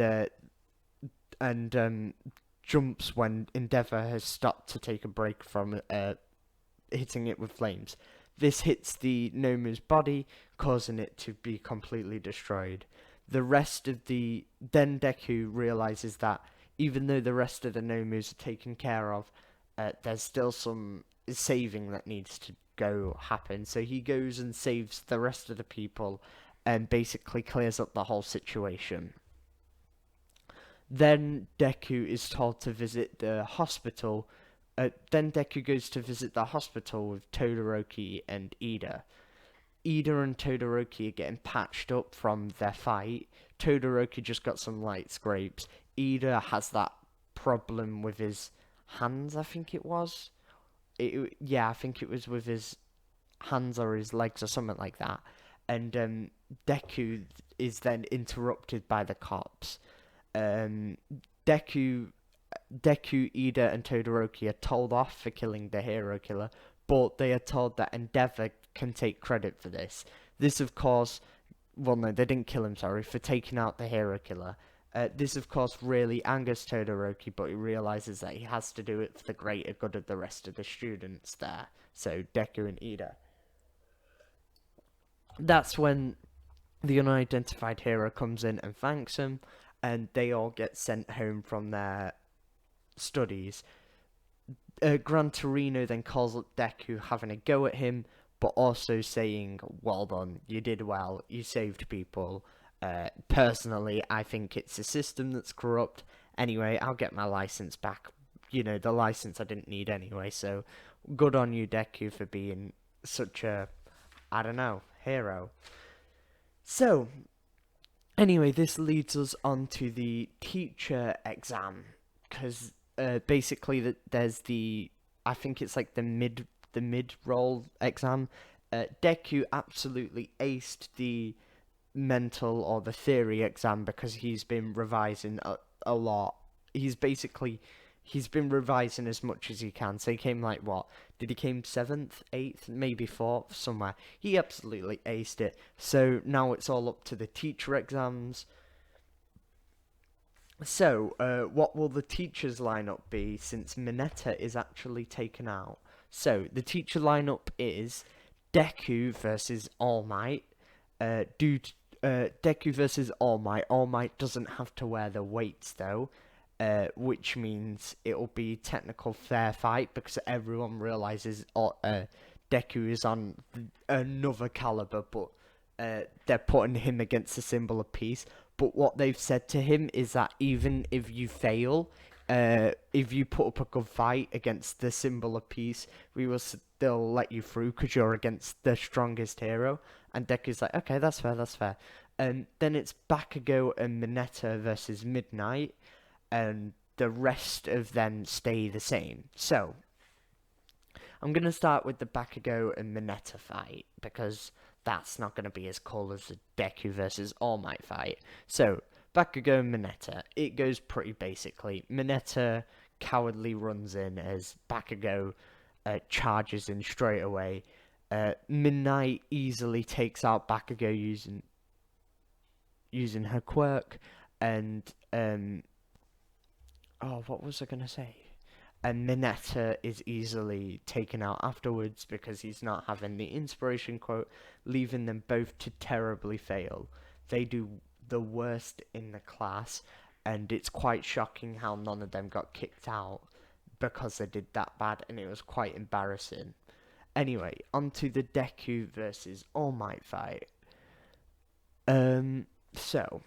jumps when Endeavor has stopped to take a break from hitting it with flames. This hits the Nomu's body, causing it to be completely destroyed. Then Deku realizes that even though the rest of the Nomus are taken care of, there's still some saving that needs to go happen. So he goes and saves the rest of the people and basically clears up the whole situation. Then Deku is told to visit the hospital. Then Deku goes to visit the hospital with Todoroki and Ida. Ida and Todoroki are getting patched up from their fight. Todoroki just got some light scrapes. Ida has that problem with his hands, I think it was. I think it was with his hands or his legs or something like that. And Deku is then interrupted by the cops. Deku, Ida, and Todoroki are told off for killing the hero killer, but they are told that Endeavor can take credit for this. This, of course, well, no, they didn't kill him, sorry, for taking out the hero killer. This, of course, really angers Todoroki, but he realizes that he has to do it for the greater good of the rest of the students there. So, Deku and Ida. That's when the unidentified hero comes in and thanks him, and they all get sent home from their studies. Gran Torino then calls up Deku, having a go at him, but also saying, well done, you did well, you saved people. Personally, I think it's the system that's corrupt. Anyway, I'll get my license back. You know, the license I didn't need anyway, so good on you, Deku, for being such a, I don't know, hero. So, Anyway, this leads us on to the teacher exam, because basically there's the, I think it's like the mid roll exam. Deku absolutely aced the mental or the theory exam because he's been revising a lot. He's basically he's been revising as much as he can. So he came like what? Did he came seventh, eighth, maybe fourth somewhere? He absolutely aced it. So now it's all up to the teacher exams. So, what will the teachers lineup be since Mineta is actually taken out? So, the teacher lineup is Deku versus All Might. Deku versus All Might. All Might doesn't have to wear the weights though, which means it'll be technical fair fight because everyone realizes Deku is on another caliber, but they're putting him against the symbol of peace. But what they've said to him is that even if you fail, if you put up a good fight against the symbol of peace, we will still let you through because you're against the strongest hero. And Deku's like, okay, that's fair, that's fair. And then it's Bakugo and Mineta versus Midnight, and the rest of them stay the same. So, I'm going to start with the Bakugo and Mineta fight, because that's not going to be as cool as the Deku versus All Might fight. So, Bakugo and Mineta, it goes pretty basically. Mineta cowardly runs in as Bakugo charges in straight away. Midnight easily takes out Bakugo using her quirk, and what was I gonna say? And Mineta is easily taken out afterwards because he's not having the inspiration quote, leaving them both to terribly fail. They do the worst in the class, and it's quite shocking how none of them got kicked out because they did that bad, and it was quite embarrassing. Anyway, on to the Deku versus All Might fight. So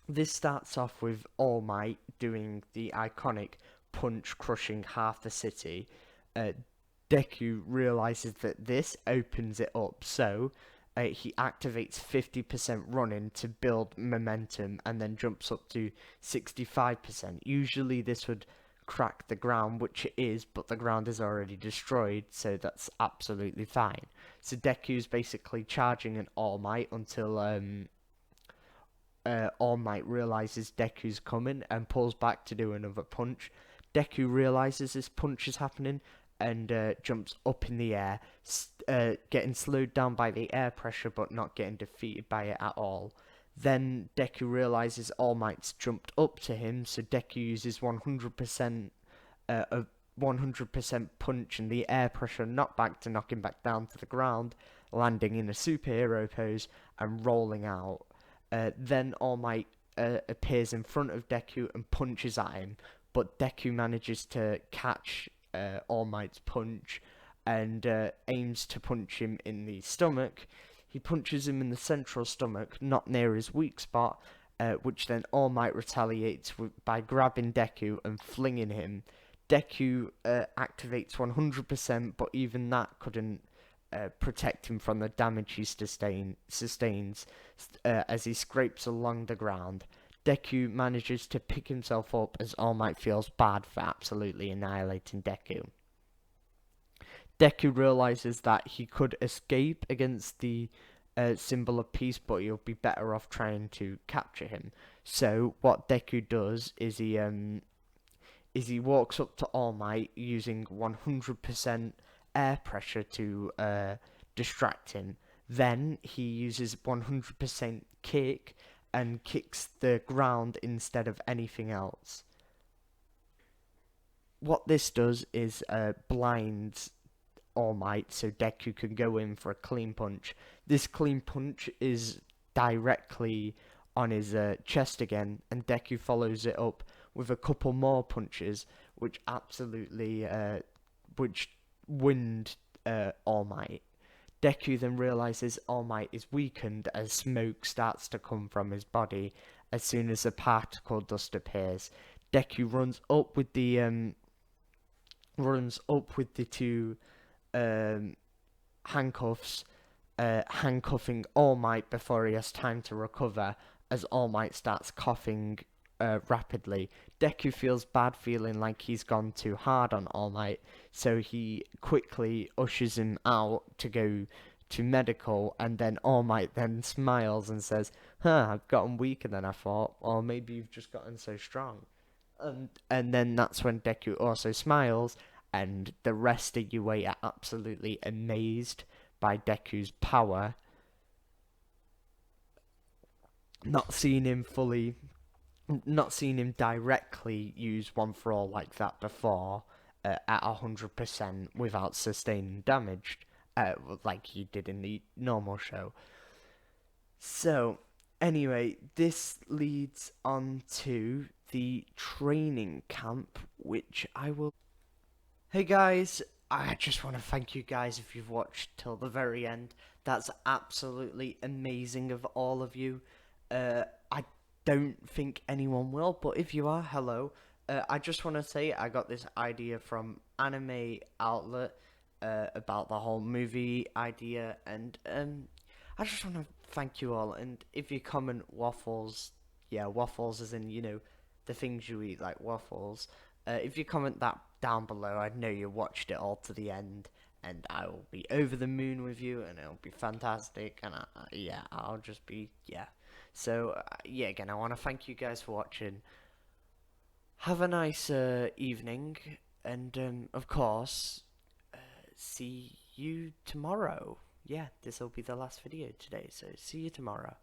this starts off with All Might doing the iconic punch, crushing half the city. Uh, Deku realizes that this opens it up, so he activates 50% running to build momentum and then jumps up to 65%. Usually, this would crack the ground, which it is, but the ground is already destroyed, so that's absolutely fine. So Deku's basically charging an All Might until All Might realizes Deku's coming and pulls back to do another punch. Deku realizes this punch is happening and jumps up in the air, getting slowed down by the air pressure but not getting defeated by it at all. Then Deku realizes All Might's jumped up to him, so Deku uses 100% of 100% punch and the air pressure knockback to knock him back down to the ground, landing in a superhero pose and rolling out. Then All Might appears in front of Deku and punches at him, but Deku manages to catch All Might's punch and aims to punch him in the stomach. He punches him in the central stomach, not near his weak spot, which then All Might retaliates by grabbing Deku and flinging him. Deku activates 100%, but even that couldn't protect him from the damage he sustains as he scrapes along the ground. Deku manages to pick himself up as All Might feels bad for absolutely annihilating Deku. Deku realizes that he could escape against the symbol of peace, but he'll be better off trying to capture him. So what Deku does is he walks up to All Might using 100% air pressure to distract him. Then he uses 100% kick and kicks the ground instead of anything else. What this does is blinds All Might so Deku can go in for a clean punch. This clean punch is directly on his chest again, and Deku follows it up with a couple more punches, which absolutely which wind All Might. Deku then realizes All Might is weakened as smoke starts to come from his body as soon as a particle dust appears. Deku runs up with the two handcuffs handcuffing All Might before he has time to recover, as All Might starts coughing rapidly. Deku feels bad, feeling like he's gone too hard on All Might, so he quickly ushers him out to go to medical, and then All Might then smiles and says, "Huh, I've gotten weaker than I thought, or maybe you've just gotten so strong." And then that's when Deku also smiles, and the rest of UA are absolutely amazed by Deku's power, not seeing him fully, not seeing him directly use One for All like that before, at 100% without sustaining damage, like he did in the normal show. So, anyway, this leads on to the training camp, which I will. Hey guys, I just want to thank you guys if you've watched till the very end. That's absolutely amazing of all of you. I don't think anyone will, but if you are, hello. I just want to say I got this idea from Anime Outlet about the whole movie idea, and I just want to thank you all. And if you comment waffles, yeah, waffles as in, the things you eat like waffles. If you comment that down below, I know you watched it all to the end, and I will be over the moon with you, and it'll be fantastic. And yeah, I'll just be, yeah. So yeah, again, I want to thank you guys for watching. Have a nice evening, and of course, see you tomorrow. Yeah, this will be the last video today, so see you tomorrow.